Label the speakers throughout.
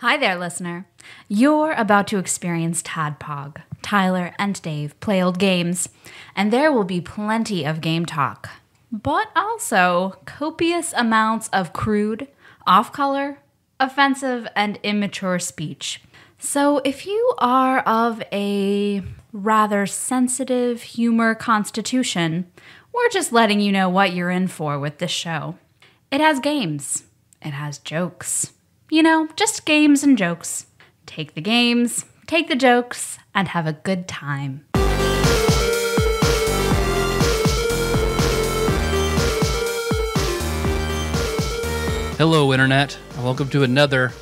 Speaker 1: Hi there, listener. You're about to experience TADPOG. Tyler and Dave play old games, and there will be plenty of game talk, but also copious amounts of crude, off-color, offensive, and immature speech. So if you are of a rather sensitive humor constitution, we're just letting you know what you're in for with this show. It has games. It has jokes. You know, just games and jokes. Take the games, take the jokes, and have a good time.
Speaker 2: Hello, Internet, and welcome to another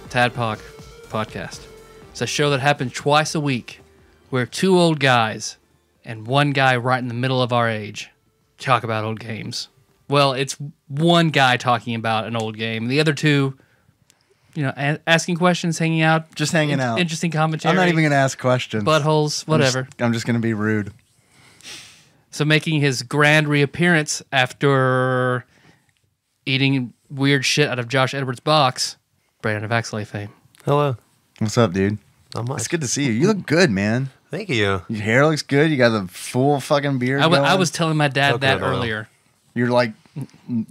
Speaker 2: TADPOG podcast. It's a show that happens twice a week. We're two old guys and one guy right in the middle of our age talk about old games. Well, it's one guy talking about an old game. The other two, you know, asking questions, hanging out.
Speaker 3: Just hanging out.
Speaker 2: Interesting commentary.
Speaker 3: I'm not even going to ask questions.
Speaker 2: Buttholes, whatever.
Speaker 3: I'm just going to be rude.
Speaker 2: So making his grand reappearance after eating weird shit out of Josh Edwards' box, Brandon of Axley fame.
Speaker 4: Hello.
Speaker 3: What's up, dude?
Speaker 4: Not much.
Speaker 3: It's good to see you. You look good, man.
Speaker 4: Thank you.
Speaker 3: Your hair looks good. You got the full fucking beard going.
Speaker 2: I was telling my dad that
Speaker 4: Coconut oil.
Speaker 2: earlier.
Speaker 3: You're like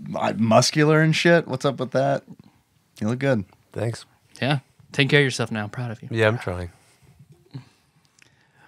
Speaker 3: muscular and shit. What's up with that? You look good.
Speaker 4: Thanks.
Speaker 2: Yeah. Take care of yourself now. I'm proud of you.
Speaker 4: Yeah, I'm trying.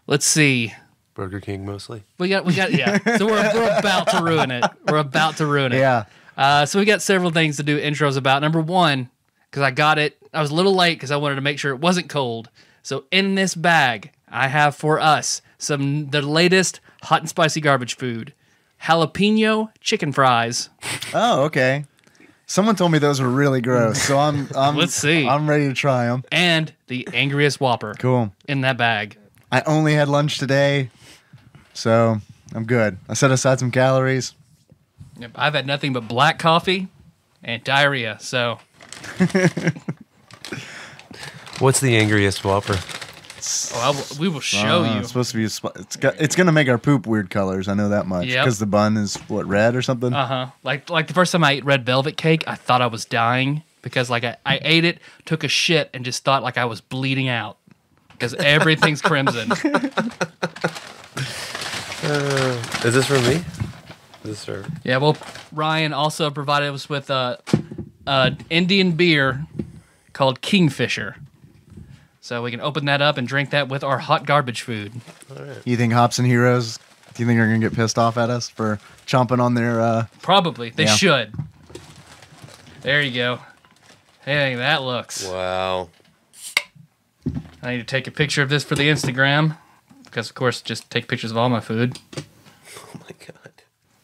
Speaker 2: Let's see.
Speaker 4: Burger King mostly.
Speaker 2: We got, yeah. So we're about to ruin it. We're about to ruin it.
Speaker 3: Yeah.
Speaker 2: So we got several things to do intros about. Number one, because I got it, I was a little late because I wanted to make sure it wasn't cold. So in this bag, I have for us the latest hot and spicy garbage food. Jalapeno chicken fries.
Speaker 3: Oh, okay. Someone told me those were really gross, so I'm
Speaker 2: Let's see.
Speaker 3: I'm ready to try them.
Speaker 2: And the angriest Whopper.
Speaker 3: Cool.
Speaker 2: In that bag.
Speaker 3: I only had lunch today, so I'm good. I set aside some calories.
Speaker 2: Yep, I've had nothing but black coffee and diarrhea, so...
Speaker 4: What's the angriest Whopper?
Speaker 2: we will show you.
Speaker 3: It's supposed to be. It's gonna make our poop weird colors. I know that much
Speaker 2: Yep.
Speaker 3: because the bun is what, red or something.
Speaker 2: Like the first time I ate red velvet cake, I thought I was dying because like I ate it, took a shit, and just thought like I was bleeding out because everything's crimson.
Speaker 4: Is this for me? Is this for...
Speaker 2: Yeah, well, Ryan also provided us with Indian beer called Kingfisher. So we can open that up and drink that with our hot garbage food.
Speaker 4: All right.
Speaker 3: You think Hops and Heroes? Do you think they're gonna get pissed off at us for chomping on their?
Speaker 2: Probably. They
Speaker 3: Yeah.
Speaker 2: should. There you go. Hey, that looks.
Speaker 4: Wow.
Speaker 2: I need to take a picture of this for the Instagram. Because, of course, just take pictures of all my food.
Speaker 4: Oh my god.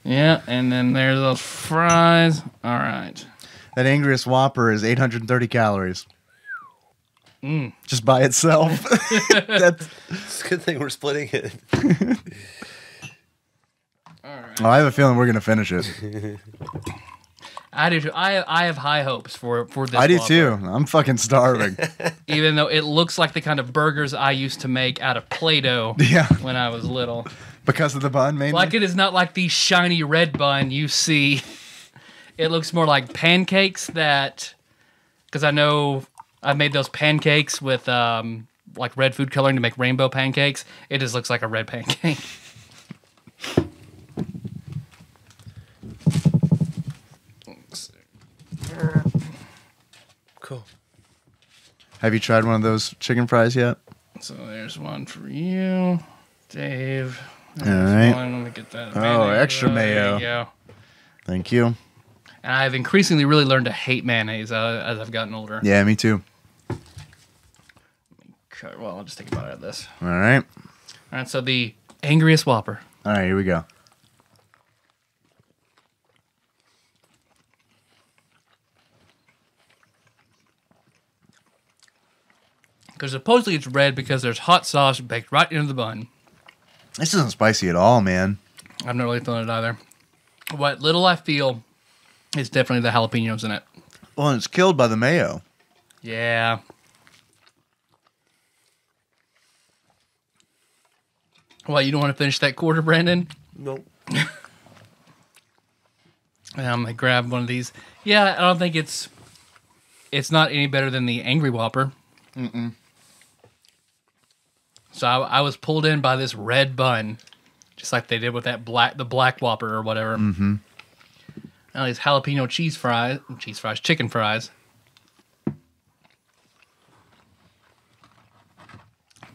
Speaker 2: Yeah, and then there's those fries. All right.
Speaker 3: That angriest Whopper is 830 calories. Just by itself. That's.
Speaker 4: It's a good thing we're splitting it.
Speaker 3: Oh, I have a feeling we're gonna finish it.
Speaker 2: I do too. I have high hopes for this.
Speaker 3: I do
Speaker 2: Whopper.
Speaker 3: too. I'm fucking starving.
Speaker 2: Even though it looks like the kind of burgers I used to make out of Play-Doh
Speaker 3: Yeah.
Speaker 2: when I was little.
Speaker 3: Because of the bun, mainly.
Speaker 2: Like it is not like the shiny red bun you see. It looks more like pancakes that, because I know I've made those pancakes with like red food coloring to make rainbow pancakes. It just looks like a red pancake.
Speaker 4: Cool.
Speaker 3: Have you tried one of those chicken fries yet?
Speaker 2: So there's one for you, Dave.
Speaker 3: All right.
Speaker 2: One. Let me get that.
Speaker 3: Oh, extra mayo.
Speaker 2: There you go.
Speaker 3: Thank you.
Speaker 2: And I've increasingly really learned to hate mayonnaise as I've gotten older.
Speaker 3: Yeah, me too.
Speaker 2: Okay, well, I'll just take a bite out of this.
Speaker 3: All right.
Speaker 2: All right, so the angriest Whopper.
Speaker 3: All right, here we go.
Speaker 2: Because supposedly it's red because there's hot sauce baked right into the bun.
Speaker 3: This isn't spicy at all, man.
Speaker 2: I'm not really feeling it either. What little I feel is definitely the jalapenos in it.
Speaker 3: Well, and it's killed by the mayo.
Speaker 2: Yeah. What, you don't want to finish that quarter, Brandon?
Speaker 4: Nope.
Speaker 2: I'm going to grab one of these. Yeah, I don't think it's it's not any better than the Angry Whopper. So I was pulled in by this red bun, just like they did with the Black Whopper or whatever.
Speaker 3: Mm-hmm.
Speaker 2: Now these jalapeno chicken fries.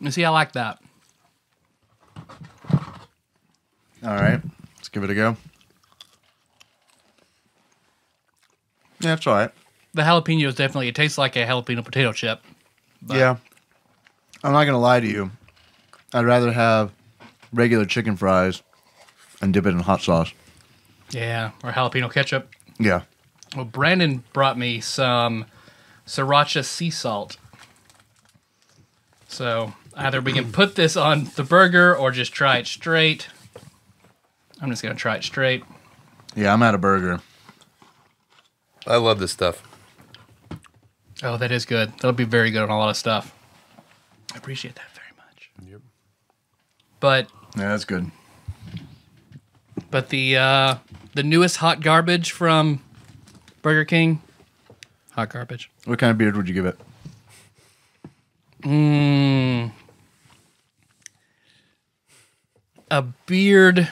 Speaker 2: You see, I like that.
Speaker 3: All right, let's give it a go. Yeah, it's all right.
Speaker 2: The jalapenos definitely, it tastes like a jalapeno potato chip. But
Speaker 3: Yeah. I'm not going to lie to you. I'd rather have regular chicken fries and dip it in hot sauce.
Speaker 2: Yeah, or jalapeno ketchup.
Speaker 3: Yeah.
Speaker 2: Well, Brandon brought me some sriracha sea salt. So either we can put this on the burger or just try it straight. I'm just going to try it straight.
Speaker 3: Yeah, I'm out of burger.
Speaker 4: I love this stuff.
Speaker 2: Oh, that is good. That'll be very good on a lot of stuff. I appreciate that very much.
Speaker 4: Yep.
Speaker 2: But
Speaker 3: Yeah, that's good.
Speaker 2: the newest hot garbage from Burger King, hot garbage.
Speaker 3: What kind of beard would you give it?
Speaker 2: A beard.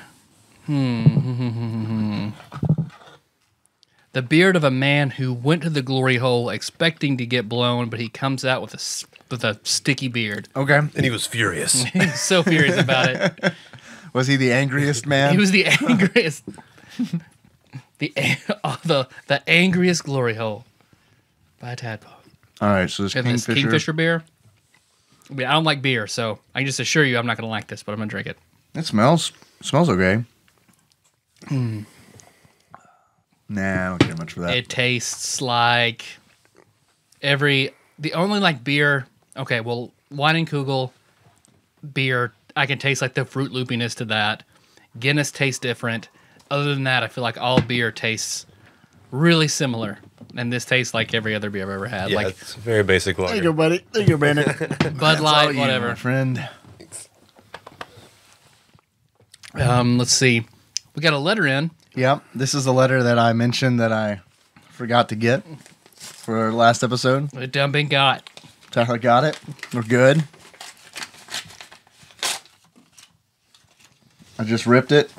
Speaker 2: The beard of a man who went to the glory hole expecting to get blown, but he comes out with a sticky beard.
Speaker 3: Okay.
Speaker 4: And he was furious.
Speaker 2: He's so furious about it.
Speaker 3: Was he the angriest man?
Speaker 2: He was the angriest. the angriest glory hole by TADPOG.
Speaker 3: All right, so this
Speaker 2: And this
Speaker 3: Kingfisher.
Speaker 2: Kingfisher beer. I mean, I don't like beer, so I can just assure you I'm not going to like this, but I'm going to drink it.
Speaker 3: It smells okay. Nah, I don't care much for that.
Speaker 2: It tastes like the only like beer. Okay, well, wine and Kugel beer, I can taste like the fruit loopiness to that. Guinness tastes different. Other than that, I feel like all beer tastes really similar, and this tastes like every other beer I've ever had.
Speaker 4: Yeah,
Speaker 2: Like
Speaker 4: it's very basic lager.
Speaker 3: There you go, buddy. There you go, Bandit.
Speaker 2: Bud Light,
Speaker 3: My
Speaker 2: whatever.
Speaker 3: friend.
Speaker 2: Let's see. We got a letter in.
Speaker 3: Yep, this is the letter that I mentioned that I forgot to get for our last episode.
Speaker 2: It done been got.
Speaker 3: Tyler got it. We're good. I just ripped it.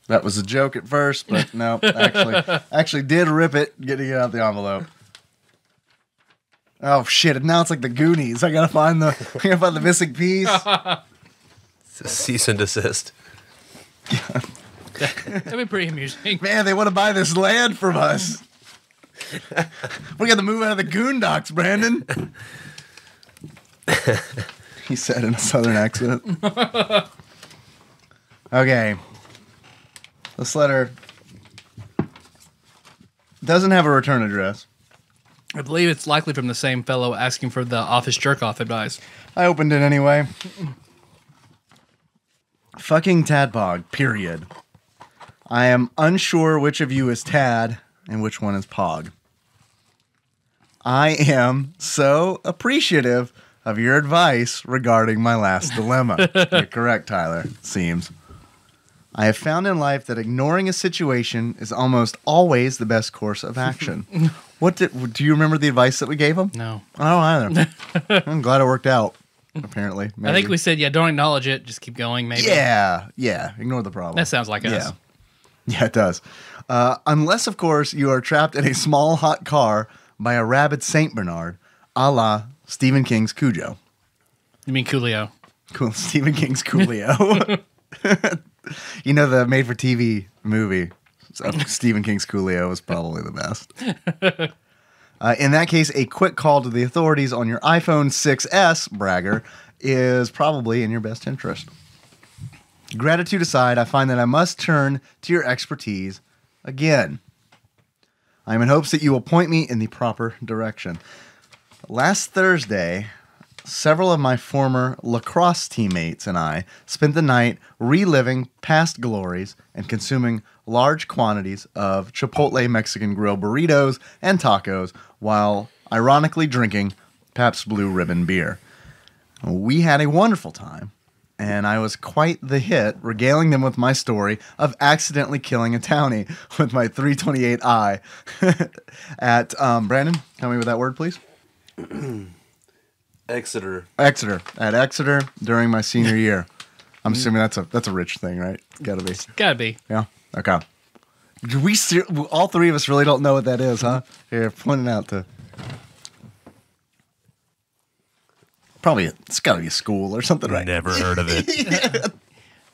Speaker 3: That was a joke at first, but no, actually did rip it, getting it out the envelope. Oh shit! Now it's like the Goonies. I gotta find the missing piece.
Speaker 4: It's a cease and desist.
Speaker 2: That'd be pretty amusing.
Speaker 3: Man, they want to buy this land from us. We got to move out of the Goondocks, Brandon. He said in a southern accent. Okay. This letter doesn't have a return address.
Speaker 2: I believe it's likely from the same fellow asking for the office jerk-off advice.
Speaker 3: I opened it anyway. Fucking Tadpog, period. I am unsure which of you is Tad and which one is Pog. I am so appreciative of your advice regarding my last dilemma. You're correct, Tyler, it seems. I have found in life that ignoring a situation is almost always the best course of action. Do you remember the advice that we gave him?
Speaker 2: No.
Speaker 3: I don't either. I'm glad it worked out, apparently.
Speaker 2: I
Speaker 3: Maybe.
Speaker 2: think we said, don't acknowledge it. Just keep going, maybe.
Speaker 3: Yeah, ignore the problem.
Speaker 2: That sounds like us.
Speaker 3: Yeah, it does. Unless, of course, you are trapped in a small, hot car by a rabid Saint Bernard, a la Stephen King's Cujo.
Speaker 2: You mean Coolio?
Speaker 3: Cool, Stephen King's Coolio. You know, the made-for-TV movie of Stephen King's Coolio was probably the best. In that case, a quick call to the authorities on your iPhone 6S, bragger, is probably in your best interest. Gratitude aside, I find that I must turn to your expertise again. I am in hopes that you will point me in the proper direction. Last Thursday, several of my former lacrosse teammates and I spent the night reliving past glories and consuming large quantities of Chipotle Mexican Grill burritos and tacos while ironically drinking Pabst Blue Ribbon beer. We had a wonderful time, and I was quite the hit, regaling them with my story of accidentally killing a townie with my 328i at, Brandon, help me with that word, please.
Speaker 4: Exeter.
Speaker 3: At Exeter during my senior year. I'm assuming that's a rich thing, right? Gotta be.
Speaker 2: Gotta be.
Speaker 3: Yeah. Okay. Do we all three of us really don't know what that is, huh? Here, point it out to. Probably it's got to be a school or something, right?
Speaker 4: Never heard of it.
Speaker 2: I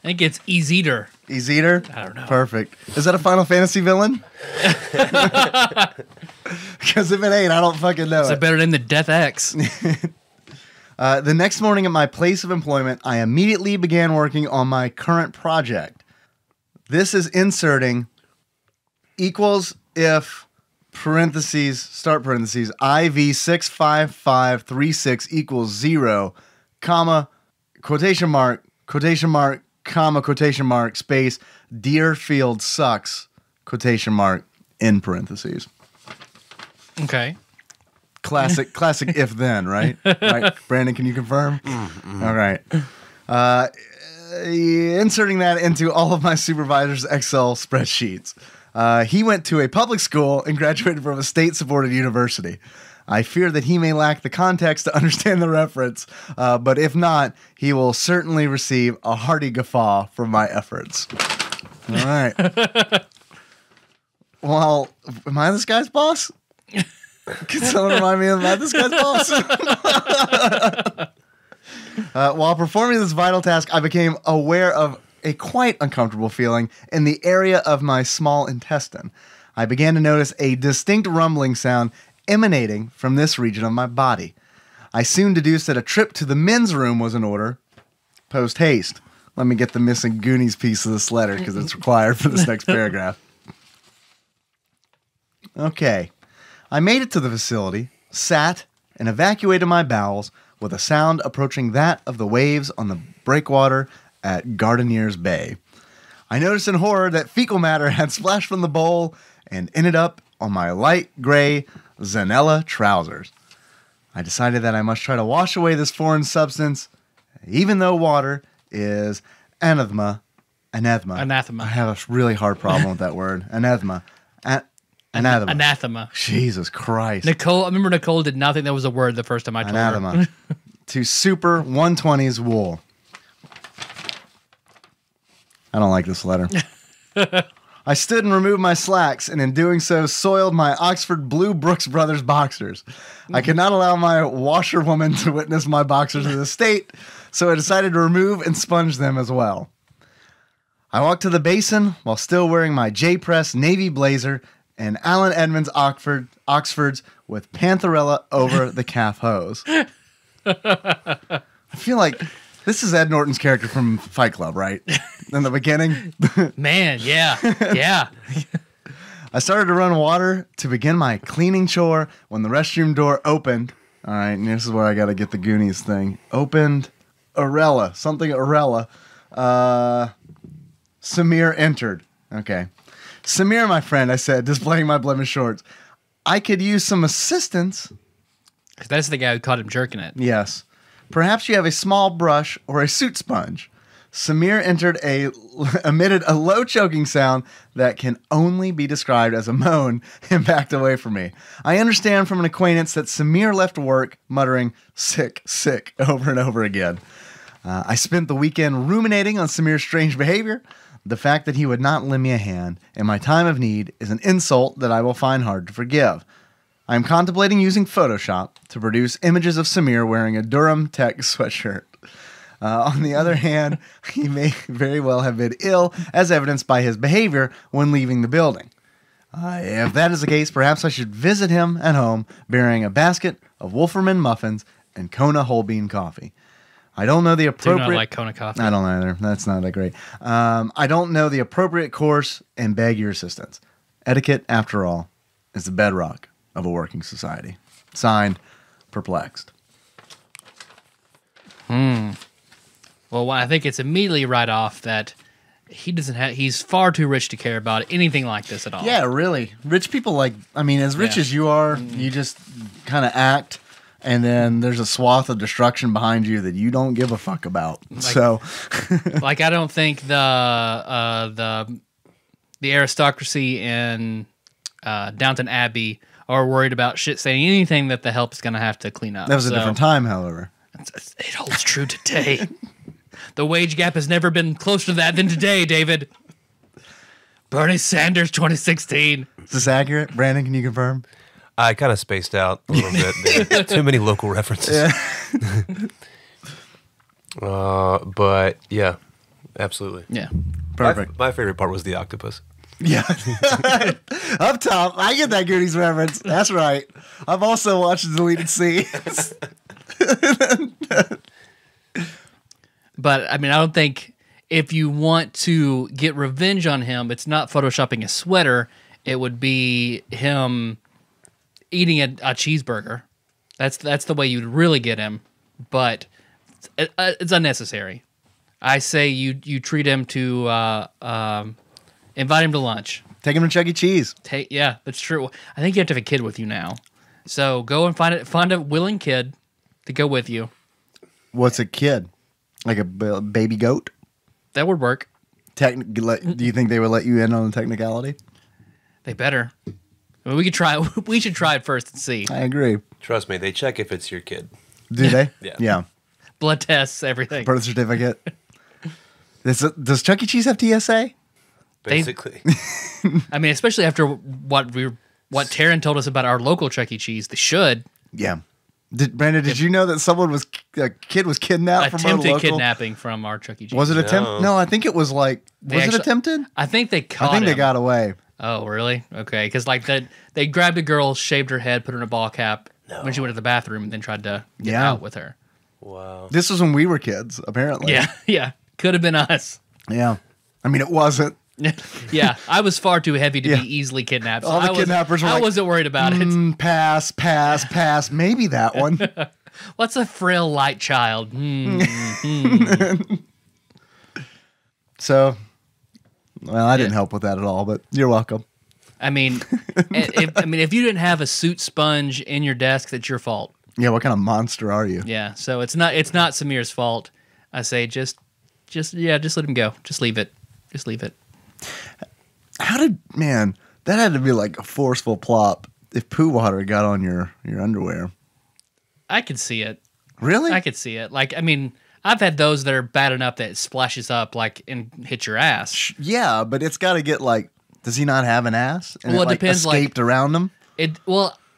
Speaker 2: think it's Easeater.
Speaker 3: Easeater?
Speaker 2: I don't know.
Speaker 3: Perfect. Is that a Final Fantasy villain? Because if it ain't, I don't fucking know.
Speaker 2: It's a better name than Death X.
Speaker 3: The next morning at my place of employment, I immediately began working on my current project. This is inserting equals if parentheses, start parentheses, IV65536 equals 0, comma, quotation mark, comma, quotation mark, space, Deerfield sucks, quotation mark, in parentheses.
Speaker 2: Okay.
Speaker 3: Classic if then, right? Right? Brandon, can you confirm? All right. Inserting that into all of my supervisor's Excel spreadsheets. He went to a public school and graduated from a state-supported university. I fear that he may lack the context to understand the reference, but if not, he will certainly receive a hearty guffaw from my efforts. All right. Well, am I this guy's boss? Can someone remind me about this guy's boss? While performing this vital task, I became aware of a quite uncomfortable feeling in the area of my small intestine. I began to notice a distinct rumbling sound emanating from this region of my body. I soon deduced that a trip to the men's room was in order. Post haste. Let me get the missing Goonies piece of this letter because it's required for this next paragraph. Okay. I made it to the facility, sat, and evacuated my bowels with a sound approaching that of the waves on the breakwater at Gardeniers Bay. I noticed in horror that fecal matter had splashed from the bowl and ended up on my light gray Zanella trousers. I decided that I must try to wash away this foreign substance, even though water is anathema. I have a really hard problem with that word. Anathema. Anathema. Jesus Christ.
Speaker 2: Nicole, I remember Nicole did not think that was a word the first time I told her.
Speaker 3: To super 120s wool. I don't like this letter. I stood and removed my slacks, and in doing so, soiled my Oxford Blue Brooks Brothers boxers. I could not allow my washerwoman to witness my boxers in this state, so I decided to remove and sponge them as well. I walked to the basin while still wearing my J-Press navy blazer and Alan Edmonds Oxfords with Pantherella over the calf hose. I feel like this is Ed Norton's character from Fight Club, right? In the beginning.
Speaker 2: Man, yeah.
Speaker 3: I started to run water to begin my cleaning chore when the restroom door opened. All right, and this is where I got to get the Goonies thing. Opened. Arella. Samir entered. Okay. Samir, my friend, I said, displaying my blemished shorts. I could use some assistance.
Speaker 2: That's the guy who caught him jerking it.
Speaker 3: Yes. Perhaps you have a small brush or a suit sponge. Samir emitted a low choking sound that can only be described as a moan and backed away from me. I understand from an acquaintance that Samir left work muttering, sick, sick, over and over again. I spent the weekend ruminating on Samir's strange behavior. The fact that he would not lend me a hand in my time of need is an insult that I will find hard to forgive. I am contemplating using Photoshop to produce images of Samir wearing a Durham Tech sweatshirt. On the other hand, he may very well have been ill, as evidenced by his behavior when leaving the building. If that is the case, perhaps I should visit him at home bearing a basket of Wolferman muffins and Kona whole bean coffee. I don't know the appropriate...
Speaker 2: Do not like Kona coffee.
Speaker 3: I don't either. That's not that great. I don't know the appropriate course and beg your assistance. Etiquette, after all, is the bedrock of a working society. Signed, Perplexed.
Speaker 2: Well, I think it's immediately right off that he's far too rich to care about anything like this at all.
Speaker 3: Yeah, really. Rich people as rich as you are, you just kind of act. and then there's a swath of destruction behind you that you don't give a fuck about. So,
Speaker 2: like, I don't think the aristocracy in Downton Abbey are worried about shit saying anything that the help is going to have to clean up.
Speaker 3: that was a different time, however.
Speaker 2: It holds true today. The wage gap has never been closer to that than today, David. Bernie Sanders 2016.
Speaker 3: Is this accurate? Brandon, can you confirm?
Speaker 4: I kind of spaced out a little bit. There. Too many local references. But yeah, absolutely.
Speaker 2: Yeah.
Speaker 3: Perfect.
Speaker 4: My favorite part was the octopus.
Speaker 3: Yeah. Up top, I get that Goonies reference. That's right. I've also watched the deleted scenes.
Speaker 2: But, I mean, I don't think if you want to get revenge on him, it's not photoshopping a sweater. It would be him eating a cheeseburger. That's the way you'd really get him. But it's unnecessary. I say you treat him to invite him to lunch.
Speaker 3: Take him to Chuck E. Cheese.
Speaker 2: Yeah, that's true. I think you have to have a kid with you now. So go and find a willing kid to go with you.
Speaker 3: What's a kid? Like a baby goat?
Speaker 2: That would work.
Speaker 3: Do you think they would let you in on the technicality?
Speaker 2: They better. I mean, we could try. We should try it first and see.
Speaker 3: I agree.
Speaker 4: Trust me, they check if it's your kid.
Speaker 3: Do they?
Speaker 4: Yeah.
Speaker 2: Blood tests, everything.
Speaker 3: Birth certificate. Does Chuck E. Cheese have TSA?
Speaker 4: Basically.
Speaker 2: I mean, especially after what Taryn told us about our local Chuck E. Cheese, they should.
Speaker 3: Yeah. Brandon, did you know that a kid was kidnapped from our
Speaker 2: Attempted
Speaker 3: local?
Speaker 2: kidnapping from our Chuck E. Cheese.
Speaker 3: Was it attempt? No, I think it was like. Was it attempted?
Speaker 2: I think they caught
Speaker 3: I think
Speaker 2: him.
Speaker 3: they got away.
Speaker 2: Oh, really? Okay, because like they grabbed a girl, shaved her head, put her in a ball cap when she went to the bathroom, and then tried to get out with her.
Speaker 4: Wow.
Speaker 3: This was when we were kids, apparently.
Speaker 2: Yeah. Could have been us.
Speaker 3: Yeah. I mean, it wasn't.
Speaker 2: Yeah, I was far too heavy to be easily kidnapped. So
Speaker 3: All the kidnappers were
Speaker 2: I
Speaker 3: like,
Speaker 2: wasn't worried about it.
Speaker 3: Pass. Maybe that one.
Speaker 2: What's a frail light child?
Speaker 3: So, well, I didn't help with that at all, but you're welcome.
Speaker 2: I mean, if you didn't have a soot sponge in your desk, that's your fault.
Speaker 3: Yeah, what kind of monster are you?
Speaker 2: Yeah, so it's not Samir's fault. I say just let him go. Just leave it.
Speaker 3: That had to be like a forceful plop if poo water got on your underwear.
Speaker 2: I could see it.
Speaker 3: Really?
Speaker 2: I could see it. Like, I mean, I've had those that are bad enough that it splashes up like and hits your ass.
Speaker 3: Yeah, but it's got to get like, does he not have an ass? And
Speaker 2: Well, it
Speaker 3: like
Speaker 2: depends,
Speaker 3: escaped around him?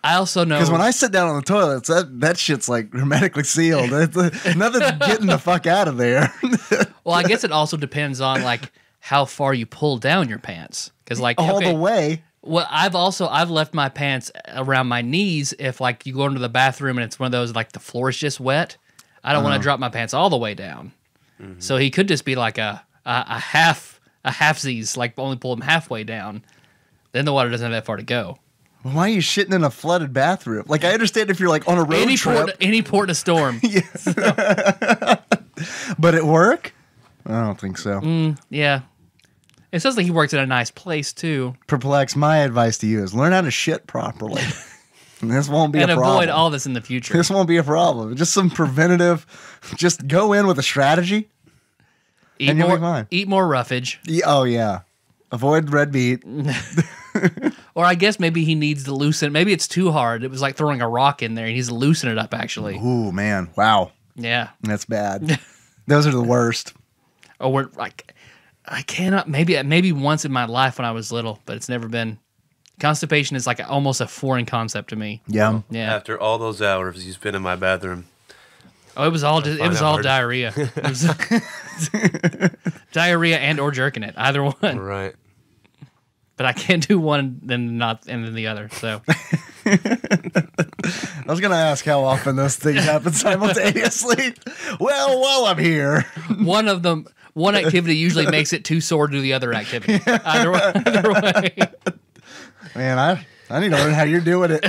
Speaker 2: I also know
Speaker 3: Because when I sit down on the toilets, that shit's like hermetically sealed. Nothing's getting the fuck out of there.
Speaker 2: Well, I guess it also depends on like how far you pull down your pants. Because like
Speaker 3: the way.
Speaker 2: Well, I've left my pants around my knees if like you go into the bathroom and it's one of those like the floor is just wet. I don't want to drop my pants all the way down. Mm-hmm. So he could just be like a halfsies, like only pull them halfway down. Then the water doesn't have that far to go.
Speaker 3: Well, why are you shitting in a flooded bathroom? Like, I understand if you're like on a road trip.
Speaker 2: Any port in a storm.
Speaker 3: Yes. But at work? I don't think so.
Speaker 2: Yeah. It sounds like he works in a nice place too.
Speaker 3: Perplex, my advice to you is learn how to shit properly. And this won't be a problem.
Speaker 2: And avoid all this in the future.
Speaker 3: This won't be a problem. Just some preventative. Just go in with a strategy. And you'll be fine.
Speaker 2: Eat more roughage.
Speaker 3: Oh, yeah. Avoid red meat.
Speaker 2: Or I guess maybe he needs to loosen. Maybe it's too hard. It was like throwing a rock in there. He needs to loosen it up, actually.
Speaker 3: Ooh, man. Wow.
Speaker 2: Yeah.
Speaker 3: That's bad. Those are the worst.
Speaker 2: Or we're like, I cannot. Maybe once in my life when I was little, but it's never been. Constipation is like almost a foreign concept to me.
Speaker 3: Yeah.
Speaker 2: Yeah.
Speaker 4: After all those hours you spent in my bathroom.
Speaker 2: Oh, it was all diarrhea. It was diarrhea and or jerking it, either one.
Speaker 4: Right.
Speaker 2: But I can't do one then the other. So
Speaker 3: I was gonna ask how often those things happen simultaneously. Well, while I'm here,
Speaker 2: one activity usually makes it too sore to do the other activity. Either way.
Speaker 3: Man, I need to learn how you're doing it.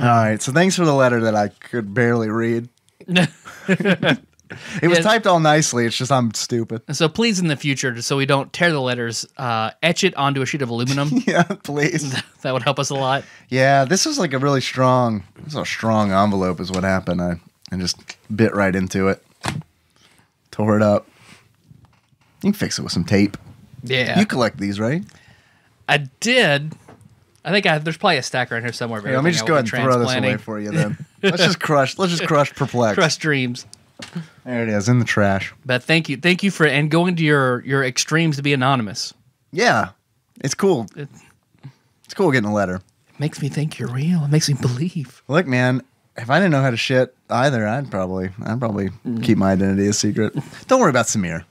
Speaker 3: All right, so thanks for the letter that I could barely read. It was
Speaker 2: Yeah.
Speaker 3: typed all nicely. It's just I'm stupid.
Speaker 2: So please, in the future, just so we don't tear the letters, etch it onto a sheet of aluminum.
Speaker 3: Yeah, please.
Speaker 2: That would help us a lot.
Speaker 3: Yeah, this was like a really strong. This was a strong envelope, is what happened. I just bit right into it, tore it up. You can fix it with some tape.
Speaker 2: Yeah.
Speaker 3: You collect these, right?
Speaker 2: I did. I think there's probably a stack around here somewhere. Of
Speaker 3: Here, let me
Speaker 2: everything
Speaker 3: just
Speaker 2: I
Speaker 3: go
Speaker 2: will
Speaker 3: ahead
Speaker 2: be
Speaker 3: and throw this
Speaker 2: transplanting.
Speaker 3: away for you then. Let's just crush Perplex.
Speaker 2: Crush dreams.
Speaker 3: There it is, in the trash.
Speaker 2: But thank you for and going to your extremes to be anonymous.
Speaker 3: Yeah, it's cool. It's cool getting a letter.
Speaker 2: It makes me think you're real. It makes me believe.
Speaker 3: Look, man, if I didn't know how to shit either, I'd probably keep my identity a secret. Don't worry about Samir.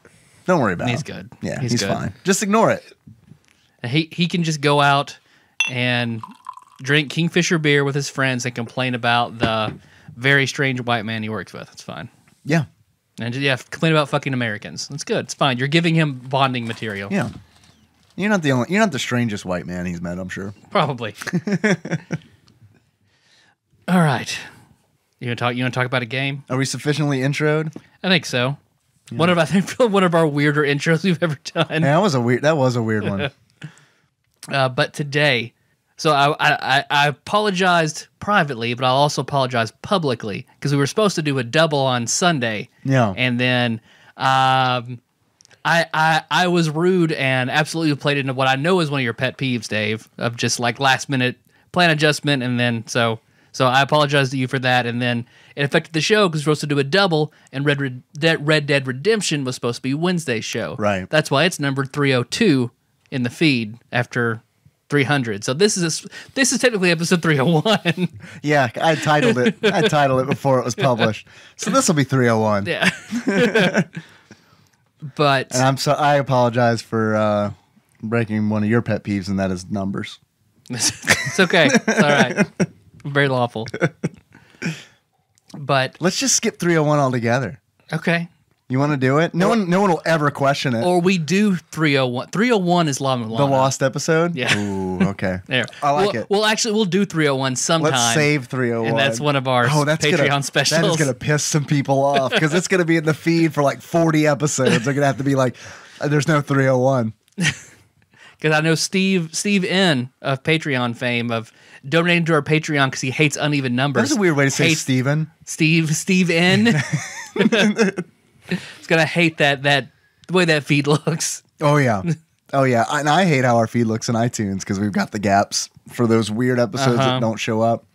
Speaker 3: Don't worry about him.
Speaker 2: He's good.
Speaker 3: Yeah,
Speaker 2: He's
Speaker 3: he's
Speaker 2: good.
Speaker 3: fine. Just ignore it.
Speaker 2: He can just go out and drink Kingfisher beer with his friends and complain about the very strange white man he works with. It's fine.
Speaker 3: Yeah,
Speaker 2: And complain about fucking Americans. That's good. It's fine. You're giving him bonding material.
Speaker 3: yeah. You're not the strangest white man he's met, I'm sure.
Speaker 2: Probably. All right. You want to talk about a game?
Speaker 3: Are we sufficiently introed?
Speaker 2: I think so. One of our weirder intros we've ever done.
Speaker 3: Yeah, that was a weird one.
Speaker 2: But today, so I apologized privately, but I'll also apologize publicly because we were supposed to do a double on Sunday.
Speaker 3: Yeah.
Speaker 2: And then I was rude and absolutely played into what I know is one of your pet peeves, Dave, of just like last minute plan adjustment, and then so I apologize to you for that, and then it affected the show because we were supposed to do a double, and Red Dead Redemption was supposed to be Wednesday's show.
Speaker 3: Right.
Speaker 2: That's why it's numbered 302 in the feed after 300. So this is technically episode 301.
Speaker 3: Yeah, I titled it before it was published. So this will be 301.
Speaker 2: Yeah. But
Speaker 3: And I apologize for breaking one of your pet peeves, and that is numbers.
Speaker 2: it's okay. It's all right. Very lawful. But
Speaker 3: Let's just skip 301 altogether.
Speaker 2: okay.
Speaker 3: You want to do it? No one will ever question it.
Speaker 2: Or we do 301. 301 is Lana
Speaker 3: The lost episode?
Speaker 2: Yeah.
Speaker 3: Ooh, okay.
Speaker 2: There.
Speaker 3: I like it.
Speaker 2: We'll do 301 sometime.
Speaker 3: Let's save 301.
Speaker 2: And that's one of our Patreon specials.
Speaker 3: That is going to piss some people off because it's going to be in the feed for like 40 episodes. They're going to have to be like, there's no 301.
Speaker 2: Because I know Steve N of Patreon fame of donating to our Patreon because he hates uneven numbers.
Speaker 3: That's a weird way to say
Speaker 2: Hates
Speaker 3: Steven.
Speaker 2: Steve N. He's gonna hate that the way that feed looks.
Speaker 3: Oh, yeah. Oh, yeah. And I hate how our feed looks in iTunes because we've got the gaps for those weird episodes that don't show up.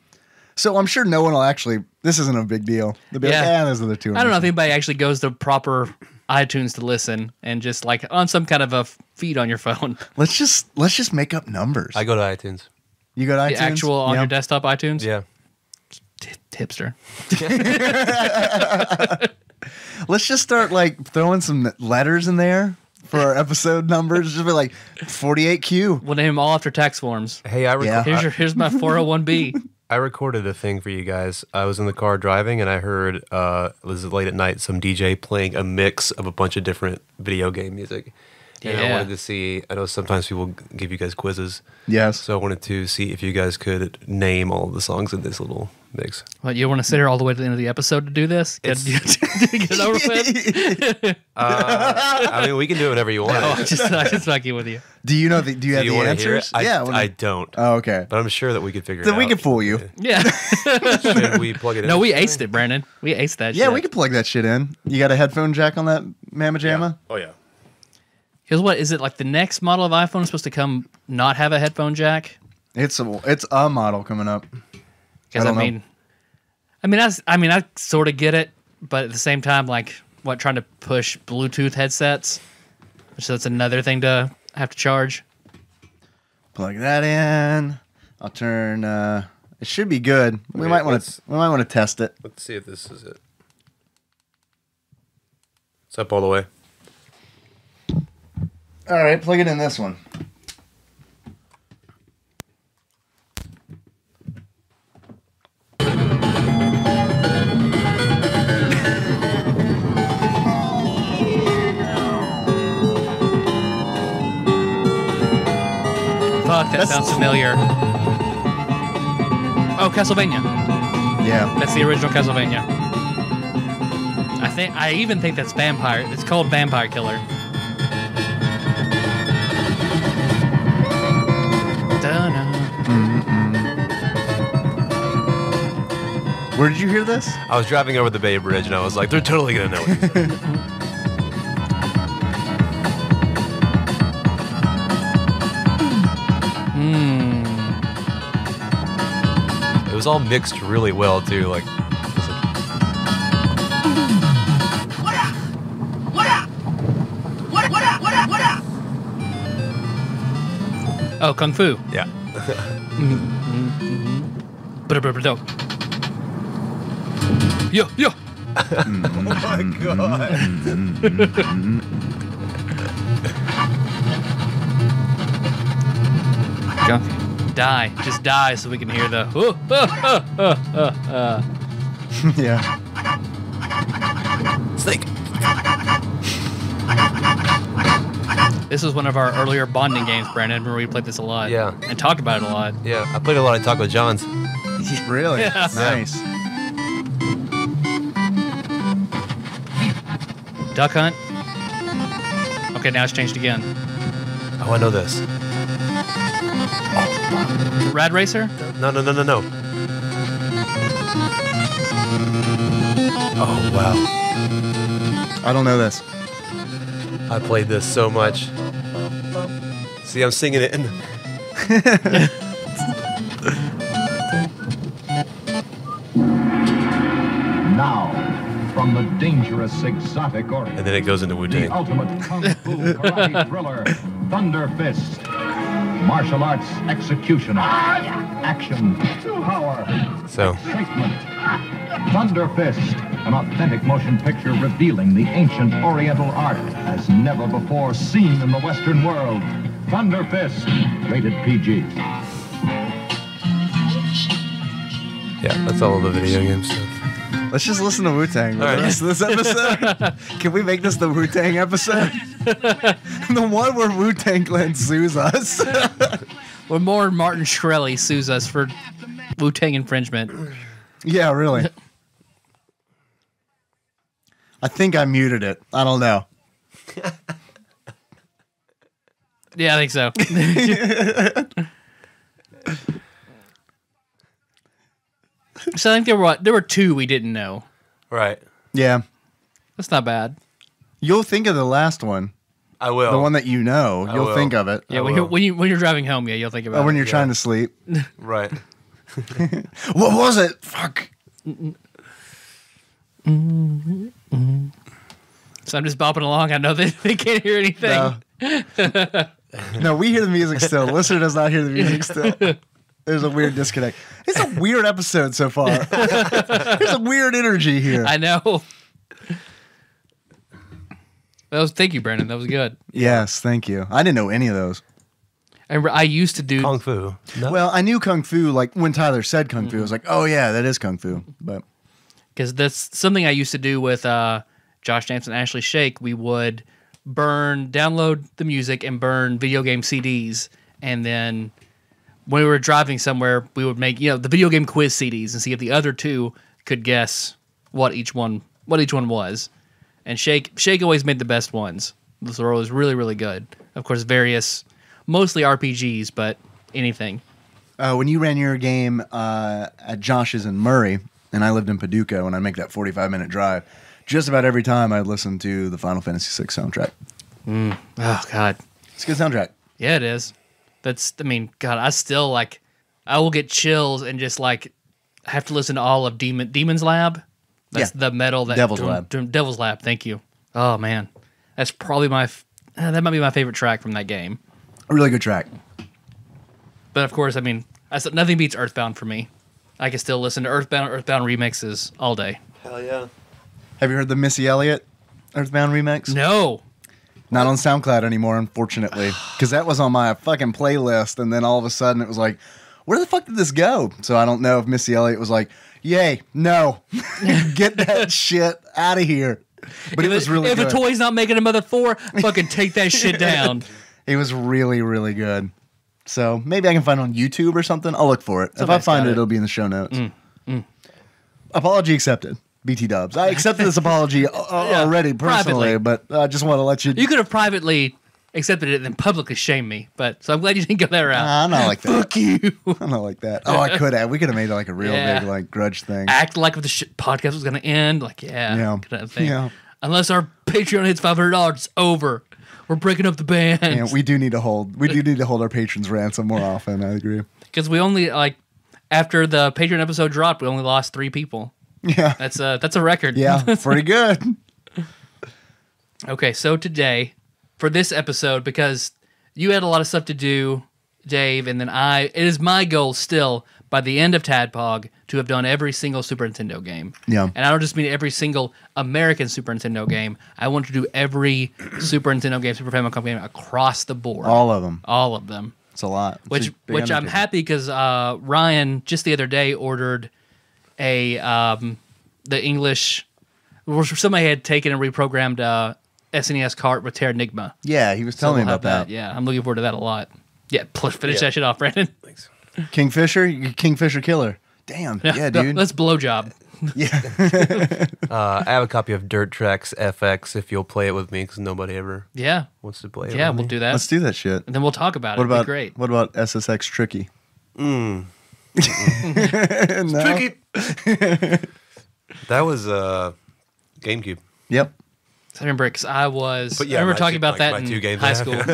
Speaker 3: So I'm sure no one will actually, this isn't a big deal. They'll be like, those are the two.
Speaker 2: I don't know if anybody actually goes to proper iTunes to listen and just like on some kind of a feed on your phone.
Speaker 3: Let's just make up numbers.
Speaker 4: I go to iTunes.
Speaker 3: You go to
Speaker 2: The
Speaker 3: iTunes?
Speaker 2: actual on
Speaker 3: Yeah.
Speaker 2: your desktop iTunes?
Speaker 4: Yeah.
Speaker 2: Hipster.
Speaker 3: Let's just start like throwing some letters in there for our episode numbers. Just be like 48Q.
Speaker 2: We'll name them all after tax forms.
Speaker 4: Hey,
Speaker 3: Yeah.
Speaker 2: Here's my 401b.
Speaker 4: I recorded a thing for you guys. I was in the car driving, and I heard, it was late at night, some DJ playing a mix of a bunch of different video game music. And I
Speaker 2: Yeah.
Speaker 4: wanted to see, I know sometimes people give you guys quizzes.
Speaker 3: Yes.
Speaker 4: So I wanted to see if you guys could name all of the songs in this little mix.
Speaker 2: What, you want to sit here all the way to the end of the episode to do this? Get it over with?
Speaker 4: I mean, we can do whatever you want.
Speaker 2: I'm just fucking with you.
Speaker 3: Do you know? Do you have
Speaker 4: Do you
Speaker 3: the
Speaker 4: want to hear
Speaker 3: answers?
Speaker 4: it?
Speaker 3: Yeah.
Speaker 4: I don't.
Speaker 3: Oh, okay.
Speaker 4: But I'm sure that we could figure it
Speaker 3: Then
Speaker 4: out.
Speaker 3: we can fool you.
Speaker 2: Yeah.
Speaker 4: Should we plug it in?
Speaker 2: No, we aced it, Brandon. We aced that shit.
Speaker 3: Yeah, we can plug that shit in. You got a headphone jack on that Mamma Jamma?
Speaker 4: Oh, yeah.
Speaker 2: Here's what, is it like the next model of iPhone is supposed to come not have a headphone jack?
Speaker 3: It's a model coming up.
Speaker 2: Because
Speaker 3: I
Speaker 2: I
Speaker 3: don't know.
Speaker 2: I sort of get it, but at the same time, like, trying to push Bluetooth headsets, so that's another thing to have to charge.
Speaker 3: Plug that in. I'll turn. It should be good. We
Speaker 4: Okay,
Speaker 3: might want to test it.
Speaker 4: Let's see if this is it. It's up all the way.
Speaker 3: All right, plug it in this one.
Speaker 2: Fuck, that sounds familiar. Oh, Castlevania.
Speaker 3: Yeah.
Speaker 2: That's the original Castlevania. I even think that's Vampire. It's called Vampire Killer.
Speaker 3: Where did you hear this?
Speaker 4: I was driving over the Bay Bridge and I was like, they're totally gonna know what this is. It was all mixed really well too. Like,
Speaker 2: oh, Kung Fu.
Speaker 4: yeah.
Speaker 2: Yo, yo.
Speaker 4: Oh my god.
Speaker 2: Die. Just die so we can hear the.
Speaker 3: Yeah.
Speaker 4: Snake.
Speaker 2: This was one of our earlier bonding games, Brandon. Remember we played this a lot.
Speaker 4: Yeah.
Speaker 2: And talked about it a lot.
Speaker 4: Yeah, I played a lot of Taco John's.
Speaker 3: Really?
Speaker 2: Yeah.
Speaker 3: Nice.
Speaker 2: Duck Hunt. Okay, now it's changed again.
Speaker 4: Oh, I know this.
Speaker 2: Rad Racer?
Speaker 4: No. Oh, wow.
Speaker 3: I don't know this.
Speaker 4: I played this so much. See, I'm singing it in.
Speaker 5: Now, from the dangerous exotic orient,
Speaker 4: And then it goes into
Speaker 5: the
Speaker 4: Wu-Tang.
Speaker 5: ultimate kung fu karate thriller, Thunder Fist. Martial arts executioner. Action, power,
Speaker 4: So,
Speaker 5: excitement. Thunder Fist, an authentic motion picture revealing the ancient Oriental art as never before seen in the Western world. Thunder Fist, rated PG.
Speaker 4: yeah, that's all of the video game stuff.
Speaker 3: Let's just listen to Wu-Tang for
Speaker 4: All
Speaker 3: the
Speaker 4: right.
Speaker 3: rest of this episode. Can we make this the Wu-Tang episode? The one where Wu-Tang Clan sues us.
Speaker 2: Or more Martin Shkreli sues us for Wu-Tang infringement.
Speaker 3: Yeah, really. I think I muted it. I don't know.
Speaker 2: Yeah, I think so. So I think there were two we didn't know.
Speaker 4: Right.
Speaker 3: Yeah.
Speaker 2: That's not bad.
Speaker 3: You'll think of the last one.
Speaker 4: I will.
Speaker 3: The one that you know.
Speaker 4: I
Speaker 3: You'll
Speaker 4: will.
Speaker 3: think of it.
Speaker 2: Yeah,
Speaker 4: I
Speaker 2: when
Speaker 4: will.
Speaker 2: you're driving home, yeah, you'll think about
Speaker 3: Or when
Speaker 2: it.
Speaker 3: you're trying to sleep.
Speaker 4: Right.
Speaker 3: What was it? Fuck.
Speaker 2: So I'm just bopping along. I know they can't hear anything.
Speaker 3: No. No, we hear the music still. The listener does not hear the music still. There's a weird disconnect. It's a weird episode so far. There's a weird energy here.
Speaker 2: I know. Thank you, Brandon. That was good.
Speaker 3: Yes, thank you. I didn't know any of those.
Speaker 2: I used to do.
Speaker 4: Kung Fu. No.
Speaker 3: Well, I knew Kung Fu, like when Tyler said Kung Fu, I was like, oh yeah, that is Kung Fu. But
Speaker 2: Because that's something I used to do with Josh Nance and Ashley Shake. We would download the music and burn video game CDs. And then when we were driving somewhere, we would make, the video game quiz CDs and see if the other two could guess what each one was. And Shake always made the best ones. Those were always really, really good. Of course, mostly RPGs, but anything.
Speaker 3: when you ran your game at Josh's in Murray, and I lived in Paducah, when I make that 45-minute drive, just about every time I'd listen to the Final Fantasy VI soundtrack.
Speaker 2: Oh, God.
Speaker 3: It's a good soundtrack.
Speaker 2: Yeah, it is. God, I still, I will get chills and just, have to listen to all of Demon's Lab. That's the metal that...
Speaker 3: Devil's Lab.
Speaker 2: Devil's Lab, thank you. Oh, man. That's probably that might be my favorite track from that game.
Speaker 3: A really good track.
Speaker 2: But, of course, nothing beats Earthbound for me. I can still listen to Earthbound remixes all day.
Speaker 4: Hell yeah.
Speaker 3: Have you heard the Missy Elliott Earthbound remix?
Speaker 2: No.
Speaker 3: Not on SoundCloud anymore, unfortunately. Because that was on my fucking playlist, and then all of a sudden it was like, where the fuck did this go? So I don't know if Missy Elliott was like, yay, no. Get that shit out of here. But it was really
Speaker 2: If
Speaker 3: good.
Speaker 2: a toy's not making a Mother 4, fucking take that shit down.
Speaker 3: It was really, really good. So maybe I can find it on YouTube or something. I'll look for it. If I
Speaker 2: Somebody's
Speaker 3: find
Speaker 2: got
Speaker 3: it,
Speaker 2: it.
Speaker 3: it'll be in the show notes. Apology accepted. BT Dubs. I accepted this apology already personally,
Speaker 2: privately.
Speaker 3: but I just want to let you.
Speaker 2: You could have privately accepted it and then publicly shamed me, but so I'm glad you didn't go that route.
Speaker 3: I'm not like that.
Speaker 2: Fuck you.
Speaker 3: I'm not like that. Oh, I could have. We could have made it like a real
Speaker 2: Yeah.
Speaker 3: big like grudge thing.
Speaker 2: Act like if the podcast was going to end. Like, yeah. Kind of thing.
Speaker 3: Yeah.
Speaker 2: Unless our Patreon hits $500, it's over. We're breaking up the band.
Speaker 3: And we do need to hold our patrons ransom more often. I agree.
Speaker 2: Because we only, like, after the Patreon episode dropped, we only lost 3 people.
Speaker 3: Yeah.
Speaker 2: That's a record.
Speaker 3: Yeah. Pretty good.
Speaker 2: Okay, so today, for this episode, because you had a lot of stuff to do, Dave, and then it is my goal still, by the end of TADPOG, to have done every single Super Nintendo game.
Speaker 3: Yeah.
Speaker 2: And I don't just mean every single American Super Nintendo game. I want to do every Super Nintendo game, Super Famicom game across the board.
Speaker 3: All of them.
Speaker 2: All of them.
Speaker 3: It's a lot. It's
Speaker 2: Which
Speaker 3: a big
Speaker 2: I'm
Speaker 3: undertaking.
Speaker 2: happy because Ryan just the other day ordered the English. Somebody had taken and reprogrammed SNES cart with Terranigma.
Speaker 3: Yeah, he was telling me
Speaker 2: we'll
Speaker 3: about
Speaker 2: have
Speaker 3: that.
Speaker 2: Yeah, I'm looking forward to that a lot. Yeah, finish that shit off, Brandon.
Speaker 4: Thanks.
Speaker 3: Kingfisher, you're Kingfisher killer. Damn. Yeah, dude.
Speaker 2: Let's blowjob.
Speaker 3: Yeah.
Speaker 4: I have a copy of Dirt Tracks FX if you'll play it with me because nobody ever
Speaker 2: Yeah,
Speaker 4: wants to play it.
Speaker 2: yeah,
Speaker 4: with
Speaker 2: we'll
Speaker 4: me.
Speaker 2: do that.
Speaker 3: Let's do that shit.
Speaker 2: And then we'll talk about it.
Speaker 3: What
Speaker 2: It'd
Speaker 3: about
Speaker 2: be great.
Speaker 3: What about SSX Tricky? No?
Speaker 4: Tricky. That was GameCube.
Speaker 3: Yep.
Speaker 2: I remember because I
Speaker 4: But yeah,
Speaker 2: remember
Speaker 4: my
Speaker 2: talking
Speaker 4: two-
Speaker 2: about
Speaker 4: like
Speaker 2: that
Speaker 4: my two
Speaker 2: in
Speaker 4: games
Speaker 2: high
Speaker 4: I
Speaker 2: school.
Speaker 4: have.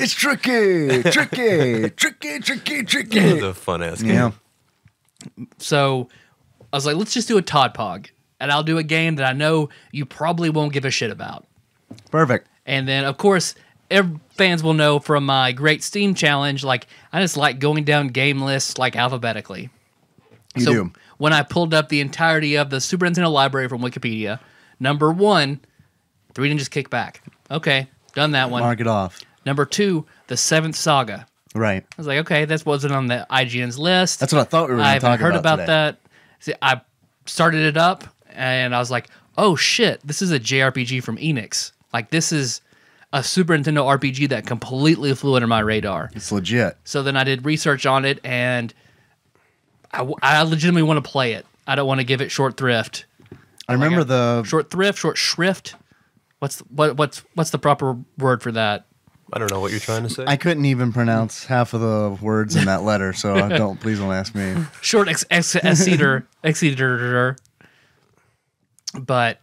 Speaker 3: It's tricky, tricky.
Speaker 4: It was a fun ass game.
Speaker 3: Yeah.
Speaker 2: So I was like, let's just do a TADPOG, and I'll do a game that I know you probably won't give a shit about.
Speaker 3: Perfect.
Speaker 2: And then, of course, fans will know from my Great Steam Challenge, like, I just like going down game lists, like, alphabetically.
Speaker 3: You do.
Speaker 2: When I pulled up the entirety of the Super Nintendo library from Wikipedia, number 1, Three Ninjas Kick Back. Okay, done that one.
Speaker 3: Mark it off.
Speaker 2: Number 2, The Seventh Saga.
Speaker 3: Right.
Speaker 2: I was like, okay, that wasn't on the IGN's list.
Speaker 3: That's what I thought we were going
Speaker 2: I
Speaker 3: to talk
Speaker 2: haven't heard about
Speaker 3: today.
Speaker 2: that. See, I started it up, and I was like, oh shit, this is a JRPG from Enix. Like, this is a Super Nintendo RPG that completely flew under my radar.
Speaker 3: It's legit.
Speaker 2: So then I did research on it, and I legitimately want to play it. I don't want to give it short thrift.
Speaker 3: I remember the
Speaker 2: Short thrift, short shrift. What's the proper word for that?
Speaker 4: I don't know what you're trying to say.
Speaker 3: I couldn't even pronounce half of the words in that letter, so please don't ask me.
Speaker 2: Short exceder. But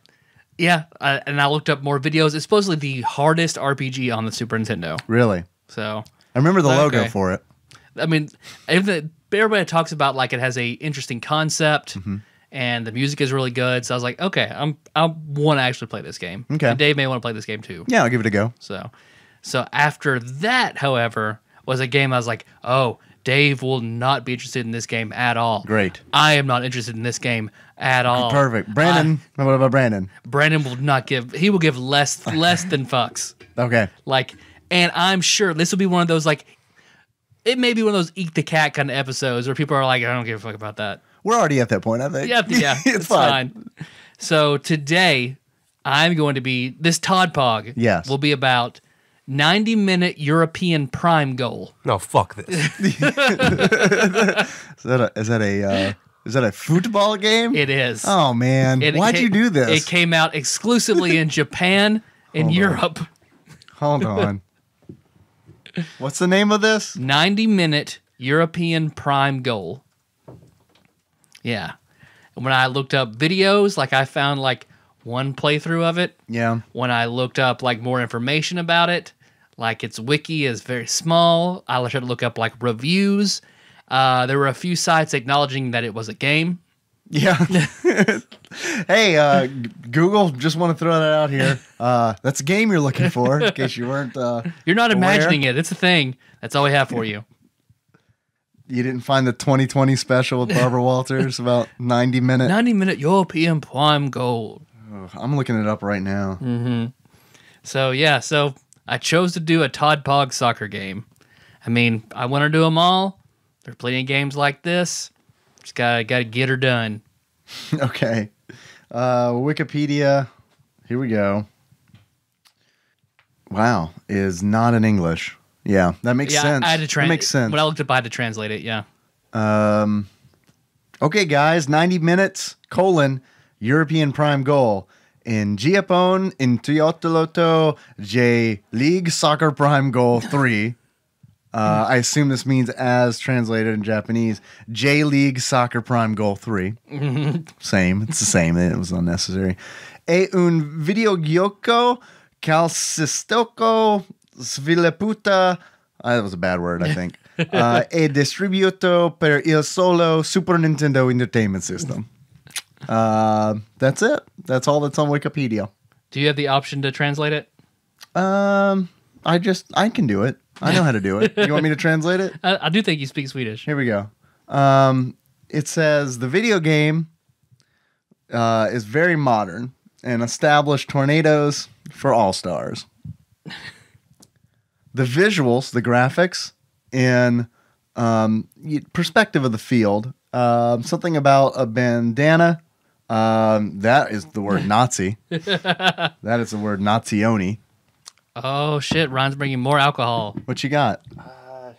Speaker 2: yeah, and I looked up more videos. It's supposedly the hardest RPG on the Super Nintendo.
Speaker 3: Really.
Speaker 2: So
Speaker 3: I remember the logo
Speaker 2: Okay.
Speaker 3: for it.
Speaker 2: I mean, everybody talks about like it has a interesting concept and the music is really good. So I was like, okay, I want to actually play this game.
Speaker 3: Okay.
Speaker 2: And Dave may want to play this game too.
Speaker 3: Yeah, I'll give it a go.
Speaker 2: So after that, however, was a game I was like, oh, Dave will not be interested in this game at all.
Speaker 3: Great.
Speaker 2: I am not interested in this game at all.
Speaker 3: Perfect. Brandon, what about Brandon?
Speaker 2: Brandon will not give. He will give less than fucks.
Speaker 3: Okay.
Speaker 2: Like, and I'm sure this will be one of those like, it may be one of those eat the cat kind of episodes where people are like, I don't give a fuck about that.
Speaker 3: We're already at that point, I think.
Speaker 2: Yeah,
Speaker 3: it's fine.
Speaker 2: So today, I'm going to be this TADPOG.
Speaker 3: Yes.
Speaker 2: Will be about 90-minute European prime goal.
Speaker 4: No, fuck this.
Speaker 3: Is that a football game?
Speaker 2: It is.
Speaker 3: Oh man, why'd you do this?
Speaker 2: It came out exclusively in Japan and Europe.
Speaker 3: Hold on. What's the name of this?
Speaker 2: 90-minute European prime goal. Yeah. And when I looked up videos, like I found like one playthrough of it.
Speaker 3: Yeah.
Speaker 2: When I looked up like more information about it, like its wiki is very small. I tried to look up like reviews. There were a few sites acknowledging that it was a game.
Speaker 3: Yeah. Hey, Google, just want to throw that out here. That's a game you're looking for, in case you weren't.
Speaker 2: You're not
Speaker 3: aware.
Speaker 2: imagining it. It's a thing. That's all we have for you.
Speaker 3: You didn't find the 2020 special with Barbara Walters about 90-minute.
Speaker 2: 90-minute European prime goal.
Speaker 3: I'm looking it up right now.
Speaker 2: So yeah, so I chose to do a TADPOG soccer game. I mean, I want to do them all. There's plenty of games like this. Just gotta get her done.
Speaker 3: Okay. Wikipedia. Here we go. Wow, is not in English. Yeah, that makes sense.
Speaker 2: I had to
Speaker 3: that makes sense.
Speaker 2: When I looked up, I had to translate it. Yeah.
Speaker 3: Okay, guys, 90 minutes, European Prime Goal. In Giapone, in Triotoloto, J League Soccer Prime Goal 3. I assume this means, as translated in Japanese, J League Soccer Prime Goal 3. Same. It's the same. It was unnecessary. E un videogioco calcistico sviluppata. That was a bad word, I think. E distribuito per il solo Super Nintendo Entertainment System. That's it. That's all that's on Wikipedia.
Speaker 2: Do you have the option to translate it?
Speaker 3: I can do it. I know how to do it. You want me to translate it?
Speaker 2: I do think you speak Swedish.
Speaker 3: Here we go. It says the video game is very modern and established tornadoes for all stars. The visuals, the graphics, in perspective of the field, something about a bandana. That is the word Nazi. That is the word Nazioni.
Speaker 2: Oh, shit. Ron's bringing more alcohol.
Speaker 3: What you got?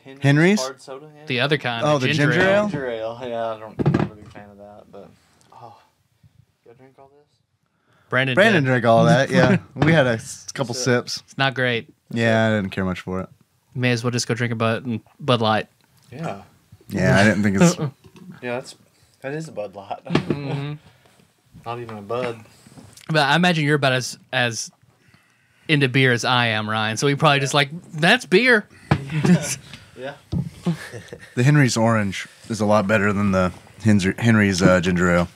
Speaker 6: Henry's
Speaker 3: Henry's?
Speaker 6: hard soda. Yeah.
Speaker 2: The other kind.
Speaker 3: Oh, the ginger ale?
Speaker 6: Ginger ale. Yeah, I'm not a big fan of that, but you drink all this?
Speaker 2: Brandon
Speaker 3: Brandon
Speaker 2: did.
Speaker 3: drank all that. Yeah, we had a couple sips.
Speaker 2: It's not great.
Speaker 3: Yeah, I didn't care much for it.
Speaker 2: May as well just go drink a Bud Light.
Speaker 6: Yeah.
Speaker 3: Yeah, I didn't think it's.
Speaker 6: Yeah, that is a Bud Light. Not even a Bud.
Speaker 2: But I imagine you're about as into beer as I am, Ryan. So he probably just like, that's beer.
Speaker 6: Yeah.
Speaker 3: The Henry's orange is a lot better than the Henry's ginger ale.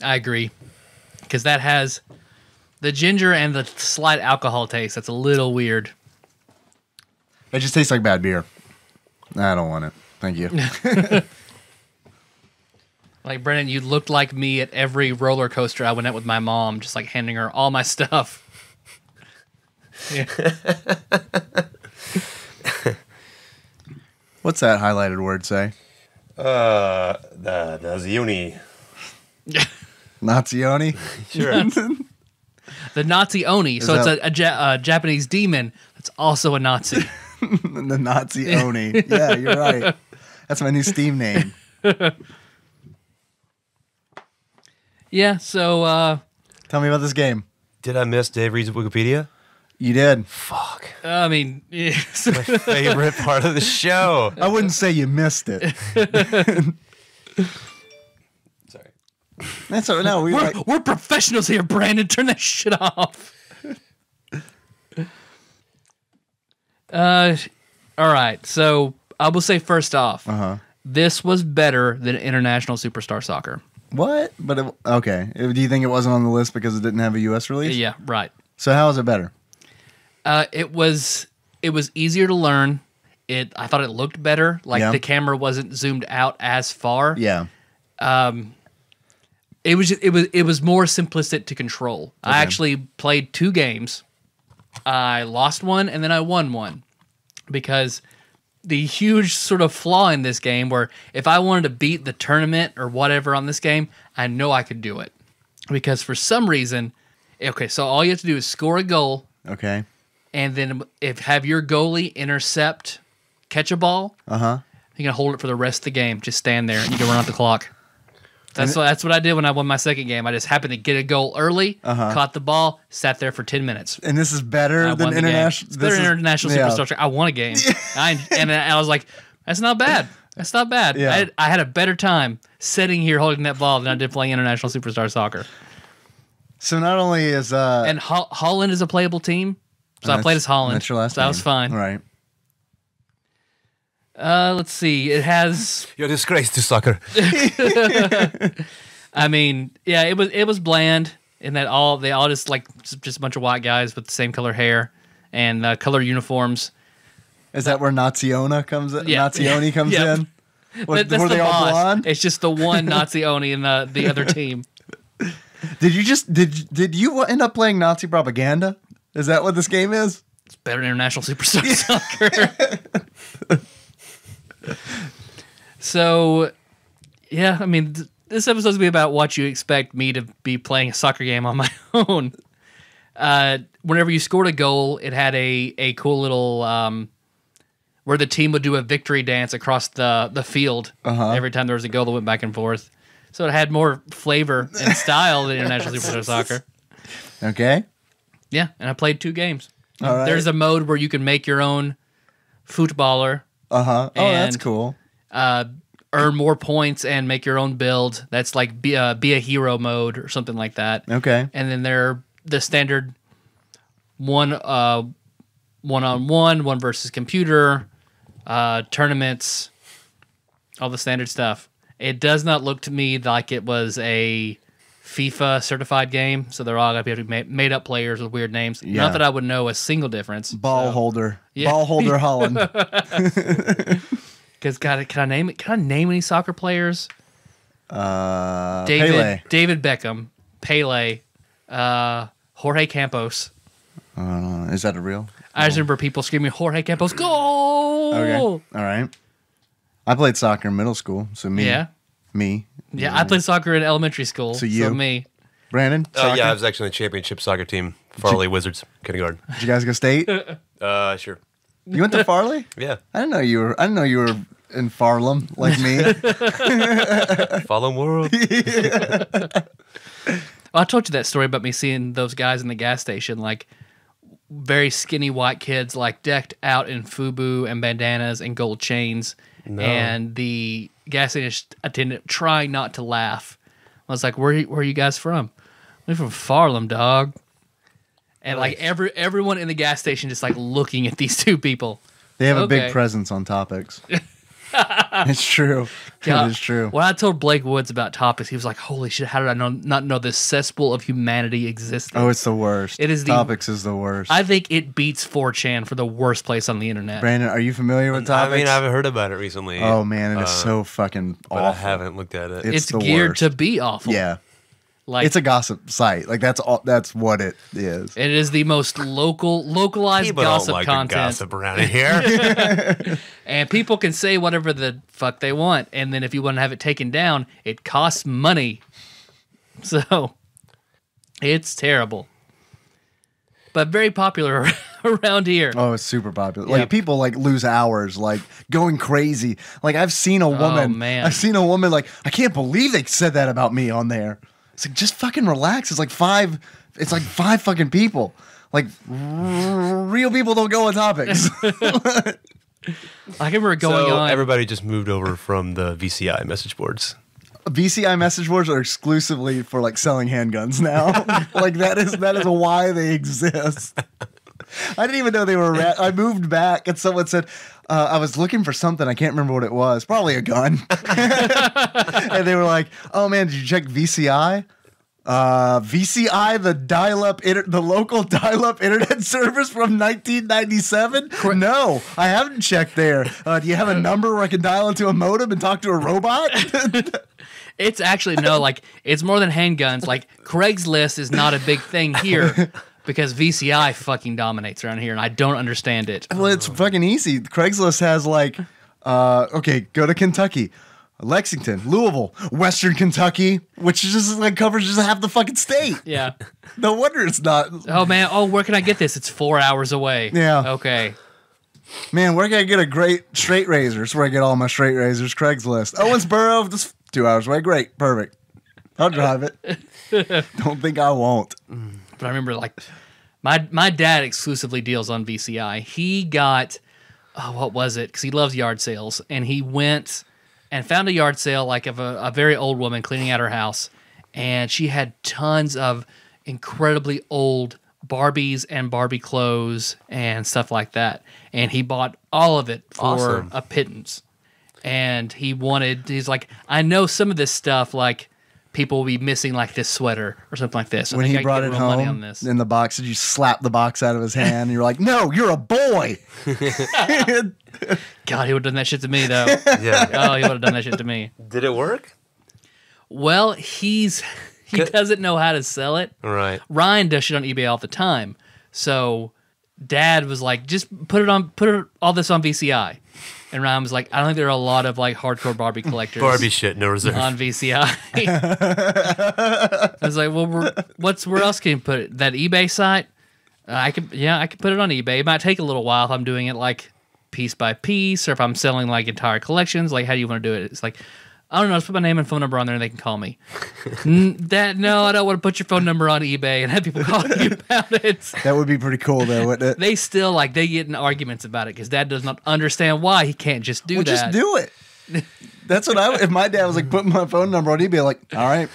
Speaker 2: I agree. Because that has the ginger and the slight alcohol taste. That's a little weird.
Speaker 3: It just tastes like bad beer. I don't want it. Thank you.
Speaker 2: Like, Brennan, you looked like me at every roller coaster I went at with my mom, just like handing her all my stuff. Yeah.
Speaker 3: What's that highlighted word say?
Speaker 4: The Zioni.
Speaker 3: Nazioni?
Speaker 4: Sure.
Speaker 2: The Nazi Oni. So
Speaker 3: that-
Speaker 2: it's a Japanese demon that's also a Nazi.
Speaker 3: The Nazi Oni. Yeah, you're right. That's my new Steam name.
Speaker 2: Yeah, so
Speaker 3: Tell me about this game.
Speaker 4: Did I miss Dave Reed's Wikipedia?
Speaker 3: You did.
Speaker 4: Fuck.
Speaker 2: I mean, yeah.
Speaker 4: My favorite part of the show.
Speaker 3: I wouldn't say you missed it.
Speaker 4: Sorry.
Speaker 3: That's all, no,
Speaker 2: we're professionals here, Brandon. Turn that shit off. All right. So I will say first off, this was better than International Superstar Soccer.
Speaker 3: What? But okay. Do you think it wasn't on the list because it didn't have a U.S. release?
Speaker 2: Yeah, right.
Speaker 3: So how is it better?
Speaker 2: It was easier to learn. I thought it looked better. Like the camera wasn't zoomed out as far.
Speaker 3: Yeah.
Speaker 2: It was more simplistic to control. Okay. I actually played 2 games. I lost one and then I won one because the huge sort of flaw in this game where if I wanted to beat the tournament or whatever on this game, I know I could do it because for some reason, okay, so all you have to do is score a goal.
Speaker 3: Okay.
Speaker 2: And then have your goalie catch a ball. You can hold it for the rest of the game. Just stand there and you can run out the clock. That's what I did when I won my second game. I just happened to get a goal early, caught the ball, sat there for 10 minutes.
Speaker 3: And this is better than international.
Speaker 2: It's better than International Superstar. I won a game. And I was like, that's not bad. That's not bad.
Speaker 3: Yeah.
Speaker 2: I had a better time sitting here holding that ball than I did playing International Superstar Soccer.
Speaker 3: So not only is
Speaker 2: and Holland is a playable team. So I played as Holland.
Speaker 3: That's your last
Speaker 2: so that was fine.
Speaker 3: All right.
Speaker 2: Let's see. It has.
Speaker 4: You're a disgrace to soccer.
Speaker 2: I mean, yeah, it was bland in that they all just like just a bunch of white guys with the same color hair and color uniforms.
Speaker 3: Is that where Nazioni comes in?
Speaker 2: Yeah.
Speaker 3: Nazioni comes
Speaker 2: Yep.
Speaker 3: in?
Speaker 2: That's
Speaker 3: Were
Speaker 2: the
Speaker 3: they all
Speaker 2: boss.
Speaker 3: blonde?
Speaker 2: It's just the one Nazi Oni in the other team.
Speaker 3: Did you end up playing Nazi propaganda? Is that what this game is?
Speaker 2: It's better than International Superstar Soccer. So, yeah, I mean, this episode's going to be about what you expect me to be playing a soccer game on my own. Whenever you scored a goal, it had a cool little where the team would do a victory dance across the field every time there was a goal that went back and forth. So it had more flavor and style than International Superstar Soccer.
Speaker 3: Okay.
Speaker 2: Yeah, and I played 2 games.
Speaker 3: All right.
Speaker 2: There's a mode where you can make your own footballer.
Speaker 3: Oh, that's
Speaker 2: and,
Speaker 3: cool.
Speaker 2: Earn more points and make your own build. That's like be a hero mode or something like that.
Speaker 3: Okay.
Speaker 2: And then there the standard one-on-one, one versus computer, tournaments, all the standard stuff. It does not look to me like it was a FIFA certified game, so they're all going to be made up players with weird names.
Speaker 3: Yeah.
Speaker 2: Not that I would know a single difference.
Speaker 3: Ball
Speaker 2: so.
Speaker 3: holder.
Speaker 2: Yeah.
Speaker 3: Ball holder Holland.
Speaker 2: Because can I name it? Can I name any soccer players?
Speaker 3: Pele.
Speaker 2: David Beckham, Pele, Jorge Campos.
Speaker 3: Is that a real?
Speaker 2: I just remember people screaming, Jorge Campos, goal!
Speaker 3: Okay. All right. I played soccer in middle school, so me.
Speaker 2: Yeah.
Speaker 3: Me.
Speaker 2: Yeah, I played soccer in elementary school.
Speaker 3: So you.
Speaker 2: So me.
Speaker 3: Brandon? Soccer?
Speaker 4: Yeah, I was actually on the championship soccer team, Farley Wizards, kindergarten.
Speaker 3: Did you guys go state?
Speaker 4: Sure.
Speaker 3: You went to Farley?
Speaker 4: Yeah.
Speaker 3: I didn't know you were in Farlam like me.
Speaker 4: Fallen world.
Speaker 2: Well, I told you that story about me seeing those guys in the gas station, like very skinny white kids, like decked out in FUBU and bandanas and gold chains.
Speaker 4: No.
Speaker 2: And the gas station attendant trying not to laugh. I was like, where are you guys from? We're from Farlam, dog. And like everyone in the gas station just like looking at these 2 people.
Speaker 3: They have a
Speaker 2: Okay.
Speaker 3: big presence on topics. It's true.
Speaker 2: Yeah.
Speaker 3: It is true.
Speaker 2: When I told Blake Woods about topics, he was like, holy shit, how did I not know this cesspool of humanity existed?
Speaker 3: Oh, it's the worst.
Speaker 2: It is the-
Speaker 3: Topics is the worst.
Speaker 2: I think it beats 4chan for the worst place on the internet.
Speaker 3: Brandon, are you familiar with
Speaker 4: I
Speaker 3: topics?
Speaker 4: mean, I haven't heard about it recently.
Speaker 3: Oh man, it is so fucking
Speaker 4: but
Speaker 3: awful.
Speaker 4: I haven't looked at it.
Speaker 3: It's
Speaker 2: It's
Speaker 3: the
Speaker 2: geared
Speaker 3: worst.
Speaker 2: to be awful.
Speaker 3: Yeah,
Speaker 2: Like
Speaker 3: it's a gossip site. Like that's all. That's what it is.
Speaker 2: it is the most localized
Speaker 4: People
Speaker 2: gossip
Speaker 4: don't like
Speaker 2: content.
Speaker 4: to gossip around here.
Speaker 2: And people can say whatever the fuck they want. And then if you want to have it taken down, it costs money. So it's terrible. But very popular around here.
Speaker 3: Oh, it's super popular.
Speaker 2: Yeah.
Speaker 3: Like people like lose hours, like going crazy. Like I've seen a woman.
Speaker 2: man.
Speaker 3: I've seen a woman like I can't believe they said that about me on there. It's like just fucking relax. It's like five fucking people. Like real people don't go on topics.
Speaker 2: I can remember going
Speaker 4: So
Speaker 2: on.
Speaker 4: everybody just moved over from the VCI message boards.
Speaker 3: VCI message boards are exclusively for like selling handguns now. Like that is why they exist. I didn't even know they were. I moved back and someone said I was looking for something. I can't remember what it was. Probably a gun. And they were like, "Oh man, did you check VCI? VCI, the local dial-up internet service from 1997? No, I haven't checked there. Do you have a number where I can dial into a modem and talk to a robot?"
Speaker 2: It's actually, no, like, it's more than handguns. Like, Craigslist is not a big thing here because VCI fucking dominates around here, and I don't understand it.
Speaker 3: Well, it's fucking easy. Craigslist has like, okay, go to Kentucky, Lexington, Louisville, Western Kentucky, which is just like covers just half the fucking state.
Speaker 2: Yeah.
Speaker 3: No wonder it's not.
Speaker 2: Oh, man. Oh, where can I get this? It's 4 hours away.
Speaker 3: Yeah.
Speaker 2: Okay.
Speaker 3: Man, where can I get a great straight razor? That's where I get all my straight razors. Craigslist. Owensboro, just 2 hours away. Great, perfect. I'll drive it. Don't think I won't.
Speaker 2: But I remember, like, my dad exclusively deals on VCI. He got, what was it? Because he loves yard sales. And he went and found a yard sale, like, of a very old woman cleaning out her house. And she had tons of incredibly old Barbies and Barbie clothes and stuff like that. And he bought all of it for
Speaker 4: Awesome.
Speaker 2: a pittance. And he's like, I know some of this stuff, like, people will be missing, like, this sweater or something like this. I
Speaker 3: When
Speaker 2: think
Speaker 3: he
Speaker 2: I can
Speaker 3: brought
Speaker 2: get
Speaker 3: it
Speaker 2: real money
Speaker 3: home
Speaker 2: on this.
Speaker 3: in the box, did you slap the box out of his hand? And you're like, "No, you're a boy."
Speaker 2: God, he would have done that shit to me, though.
Speaker 4: Yeah.
Speaker 2: Oh, he would have done that shit to me.
Speaker 4: Did it work?
Speaker 2: Well, he doesn't know how to sell it.
Speaker 4: Right.
Speaker 2: Ryan does shit on eBay all the time. So Dad was like, just put all this on VCI. And Ryan was like, I don't think there are a lot of like hardcore Barbie collectors
Speaker 4: Barbie shit, no reserve.
Speaker 2: on VCI. I was like, well, where else can you put it? That eBay site? I could put it on eBay. It might take a little while if I'm doing it like piece by piece, or if I'm selling like entire collections, like how do you want to do it? It's like, I don't know, just put my name and phone number on there and they can call me. No, I don't want to put your phone number on eBay and have people call you about it.
Speaker 3: That would be pretty cool, though, wouldn't it?
Speaker 2: They still, like, they get in arguments about it because Dad does not understand why he can't just do that.
Speaker 3: Just do it. That's what if my dad was like, putting my phone number on eBay, like, all right.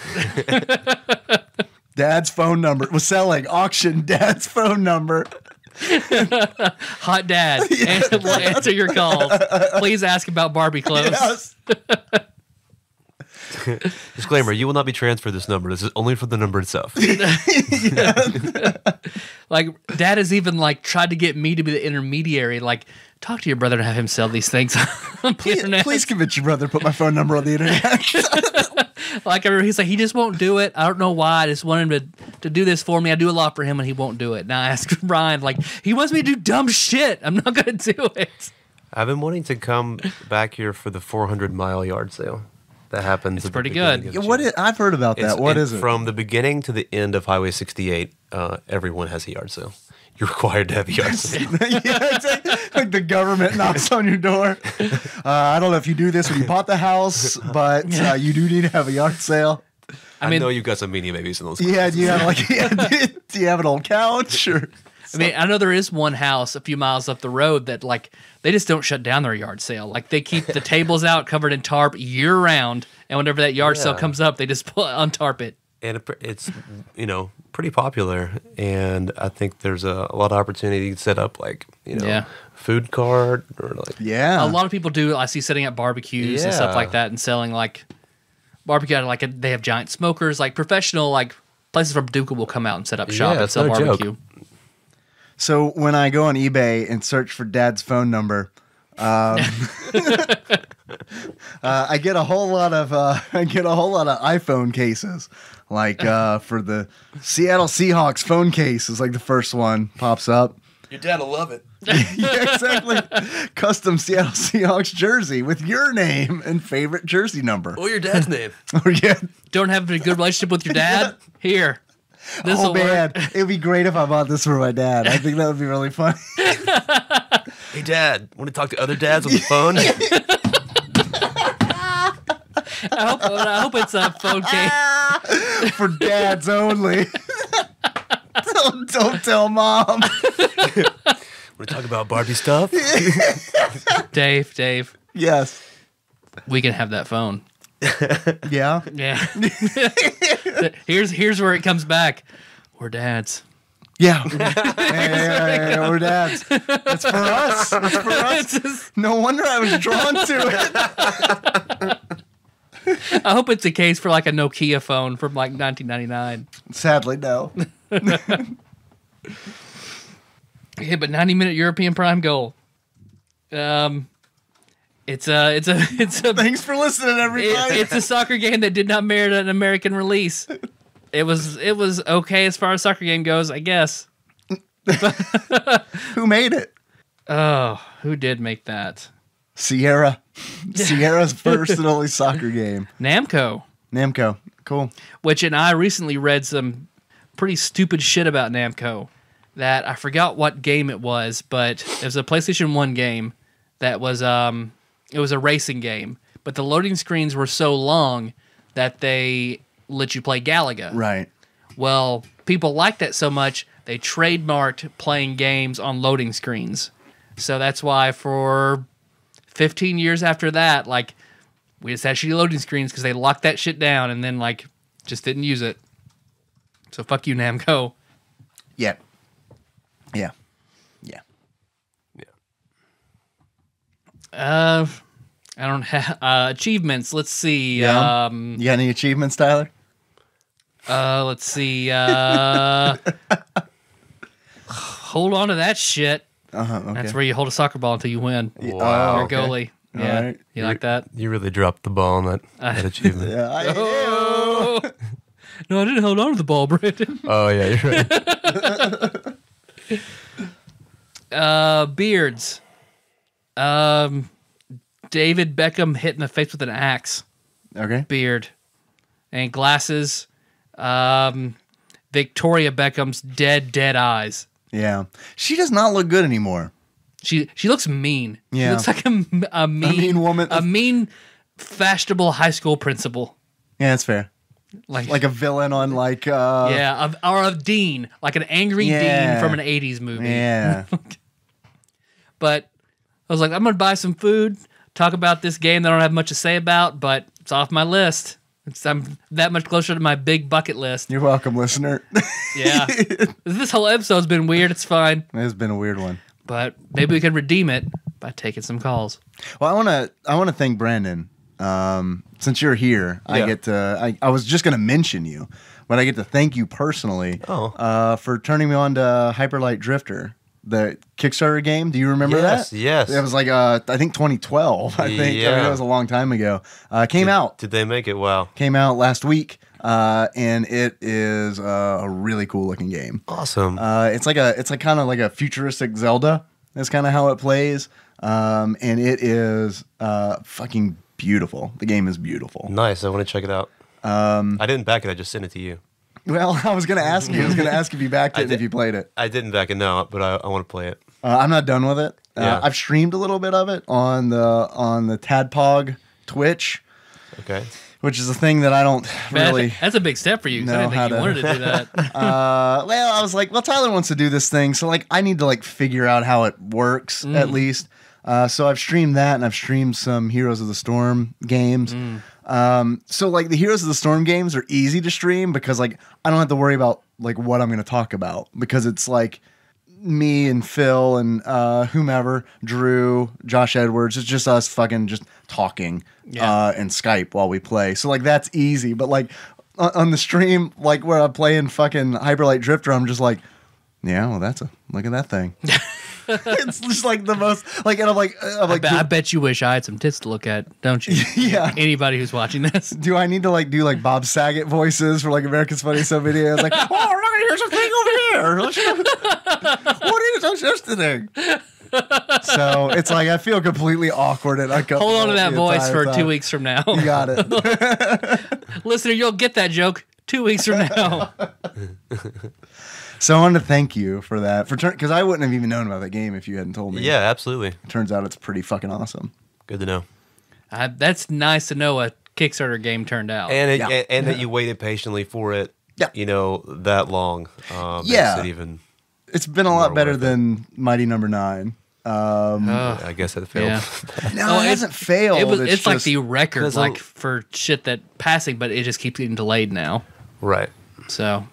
Speaker 3: Dad's phone number was selling, auction, Dad's phone number.
Speaker 2: Hot Dad, and we'll answer your calls. Please ask about Barbie clothes.
Speaker 3: Yes.
Speaker 4: Disclaimer, you will not be transferred this number. This is only for the number itself.
Speaker 2: Like, Dad has even, like, tried to get me to be the intermediary. Like, talk to your brother and have him sell these things on the internet.
Speaker 3: Please convince your brother to put my phone number on the internet.
Speaker 2: Like, I remember he's like, he just won't do it. I don't know why. I just want him to do this for me. I do a lot for him, and he won't do it. Now I asked Ryan, like, he wants me to do dumb shit. I'm not going to do it.
Speaker 4: I've been wanting to come back here for the 400-mile yard sale. That happens.
Speaker 2: It's
Speaker 4: at the
Speaker 2: pretty
Speaker 4: beginning
Speaker 2: good.
Speaker 4: of the
Speaker 3: What
Speaker 4: year.
Speaker 3: is, I've heard about that. What is it?
Speaker 4: From the beginning to the end of Highway 68, everyone has a yard sale. You're required to have a yard sale.
Speaker 3: Yeah, exactly. Like the government knocks on your door. I don't know if you do this when you bought the house, but you do need to have a yard sale.
Speaker 4: I know you've got some media babies in those.
Speaker 3: Yeah, do you have like do you have an old couch or?
Speaker 2: I mean, I know there is one house a few miles up the road that, like, they just don't shut down their yard sale. Like, they keep the tables out covered in tarp year round, and whenever that yard sale comes up, they just untarp it.
Speaker 4: And it's, pretty popular. And I think there's a lot of opportunity to set up, like, food cart or like.
Speaker 3: Yeah.
Speaker 2: A lot of people do. I see setting up barbecues and stuff like that and selling, like, barbecue. They have giant smokers, like, professional, like, places from Paducah will come out and set up shop and sell barbecue.
Speaker 4: Joke.
Speaker 3: So when I go on eBay and search for Dad's phone number, I get a whole lot of iPhone cases. Like for the Seattle Seahawks phone case is like the first one pops up.
Speaker 4: Your dad will love it.
Speaker 3: Yeah, exactly. Custom Seattle Seahawks jersey with your name and favorite jersey number.
Speaker 4: Or your dad's name.
Speaker 3: Oh yeah.
Speaker 2: Don't have a good relationship with your dad? Here. This will
Speaker 3: man,
Speaker 2: work.
Speaker 3: it would be great if I bought this for my dad. I think that would be really funny.
Speaker 4: Hey, Dad, want to talk to other dads on the phone?
Speaker 2: I hope it's a phone case.
Speaker 3: For dads only. Don't tell Mom.
Speaker 4: Want to talk about Barbie stuff?
Speaker 2: Dave,
Speaker 3: Yes.
Speaker 2: we can have that phone.
Speaker 3: Yeah.
Speaker 2: Yeah. Here's where it comes back. We're dads.
Speaker 3: Yeah. Hey, we're dads. It's for us. It's for us. No wonder I was drawn to it.
Speaker 2: I hope it's a case for like a Nokia phone from like 1999.
Speaker 3: Sadly, no.
Speaker 2: Yeah, but 90-minute European Prime goal. It's a
Speaker 3: Thanks for listening, everybody.
Speaker 2: it's a soccer game that did not merit an American release. It was okay as far as soccer game goes, I guess.
Speaker 3: Who made it?
Speaker 2: Oh, who did make that?
Speaker 3: Sierra. Sierra's first and only soccer game.
Speaker 2: Namco.
Speaker 3: Namco. Cool.
Speaker 2: And I recently read some pretty stupid shit about Namco that I forgot what game it was, but it was a PlayStation 1 game that was it was a racing game, but the loading screens were so long that they let you play Galaga.
Speaker 3: Right.
Speaker 2: Well, people liked that so much, they trademarked playing games on loading screens. So that's why for 15 years after that, like, we just had shitty loading screens because they locked that shit down and then, like, just didn't use it. So fuck you, Namco.
Speaker 3: Yeah. Yeah. Yeah.
Speaker 2: I don't have achievements. Let's see.
Speaker 3: Yeah. You got any achievements, Tyler?
Speaker 2: Let's see. Hold on to that shit.
Speaker 3: Okay.
Speaker 2: That's where you hold a soccer ball until you win.
Speaker 4: Wow.
Speaker 2: You're a
Speaker 3: okay.
Speaker 2: goalie. Yeah.
Speaker 3: All right.
Speaker 2: You like that?
Speaker 4: You really dropped the ball on that achievement.
Speaker 3: Yeah.
Speaker 2: Oh. No, I didn't hold on to the ball, Brandon.
Speaker 4: Oh, yeah, you're right.
Speaker 2: Beards. David Beckham hit in the face with an axe.
Speaker 3: Okay.
Speaker 2: Beard. And glasses. Victoria Beckham's dead eyes.
Speaker 3: Yeah. She does not look good anymore.
Speaker 2: She looks mean.
Speaker 3: Yeah.
Speaker 2: She looks like a
Speaker 3: mean woman.
Speaker 2: A mean, fashionable high school principal.
Speaker 3: Yeah, that's fair.
Speaker 2: Like
Speaker 3: a villain on like
Speaker 2: or a dean, like an angry dean from an 80s movie.
Speaker 3: Yeah.
Speaker 2: But I was like, I'm gonna buy some food, talk about this game that I don't have much to say about, but it's off my list. I'm that much closer to my big bucket list.
Speaker 3: You're welcome, listener.
Speaker 2: Yeah. This whole episode's been weird. It's fine.
Speaker 3: It's been a weird one.
Speaker 2: But maybe we can redeem it by taking some calls.
Speaker 3: Well, I wanna thank Brandon. Since you're here,
Speaker 4: Yeah.
Speaker 3: I was just gonna mention you, but I get to thank you personally for turning me on to Hyper Light Drifter, the Kickstarter game. Do you remember that?
Speaker 4: Yes.
Speaker 3: It was like I think 2012. I think I mean,
Speaker 4: Yeah.
Speaker 3: it was a long time ago. Came out
Speaker 4: Did they make it? Wow.
Speaker 3: last week, and it is a really cool looking game.
Speaker 4: Awesome.
Speaker 3: It's like kind of like a futuristic Zelda. That's kind of how it plays, and it is fucking beautiful. The game is beautiful.
Speaker 4: Nice. I want to check it out. I didn't back it. I just sent it to you.
Speaker 3: Well, I was going to ask you. I was going to ask if you backed it and if you played it.
Speaker 4: I didn't back it, no, but I want to play it.
Speaker 3: I'm not done with it.
Speaker 4: Yeah.
Speaker 3: I've streamed a little bit of it on the TADPOG Twitch,
Speaker 4: Okay.
Speaker 3: which is a thing that I don't really.
Speaker 2: That's a big step for you. 'Cause I
Speaker 3: know
Speaker 2: didn't think you
Speaker 3: how to-
Speaker 2: wanted to do that.
Speaker 3: Well, I was like, well, Tyler wants to do this thing, so like, I need to like figure out how it works at least. So I've streamed that, and I've streamed some Heroes of the Storm games. So like the Heroes of the Storm games are easy to stream because like I don't have to worry about like what I'm going to talk about because it's like me and Phil and whomever, Drew, Josh Edwards. It's just us fucking just talking and Skype while we play. So like that's easy. But like on the stream, like where I'm playing fucking Hyper Light Drifter, I'm just like, yeah, well look at that thing. It's just like the most like, and I'm like,
Speaker 2: I bet you wish I had some tits to look at, don't you?
Speaker 3: Yeah.
Speaker 2: Anybody who's watching this.
Speaker 3: Do I need to like do like Bob Saget voices for like America's Funniest Home Videos? Like, oh, look, here's a thing over here. What is this thing? So it's like I feel completely awkward and uncomfortable.
Speaker 2: Hold on to that
Speaker 3: the
Speaker 2: voice
Speaker 3: entire
Speaker 2: for
Speaker 3: time.
Speaker 2: 2 weeks from now.
Speaker 3: You got it.
Speaker 2: Listener, you'll get that joke 2 weeks from now.
Speaker 3: So I wanted to thank you for that, because I wouldn't have even known about that game if you hadn't told me.
Speaker 4: Yeah, absolutely.
Speaker 3: Turns out it's pretty fucking awesome.
Speaker 4: Good to know.
Speaker 2: That's nice to know a Kickstarter game turned out.
Speaker 4: And
Speaker 3: Yeah.
Speaker 4: and that you waited patiently for it.
Speaker 3: Yeah.
Speaker 4: You know, that long.
Speaker 3: Yeah.
Speaker 4: Makes it even.
Speaker 3: It's been a lot
Speaker 4: More
Speaker 3: better
Speaker 4: worth it.
Speaker 3: than Mighty Number 9.
Speaker 4: I guess that failed.
Speaker 2: Yeah.
Speaker 3: No, it hasn't failed.
Speaker 2: It's like
Speaker 3: just-
Speaker 2: the record,
Speaker 4: 'cause
Speaker 2: like
Speaker 4: I'm-
Speaker 2: for shit that passing, but it just keeps getting delayed now.
Speaker 4: Right.
Speaker 2: So,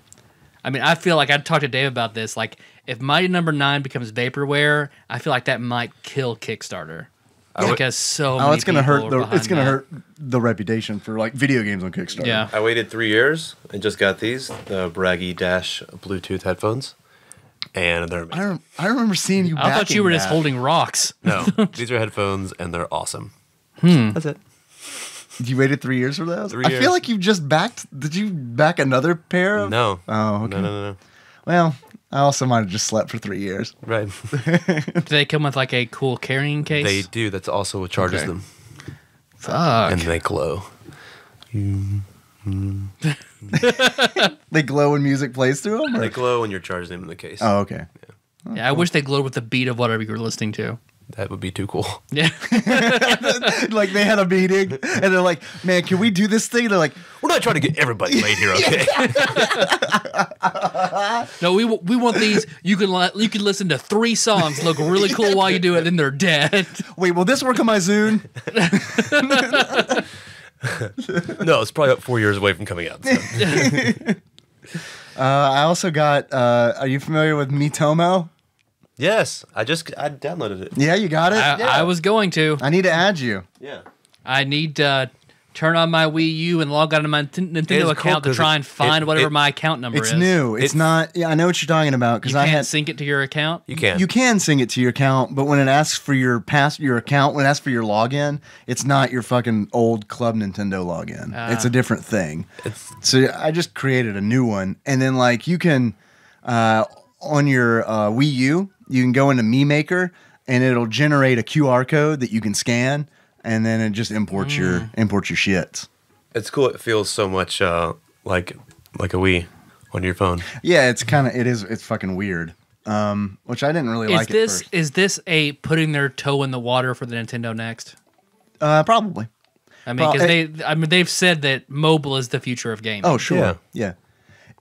Speaker 2: I mean, I feel like I'd talk to Dave about this. Like, if Mighty Number 9 becomes vaporware, I feel like that might kill Kickstarter because so many
Speaker 3: it's gonna
Speaker 2: people
Speaker 3: hurt
Speaker 2: are
Speaker 3: it's gonna
Speaker 2: behind
Speaker 3: hurt the reputation for like video games on Kickstarter.
Speaker 2: that. Yeah.
Speaker 4: I waited 3 years and just got these, the Braggy Dash Bluetooth headphones. And they're amazing.
Speaker 3: I remember seeing you.
Speaker 2: I thought you were
Speaker 3: backing
Speaker 2: just
Speaker 3: that.
Speaker 2: holding rocks.
Speaker 4: No, these are headphones and they're awesome. That's it.
Speaker 3: You waited 3 years for those?
Speaker 4: 3
Speaker 3: I
Speaker 4: years.
Speaker 3: feel like you just backed. Did you back another pair of?
Speaker 4: No.
Speaker 3: Oh, okay.
Speaker 4: No.
Speaker 3: Well, I also might have just slept for 3 years.
Speaker 4: Right.
Speaker 2: Do they come with like a cool carrying case?
Speaker 4: They do. That's also what charges
Speaker 2: Okay.
Speaker 4: them.
Speaker 2: Fuck.
Speaker 4: And they glow.
Speaker 3: They glow when music plays through them?
Speaker 4: They glow when you're charging them in the case.
Speaker 3: Oh, okay.
Speaker 2: Yeah, I wish they glowed with the beat of whatever you were listening to.
Speaker 4: That would be too cool.
Speaker 2: Yeah.
Speaker 3: Like they had a meeting and they're like, man, can we do this thing? They're like,
Speaker 4: We're not trying to get everybody laid here, okay?
Speaker 2: No, we want these. You can listen to 3 songs, look really cool while you do it, then they're dead.
Speaker 3: wait, will this work on my Zune?
Speaker 4: No, it's probably about 4 years away from coming out. So.
Speaker 3: I also got, are you familiar with Mitomo?
Speaker 4: Yes, I downloaded it.
Speaker 3: Yeah, you got it?
Speaker 2: I was going to.
Speaker 3: I need to add you.
Speaker 4: Yeah.
Speaker 2: I need to turn on my Wii U and log on to my Nintendo
Speaker 4: It's cool
Speaker 2: account to
Speaker 4: 'cause
Speaker 2: try and find whatever my account number
Speaker 3: It's
Speaker 2: is.
Speaker 3: new. It's not. Yeah, I know what you're talking about because
Speaker 2: You
Speaker 3: I
Speaker 2: can't
Speaker 3: had.
Speaker 2: sync it to your account.
Speaker 4: You can.
Speaker 3: You can sync it to your account, but when it asks for your account, when it asks for your login, it's not your fucking old Club Nintendo login. It's a different thing. So I just created a new one, and then like you can on your Wii U, you can go into Me Maker, and it'll generate a QR code that you can scan, and then it just imports your shits.
Speaker 4: It's cool. It feels so much like a Wii on your phone.
Speaker 3: Yeah, it's fucking weird. which I didn't really like at first.
Speaker 2: Is this a putting their toe in the water for the Nintendo Next?
Speaker 3: Probably.
Speaker 2: I mean, because they've said that mobile is the future of gaming.
Speaker 3: Oh, sure. Yeah.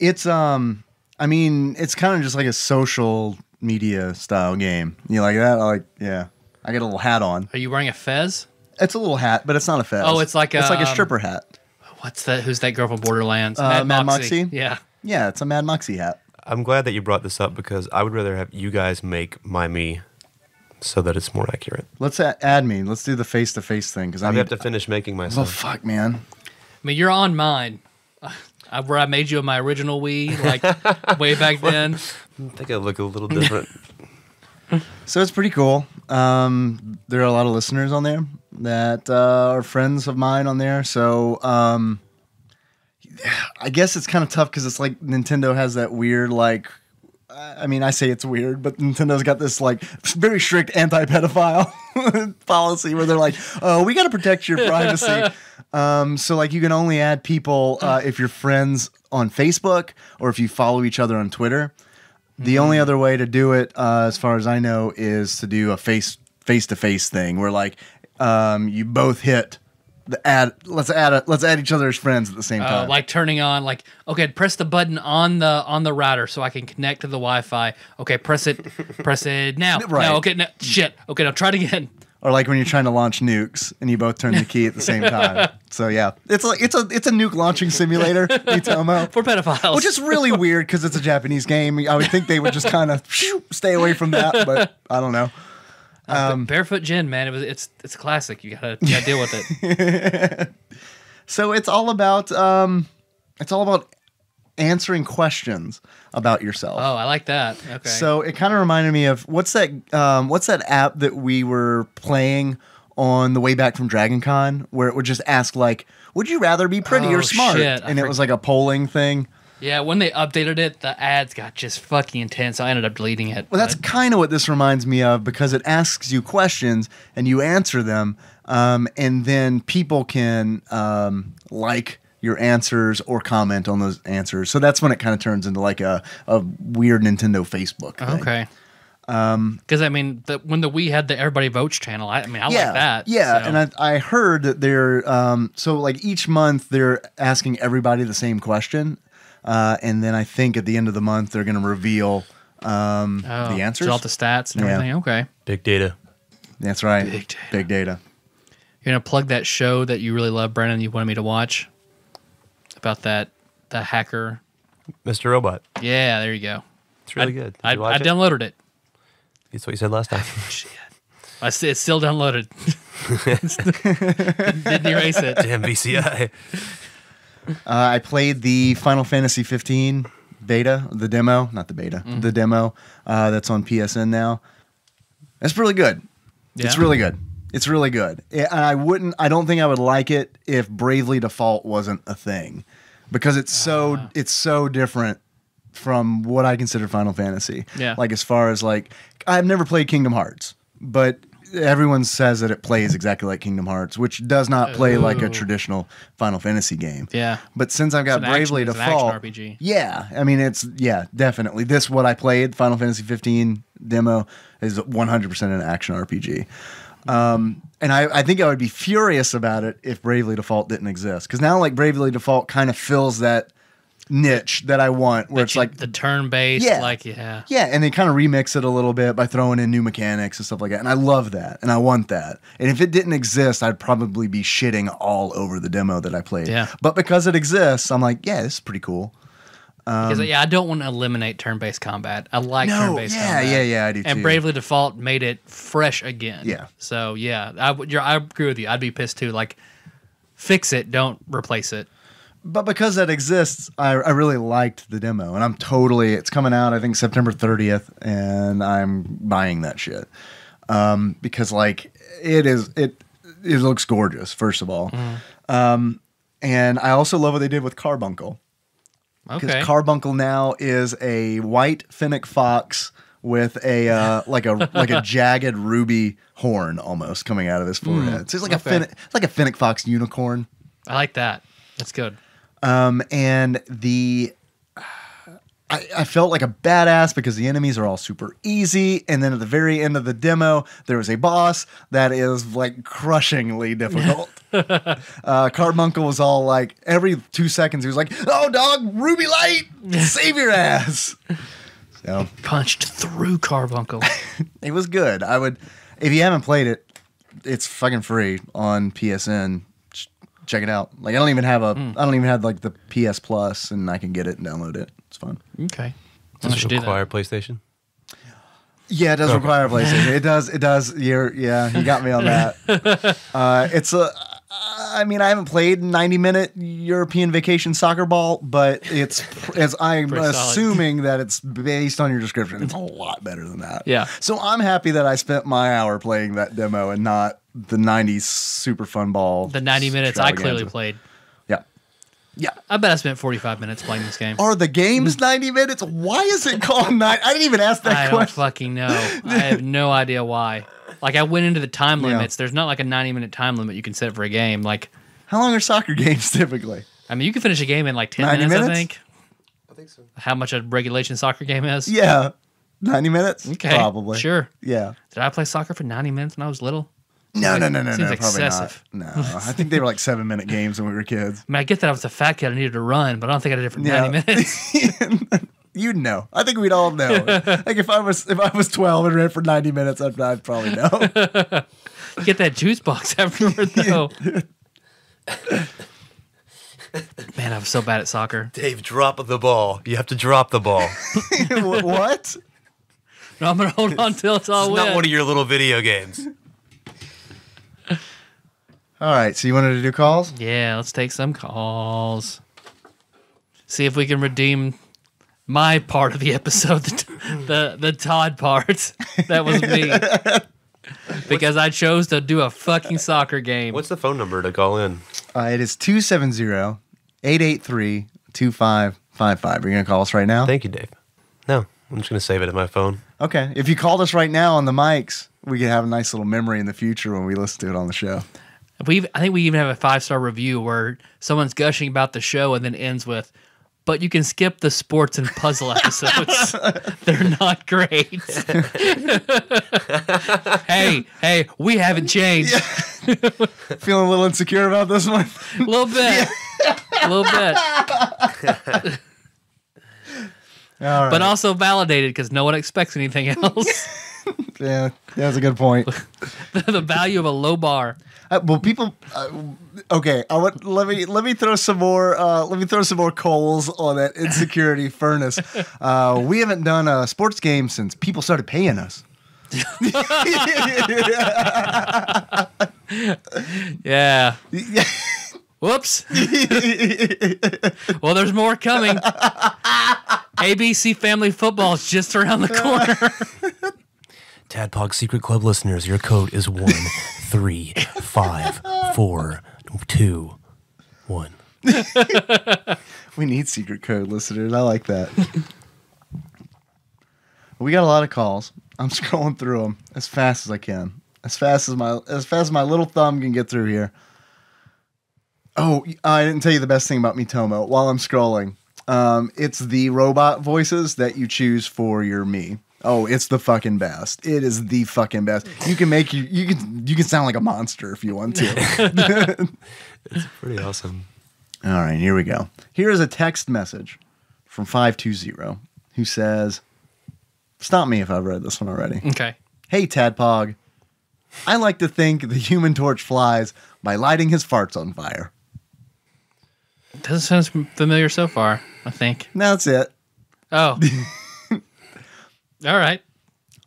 Speaker 3: It's I mean, it's kind of just like a social media style game. You like that? Yeah. I get a little hat on.
Speaker 2: Are you wearing a fez?
Speaker 3: It's a little hat, but it's not a fez.
Speaker 2: Oh, it's like
Speaker 3: a stripper hat.
Speaker 2: What's that? Who's that girl from Borderlands?
Speaker 3: Mad Moxie?
Speaker 2: Yeah.
Speaker 3: Yeah, it's a Mad Moxie hat.
Speaker 4: I'm glad that you brought this up because I would rather have you guys make my me so that it's more accurate.
Speaker 3: Let's add me. Let's do the face-to-face thing. Because
Speaker 4: I have to finish making
Speaker 3: Oh,
Speaker 4: myself.
Speaker 3: fuck, man.
Speaker 2: I mean, you're on mine. Where I made you my original Wii, like way back then.
Speaker 4: I think I look a little different.
Speaker 3: So it's pretty cool. There are a lot of listeners on there that are friends of mine on there. So I guess it's kind of tough because it's like Nintendo has that weird, like, I mean, I say it's weird, but Nintendo's got this like very strict anti-pedophile policy where they're like, oh, we got to protect your privacy. So like you can only add people if you're friends on Facebook or if you follow each other on Twitter. The only other way to do it, as far as I know, is to do a face-to-face thing where like you both hit the add. Let's add each other as friends at the same time.
Speaker 2: Like turning on, like, okay, press the button on the router so I can connect to the Wi-Fi. Okay, press it now.
Speaker 3: Right.
Speaker 2: No, okay, no, shit. Okay, now try it again.
Speaker 3: Or like when you're trying to launch nukes and you both turn the key at the same time. So yeah, it's a nuke launching simulator, Itomo,
Speaker 2: For pedophiles.
Speaker 3: which is really weird because it's a Japanese game. I would think they would just kind of stay away from that, but I don't know.
Speaker 2: Barefoot Gin, man, it's a classic. You gotta deal with it.
Speaker 3: So it's all about answering questions about yourself.
Speaker 2: Oh, I like that. Okay.
Speaker 3: So it kind of reminded me of what's that app that we were playing on the way back from Dragon Con where it would just ask like, would you rather be pretty or smart?
Speaker 2: Shit.
Speaker 3: And it was like a polling thing.
Speaker 2: Yeah, when they updated it, the ads got just fucking intense. I ended up deleting it.
Speaker 3: Well, that's kind of what this reminds me of because it asks you questions and you answer them, and then people can like your answers or comment on those answers. So that's when it kind of turns into like a weird Nintendo Facebook thing.
Speaker 2: Okay. Because I mean, when the Wii had the Everybody Votes channel, I like that.
Speaker 3: Yeah,
Speaker 2: so.
Speaker 3: and I heard that they're so like each month they're asking everybody the same question, and then I think at the end of the month they're going to reveal the answers,
Speaker 2: so all the stats and everything. Okay.
Speaker 4: Big data.
Speaker 3: That's right.
Speaker 2: Big data.
Speaker 3: Big data.
Speaker 2: You're gonna plug that show that you really love, Brennan. You wanted me to watch about the hacker.
Speaker 4: Mr. Robot.
Speaker 2: Yeah, there you go.
Speaker 4: It's really good. Did
Speaker 2: I
Speaker 4: you watch it?
Speaker 2: downloaded it.
Speaker 4: That's what you said last time.
Speaker 2: Shit. It's still downloaded. Didn't erase it.
Speaker 4: Damn VCI.
Speaker 3: I played the Final Fantasy 15 beta, the demo, not the beta, the demo that's on PSN now. It's really good.
Speaker 2: Yeah.
Speaker 3: It's really good. It's really good. And I don't think I would like it if Bravely Default wasn't a thing because it's so different from what I consider Final Fantasy.
Speaker 2: Yeah.
Speaker 3: Like as far as like, I've never played Kingdom Hearts, but everyone says that it plays exactly like Kingdom Hearts, which does not play like a traditional Final Fantasy game.
Speaker 2: Yeah.
Speaker 3: But since I've got Bravely
Speaker 2: it's an
Speaker 3: Default,
Speaker 2: action RPG.
Speaker 3: yeah, I mean definitely. This what I played, Final Fantasy 15 demo is 100% an action RPG. And I think I would be furious about it if Bravely Default didn't exist. Because now like Bravely Default kind of fills that niche that I want where it's like
Speaker 2: the turn-based,
Speaker 3: yeah, and they kind of remix it a little bit by throwing in new mechanics and stuff like that, and I love that and I want that. And if it didn't exist, I'd probably be shitting all over the demo that I played.
Speaker 2: Yeah.
Speaker 3: But because it exists, I'm like, yeah, this is pretty cool.
Speaker 2: Because I don't want to eliminate turn-based combat. I like turn-based combat.
Speaker 3: Yeah, I do too.
Speaker 2: And Bravely Default made it fresh again.
Speaker 3: Yeah.
Speaker 2: So yeah, I agree with you. I'd be pissed too. Like, fix it, don't replace it.
Speaker 3: But because that exists, I really liked the demo, and it's coming out, I think, September 30th, and I'm buying that shit. Because, like, it looks gorgeous, first of all. And I also love what they did with Carbuncle. Because
Speaker 2: Okay.
Speaker 3: Carbuncle now is a white fennec fox with a like a jagged ruby horn almost coming out of his forehead. So it's like a fennec fox unicorn.
Speaker 2: I like that. That's good.
Speaker 3: And I felt like a badass because the enemies are all super easy. And then at the very end of the demo, there was a boss that is like crushingly difficult. Carbuncle was all like, every 2 seconds, he was like, oh, dog, Ruby Light, save your ass. So
Speaker 2: Punched through Carbuncle.
Speaker 3: it was good. I would, if you haven't played it, it's fucking free on PSN. Check it out. Like I don't even have like the PS Plus, and I can get it and download it. It's fun.
Speaker 2: Okay.
Speaker 4: Does it require PlayStation?
Speaker 3: Yeah, it does require a PlayStation. It does. You got me on that. I haven't played 90-minute European Vacation Soccer Ball, but I'm assuming that it's based on your description. It's a lot better than that.
Speaker 2: Yeah.
Speaker 3: So I'm happy that I spent my hour playing that demo and not the 90s super fun ball.
Speaker 2: The 90 minutes I clearly played.
Speaker 3: Yeah. Yeah.
Speaker 2: I bet I spent 45 minutes playing this game.
Speaker 3: Are the games 90 minutes? Why is it called 90? I didn't even ask that
Speaker 2: I
Speaker 3: question.
Speaker 2: don't fucking know. I have no idea why. Like, I went into the time limits. There's not like a 90-minute time limit you can set for a game. Like,
Speaker 3: how long are soccer games typically?
Speaker 2: I mean, you can finish a game in like 10
Speaker 3: 90
Speaker 2: minutes,
Speaker 3: minutes?
Speaker 2: I think.
Speaker 6: I think so.
Speaker 2: How much a regulation soccer game is?
Speaker 3: Yeah. 90 minutes?
Speaker 2: Okay.
Speaker 3: Probably.
Speaker 2: Sure.
Speaker 3: Yeah.
Speaker 2: Did I play soccer for 90 minutes when I was little?
Speaker 3: No,
Speaker 2: Seems
Speaker 3: probably
Speaker 2: excessive.
Speaker 3: not. No, I think they were like 7-minute games when we were kids.
Speaker 2: I mean, I get that I was a fat kid. I needed to run, but I don't think I did it for 90 minutes.
Speaker 3: You'd know. I think we'd all know. Like if I was 12 and ran for 90 minutes, I'd probably know.
Speaker 2: Get that juice box afterward, though. Man, I was so bad at soccer.
Speaker 4: Dave, drop the ball. You have to drop the ball.
Speaker 3: What?
Speaker 2: No, I'm going to hold on till it's all
Speaker 4: It's
Speaker 2: wet.
Speaker 4: not one of your little video games.
Speaker 3: All right, so you wanted to do calls?
Speaker 2: Yeah, let's take some calls. See if we can redeem my part of the episode, the Todd part. That was me. Because I chose to do a fucking soccer game.
Speaker 4: What's the phone number to call in?
Speaker 3: It is 270-883-2555. Are you going to call us right now?
Speaker 4: Thank you, Dave. No, I'm just going to save it in my phone.
Speaker 3: Okay. If you called us right now on the mics, we can have a nice little memory in the future when we listen to it on the show.
Speaker 2: I think we even have a 5-star review where someone's gushing about the show and then ends with, but you can skip the sports and puzzle episodes. They're not great. hey, we haven't changed.
Speaker 3: Feeling a little insecure about this one?
Speaker 2: A little bit. A little bit.
Speaker 3: All right.
Speaker 2: But also validated because no one expects anything else.
Speaker 3: Yeah, that's a good point.
Speaker 2: The value of a low bar.
Speaker 3: Well, people. Okay, let me throw some more. Let me throw some more coals on that insecurity furnace. We haven't done a sports game since people started paying us.
Speaker 2: Yeah. Whoops. Well, there's more coming. ABC Family Football is just around the corner.
Speaker 4: TADPOG Secret Club listeners, your code is 1354221.
Speaker 3: We need secret code listeners. I like that. We got a lot of calls. I'm scrolling through them as fast as I can, as fast as my little thumb can get through here. Oh, I didn't tell you the best thing about Mitomo while I'm scrolling. It's the robot voices that you choose for your me. Oh, it's the fucking best. It is the fucking best. You can make you can sound like a monster if you want to.
Speaker 4: It's pretty awesome.
Speaker 3: All right, here we go. Here is a text message from 520 who says, stop me if I've read this one already.
Speaker 2: Okay.
Speaker 3: Hey, Tadpog. I like to think the Human Torch flies by lighting his farts on fire.
Speaker 2: Doesn't sound familiar so far, I think.
Speaker 3: That's it.
Speaker 2: Oh. All right.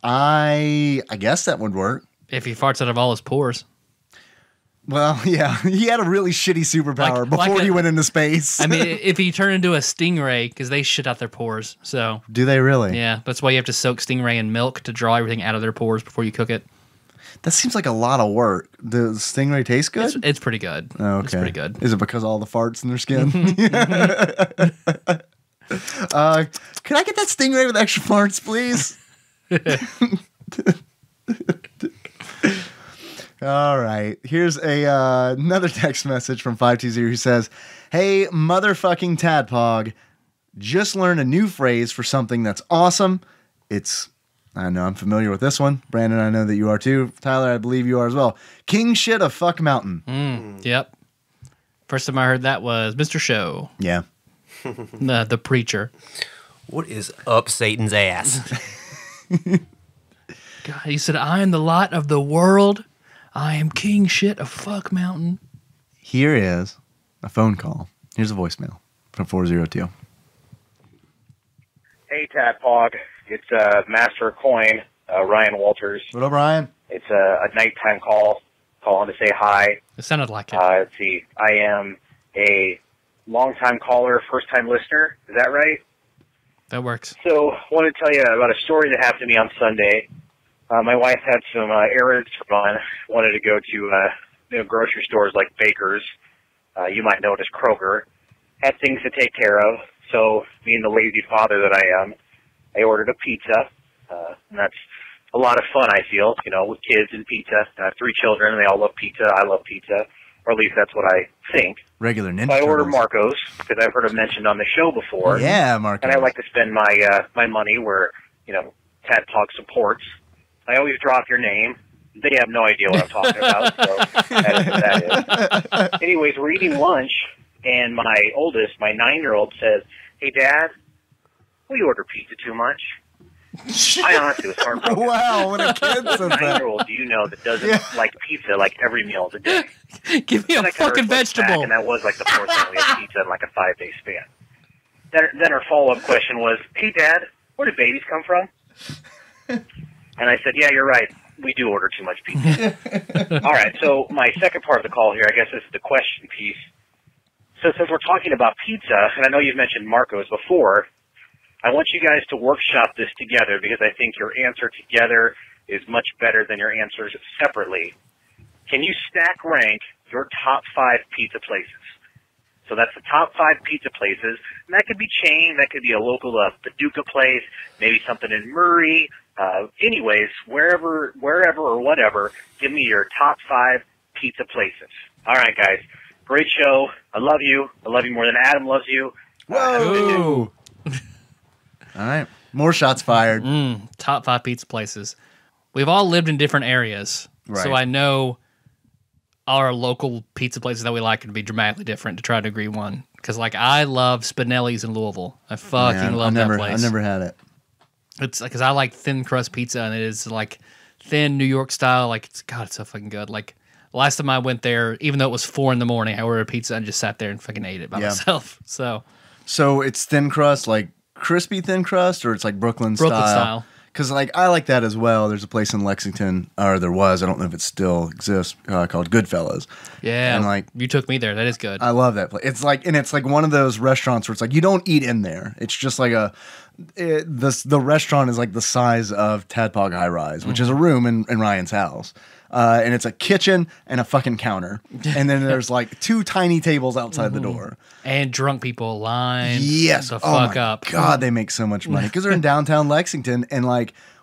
Speaker 3: I guess that would work.
Speaker 2: If he farts out of all his pores.
Speaker 3: Well, yeah, he had a really shitty superpower before he went into space.
Speaker 2: I mean, if he turned into a stingray, because they shit out their pores. So,
Speaker 3: do they really?
Speaker 2: yeah, that's why you have to soak stingray in milk to draw everything out of their pores before you cook it.
Speaker 3: That seems like a lot of woruld the stingray taste good?
Speaker 2: It's pretty good.
Speaker 3: Oh, okay.
Speaker 2: It's pretty good.
Speaker 3: Is it because of all the farts in their skin? Can I get that stingray with extra farts, please? All right. Here's another text message from 520 who says, hey, motherfucking Tadpog. Just learned a new phrase for something that's awesome. I know I'm familiar with this one. Brandon, I know that you are too. Tyler, I believe you are as well. King shit of fuck mountain.
Speaker 2: Yep. First time I heard that was Mr. Show,
Speaker 3: Yeah.
Speaker 2: the preacher.
Speaker 4: What is up Satan's ass?
Speaker 2: God, he said, I am the light of the world. I am king shit of fuck mountain.
Speaker 3: Here is a phone call. Here's a voicemail from 402.
Speaker 7: Hey, TADPOG. It's Master of Coin, Ryan Walters.
Speaker 3: What up, Ryan?
Speaker 7: It's a nighttime call, calling to say hi.
Speaker 2: It sounded like it.
Speaker 7: Let's see. I am a long-time caller, first-time listener. Is that right?
Speaker 2: That works.
Speaker 7: So I want to tell you about a story that happened to me on Sunday. My wife had some errands to run, wanted to go to grocery stores like Baker's. You might know it as Kroger. Had things to take care of. So being the lazy father that I am, I ordered a pizza. And that's a lot of fun, I feel, with kids and pizza. I have 3 children, and they all love pizza. I love pizza, or at least that's what I think.
Speaker 3: Regular Ninja
Speaker 7: So I ordered
Speaker 3: Turtles.
Speaker 7: Marco's, because I've heard it mentioned on the show before.
Speaker 3: Yeah, Marco.
Speaker 7: And I like to spend my money where, TADPOG supports. I always drop your name. They have no idea what I'm talking about, so that is what that is. Anyways, we're eating lunch, and my oldest, my 9-year-old, says, "Hey, Dad, we order pizza too much." I honestly was heartbroken.
Speaker 3: Wow, what a kid says that.
Speaker 7: 9-year-old, do you know that doesn't like pizza like every meal of the day?
Speaker 2: Give me a
Speaker 7: And I kinda
Speaker 2: fucking
Speaker 7: reflect back,
Speaker 2: vegetable.
Speaker 7: and that was like the 4th time we had pizza in like a 5-day span. Then her follow-up question was, "Hey, Dad, where do babies come from?" And I said, "Yeah, you're right. We do order too much pizza." All right, so my second part of the call here, I guess this is the question piece. So since we're talking about pizza, and I know you've mentioned Marco's before, I want you guys to workshop this together because I think your answer together is much better than your answers separately. Can you stack rank your top 5 pizza places? So that's the top 5 pizza places. And that could be chain, that could be a local Paducah place, maybe something in Murray. Anyways, wherever or whatever, give me your top 5 pizza places. All right, guys. Great show. I love you. I love you more than Adam loves you.
Speaker 3: Whoa. All right. More shots fired.
Speaker 2: Top 5 pizza places. We've all lived in different areas.
Speaker 3: Right.
Speaker 2: So I know our local pizza places that we like can be dramatically different to try to agree one. Because, I love Spinelli's in Louisville. I fucking love that place.
Speaker 3: I've never had it.
Speaker 2: It's because I like thin crust pizza, and it is thin New York style. It's so fucking good. Last time I went there, even though it was 4 a.m, I ordered a pizza and just sat there and fucking ate it by myself.
Speaker 3: So it's thin crust, crispy thin crust, or it's Brooklyn style? Because I like that as well. There's a place in Lexington, or there was. I don't know if it still exists, called Goodfellas.
Speaker 2: Yeah,
Speaker 3: and
Speaker 2: you took me there. That is good.
Speaker 3: I love that place. It's it's one of those restaurants where it's you don't eat in there. It's just the restaurant is the size of Tadpog High Rise, which is a room in Ryan's house. And it's a kitchen and a fucking counter. And then there's 2 tiny tables outside the door.
Speaker 2: And drunk people line
Speaker 3: Yes.
Speaker 2: the fuck up.
Speaker 3: God, they make so much money because they're in downtown Lexington. And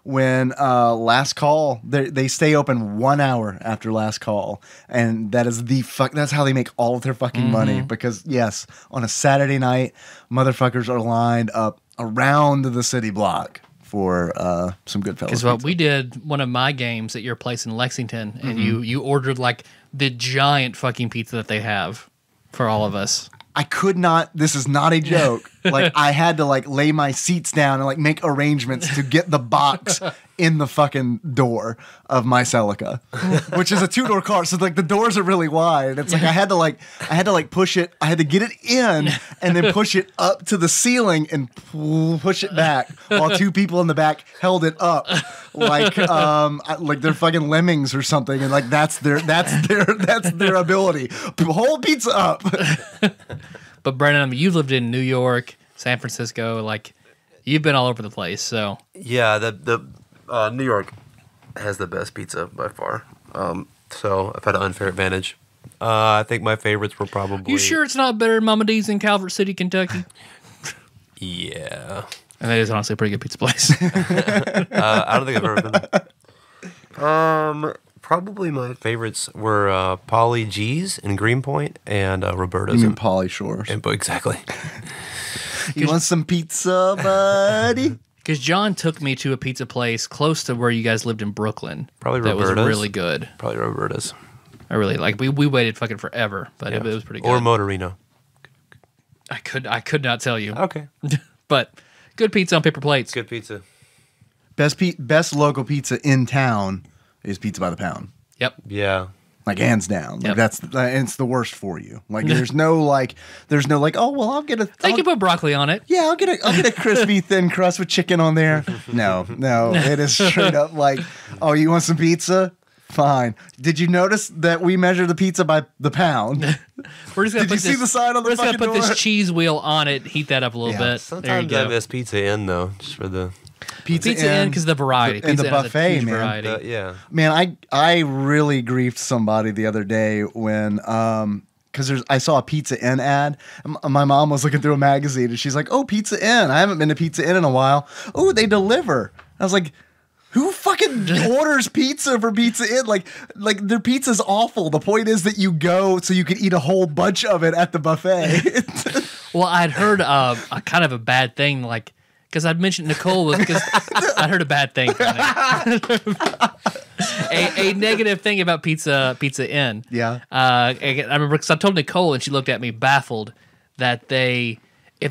Speaker 3: when last call, they stay open 1 hour after last call. And that is that's how they make all of their fucking money. Because yes, on a Saturday night, motherfuckers are lined up around the city block for some Goodfellas.
Speaker 2: Because what we did, one of my games at your place in Lexington, and you ordered the giant fucking pizza that they have for all of us.
Speaker 3: I could not. This is not a joke. I had to lay my seats down and make arrangements to get the box in the fucking door of my Celica, which is a 2-door car. So the doors are really wide. It's I had to push it. I had to get it in and then push it up to the ceiling and push it back while 2 people in the back held it up like they're fucking lemmings or something. And that's their ability. Hold pizza up.
Speaker 2: But Brandon, you've lived in New York, San Francisco, you've been all over the place. So
Speaker 4: Yeah, the New York has the best pizza by far. So I've had an unfair advantage. I think my favorites were probably...
Speaker 2: You sure it's not better than Mama D's in Calvert City, Kentucky?
Speaker 4: Yeah.
Speaker 2: And that is honestly a pretty good pizza place.
Speaker 4: I don't think I've ever been. Probably my favorites were Polly G's in Greenpoint and Roberta's.
Speaker 3: You mean
Speaker 4: in
Speaker 3: Polly Shores?
Speaker 4: Exactly.
Speaker 3: You want some pizza, buddy?
Speaker 2: Because John took me to a pizza place close to where you guys lived in Brooklyn.
Speaker 4: Probably
Speaker 2: that
Speaker 4: Roberta's.
Speaker 2: was really good.
Speaker 4: Probably Roberta's.
Speaker 2: I really like. We waited fucking forever, but it was pretty good.
Speaker 4: Or Motorino.
Speaker 2: I could not tell you.
Speaker 4: Okay.
Speaker 2: But good pizza on paper plates.
Speaker 4: Good pizza.
Speaker 3: Best local pizza in town is Pizza by the Pound.
Speaker 2: Yep.
Speaker 4: Yeah.
Speaker 3: Like hands down. Like
Speaker 2: Yep.
Speaker 3: it's the worst for you. Like there's no like oh well I'll get a
Speaker 2: They can put broccoli on it.
Speaker 3: yeah, I'll get a crispy thin crust with chicken on there. No, it is straight up like, oh, you want some pizza? Fine. Did you notice that we measure the pizza by the pound?
Speaker 2: We're just gonna
Speaker 3: Did you see the sign on the
Speaker 2: We're just gonna
Speaker 3: fucking
Speaker 2: put
Speaker 3: door?
Speaker 2: this cheese wheel on it, heat that up a little
Speaker 3: Yeah.
Speaker 2: bit. There you
Speaker 4: Sometimes
Speaker 2: go.
Speaker 4: I miss Pizza Inn, though, just for the...
Speaker 2: Pizza Inn because of the variety.
Speaker 3: and the
Speaker 2: Pizza Inn has a
Speaker 3: buffet,
Speaker 2: huge
Speaker 3: man.
Speaker 2: variety.
Speaker 4: yeah.
Speaker 3: Man, I really griefed somebody the other day when because I saw a Pizza Inn ad. My mom was looking through a magazine and she's like, "Oh, Pizza Inn! I haven't been to Pizza Inn in a while. Oh, they deliver." I was like, "Who fucking orders pizza for Pizza Inn? Like their pizza's awful. The point is that you go so you can eat a whole bunch of it at the buffet."
Speaker 2: Well, I'd heard a kind of a bad thing, like because I'd mentioned Nicole was because I heard a bad thing from it. a negative thing about Pizza Inn.
Speaker 3: Yeah.
Speaker 2: I remember because I told Nicole and she looked at me baffled that if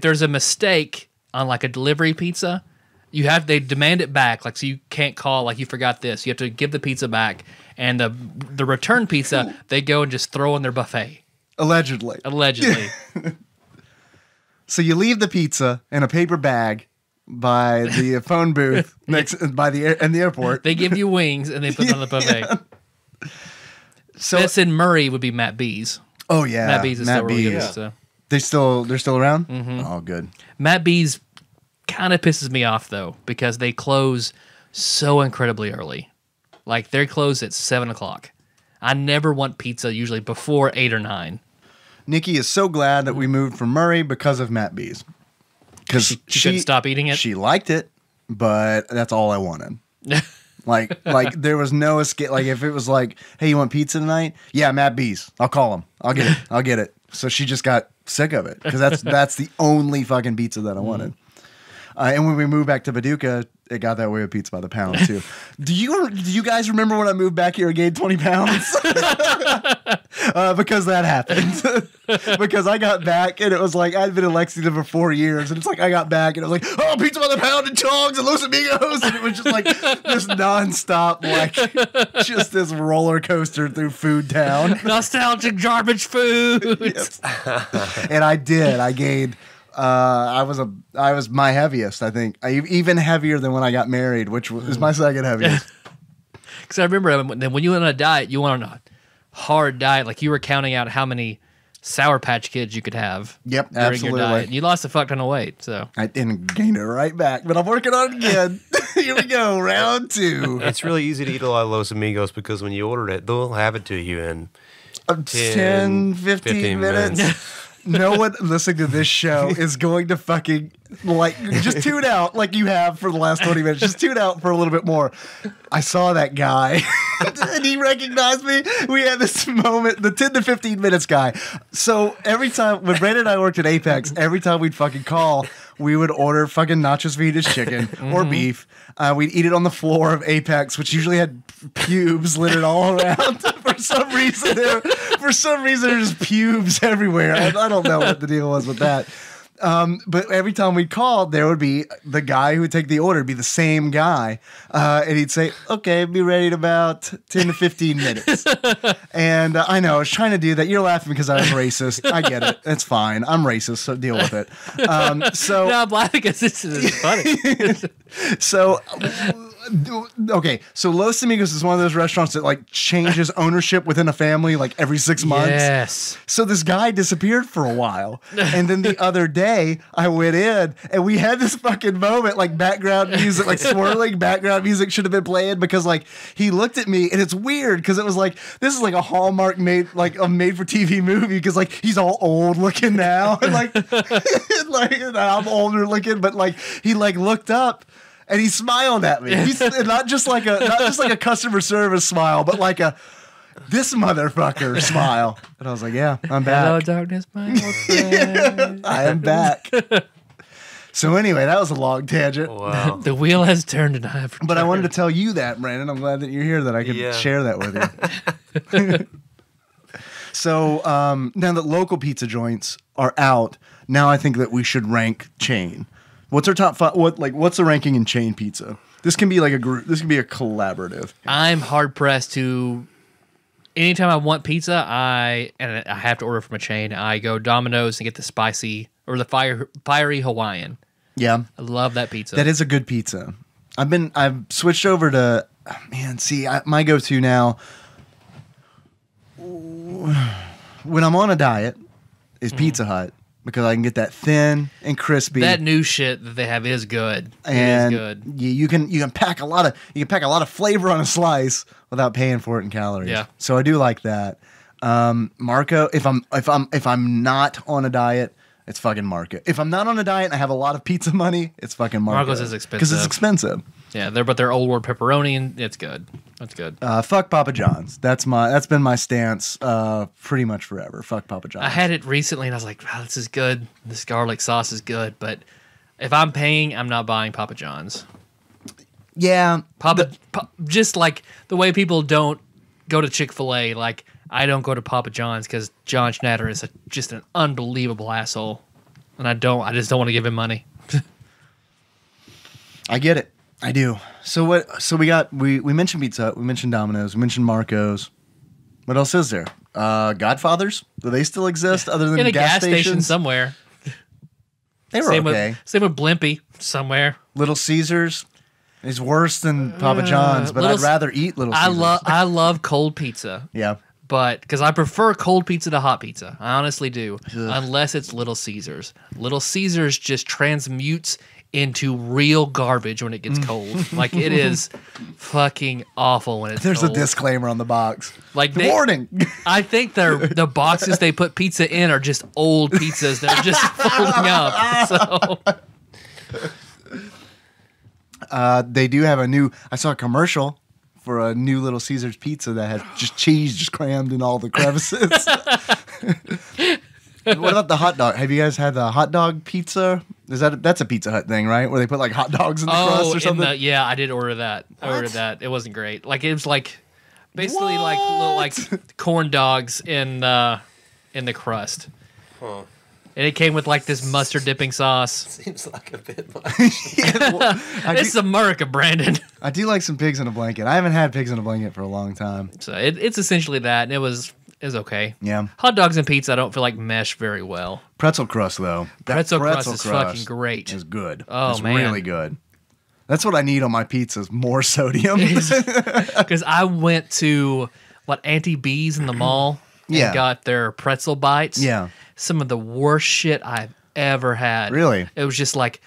Speaker 2: there's a mistake on like a delivery pizza, they demand it back. Like, so you can't call like you forgot this. You have to give the pizza back, and the return pizza they go and just throw in their buffet.
Speaker 3: Allegedly. So you leave the pizza in a paper bag by the phone booth in the airport.
Speaker 2: They give you wings and they put it on the buffet.
Speaker 3: So
Speaker 2: This in Murray would be Matt B's.
Speaker 3: oh yeah,
Speaker 2: Matt B's is still really good.
Speaker 3: B's.
Speaker 2: So.
Speaker 3: They're still around. Oh, good.
Speaker 2: Matt B's kind of pisses me off though because they close so incredibly early. Like they close at 7:00. I never want pizza usually before 8 or 9.
Speaker 3: Nikki is so glad that we moved from Murray because of Matt B's. Because
Speaker 2: She couldn't stop eating it.
Speaker 3: She liked it, but that's all I wanted. Like there was no escape. Like if it was like, hey, you want pizza tonight? Yeah, Matt B's. I'll call him. I'll get it. So she just got sick of it because that's the only fucking pizza that I wanted. And when we moved back to Paducah, it got that way with Pizza by the Pound too. Do you guys remember when I moved back here and gained 20 pounds? Because that happened. Because I got back and it was like I'd been in Lexington for 4 years, and it's like I got back and it was like, oh, Pizza by the Pound and Tongs and Los Amigos, and it was just like this nonstop, like just this roller coaster through Food Town.
Speaker 2: Nostalgic garbage food.
Speaker 3: Yes. And I gained. I was my heaviest, I think. Even heavier than when I got married, which was my second heaviest.
Speaker 2: Because I remember when you went on a diet, you went on a hard diet. Like you were counting out how many Sour Patch Kids you could have.
Speaker 3: Yep,
Speaker 2: during
Speaker 3: absolutely.
Speaker 2: your diet. And you lost a fuck ton of weight. So
Speaker 3: I didn't gain it right back, but I'm working on it again. Here we go, round 2.
Speaker 4: It's really easy to eat a lot of Los Amigos because when you order it, they'll have it to you in
Speaker 3: 10, 15 minutes. No one listening to this show is going to fucking just tune out like you have for the last 20 minutes. Just tune out for a little bit more. I saw that guy and he recognized me. We had this moment, the 10 to 15 minutes guy. So every time when Brandon and I worked at Apex, every time we'd fucking call, we would order fucking nachos fajitas chicken or beef. We'd eat it on the floor of Apex, which usually had pubes littered all around. For some reason, there's pubes everywhere. I don't know what the deal was with that. But every time we called, there would be the guy who would take the order, be the same guy. And he'd say, okay, be ready in about 10 to 15 minutes. And I know, I was trying to do that. You're laughing because I was racist. I get it. It's fine. I'm racist, so deal with it.
Speaker 2: no, I'm laughing because this is funny.
Speaker 3: So, okay, so Los Amigos is one of those restaurants that like changes ownership within a family like every 6 months.
Speaker 2: Yes.
Speaker 3: So this guy disappeared for a while. And then the other day I went in and we had this fucking moment, like background music, like swirling background music should have been playing because like he looked at me and it's weird because it was like, this is like a Hallmark made for TV movie because like he's all old looking now. And like, and I'm older looking, but like he like looked up and he smiled at me. He's not just like a customer service smile, but like a this motherfucker smile. And I was like, yeah, I'm back.
Speaker 2: Hello, darkness, my old friend.
Speaker 3: I am back. So anyway, that was a long tangent.
Speaker 4: Wow.
Speaker 2: The wheel has turned and I have.
Speaker 3: But I wanted to tell you that, Brandon. I'm glad that you're here, that I could share that with you. So now that local pizza joints are out, now I think that we should rank chain. What's our top 5? What's the ranking in chain pizza? This can be like a group. This can be a collaborative.
Speaker 2: I'm hard pressed to. Anytime I want pizza, I have to order from a chain. I go Domino's and get the spicy or the fiery Hawaiian.
Speaker 3: Yeah,
Speaker 2: I love that pizza.
Speaker 3: that is a good pizza. I've switched over to my go-to now. When I'm on a diet, is Pizza Hut, because I can get that thin and crispy.
Speaker 2: That new shit that they have is good.
Speaker 3: And
Speaker 2: it is good.
Speaker 3: you can pack a lot of flavor on a slice without paying for it in calories.
Speaker 2: Yeah.
Speaker 3: So I do like that. Marco, if I'm not on a diet, it's fucking Marco. If I'm not on a diet and I have a lot of pizza money, it's fucking Marco.
Speaker 2: Marco's is expensive.
Speaker 3: Because it's expensive.
Speaker 2: Yeah, they're Old World pepperoni, and it's good. That's good.
Speaker 3: Fuck Papa John's. That's been my stance pretty much forever. Fuck Papa John's.
Speaker 2: I had it recently, and I was like, wow, this is good. This garlic sauce is good. But if I'm paying, I'm not buying Papa John's.
Speaker 3: Yeah.
Speaker 2: Just like the way people don't go to Chick-fil-A, like I don't go to Papa John's because John Schnatter is just an unbelievable asshole. And I just don't want to give him money.
Speaker 3: I get it. I do. So what? So we mentioned Pizza Hut, we mentioned Domino's, we mentioned Marco's. What else is there? Godfathers? Do they still exist other than
Speaker 2: In a gas
Speaker 3: stations?
Speaker 2: station somewhere.
Speaker 3: They were okay.
Speaker 2: Same with Blimpie somewhere.
Speaker 3: Little Caesars is worse than Papa John's, but I'd rather eat Little Caesars.
Speaker 2: I love cold pizza.
Speaker 3: Yeah.
Speaker 2: But because I prefer cold pizza to hot pizza, I honestly do. Unless it's Little Caesars. Little Caesars just transmutes into real garbage when it gets cold. Like it is fucking awful when it's
Speaker 3: There's
Speaker 2: cold.
Speaker 3: a disclaimer on the box.
Speaker 2: Like
Speaker 3: warning.
Speaker 2: I think the boxes they put pizza in are just old pizzas. They're just folding up. So
Speaker 3: They do have I saw a commercial for a new Little Caesars pizza that has just cheese just crammed in all the crevices. What about the hot dog? Have you guys had the hot dog pizza? That's a Pizza Hut thing, right? Where they put like hot dogs in the crust or something?
Speaker 2: Yeah, I did order that. I ordered that. It wasn't great. Like it was like basically like little like corn dogs in the crust.
Speaker 4: Huh.
Speaker 2: And it came with like this mustard dipping sauce.
Speaker 4: Seems like a bit much.
Speaker 2: It's America, Brandon.
Speaker 3: I do like some pigs in a blanket. I haven't had pigs in a blanket for a long time.
Speaker 2: So it's essentially that, and it was okay.
Speaker 3: Yeah.
Speaker 2: Hot dogs and pizza I don't feel like mesh very well.
Speaker 3: Pretzel crust, though.
Speaker 2: Pretzel crust is fucking great.
Speaker 3: It's good.
Speaker 2: Oh,
Speaker 3: it's
Speaker 2: man.
Speaker 3: really good. That's what I need on my pizzas, more sodium.
Speaker 2: Because I went to, Auntie B's in the mall and got their pretzel bites.
Speaker 3: Yeah.
Speaker 2: Some of the worst shit I've ever had.
Speaker 3: Really?
Speaker 2: It was just like,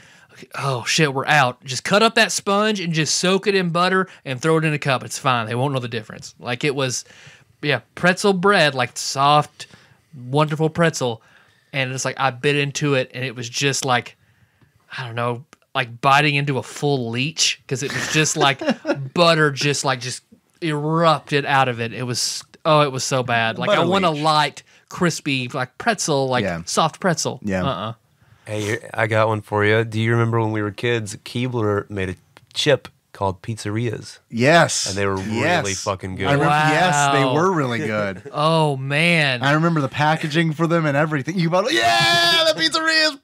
Speaker 2: oh, shit, we're out. Just cut up that sponge and just soak it in butter and throw it in a cup. It's fine. They won't know the difference. Like, it was, pretzel bread, like soft, wonderful pretzel. And it's like, I bit into it, and it was just like, I don't know, like biting into a full leech, because it was just like butter just erupted out of it. It was so bad. Like,
Speaker 3: Butter
Speaker 2: I want a
Speaker 3: leech.
Speaker 2: light, crispy, like pretzel, soft pretzel.
Speaker 3: Yeah.
Speaker 4: Hey, I got one for you. Do you remember when we were kids, Keebler made a chip called pizzerias?
Speaker 3: Yes.
Speaker 4: And they were really fucking good.
Speaker 3: I remember, Yes, they
Speaker 2: Wow.
Speaker 3: were really good.
Speaker 2: Oh, man.
Speaker 3: I remember the packaging for them and everything. You bought, the pizzerias.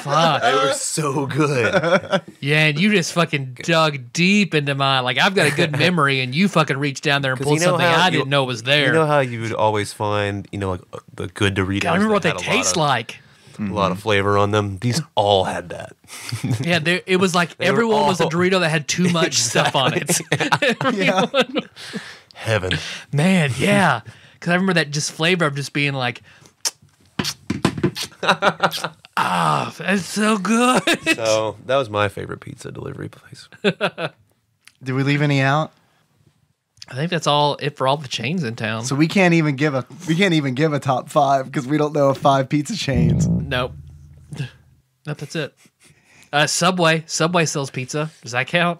Speaker 2: Fuck.
Speaker 4: They were so good.
Speaker 2: Yeah, and you just fucking dug deep into mine. Like, I've got a good memory, and you fucking reached down there and
Speaker 4: 'Cause
Speaker 2: pulled
Speaker 4: you know
Speaker 2: something
Speaker 4: how
Speaker 2: I
Speaker 4: you-
Speaker 2: didn't know was there.
Speaker 4: You know how you would always find, like the good Doritos.
Speaker 2: God, I remember what
Speaker 4: that
Speaker 2: they
Speaker 4: had a lot
Speaker 2: taste
Speaker 4: of-
Speaker 2: like.
Speaker 4: A lot of flavor on them. These all had that.
Speaker 2: Yeah, it was like
Speaker 4: They were
Speaker 2: everyone was a
Speaker 4: all-
Speaker 2: Dorito that had too much stuff on it. Everyone-
Speaker 4: Heaven.
Speaker 2: Man, yeah. Because I remember that just flavor of just being like, that's so good.
Speaker 4: So that was my favorite pizza delivery place.
Speaker 3: Did we leave any out?
Speaker 2: I think that's all it for all the chains in town.
Speaker 3: So we can't even give a top 5 because we don't know of 5 pizza chains.
Speaker 2: Nope. Nope, that's it. Subway sells pizza. Does that count?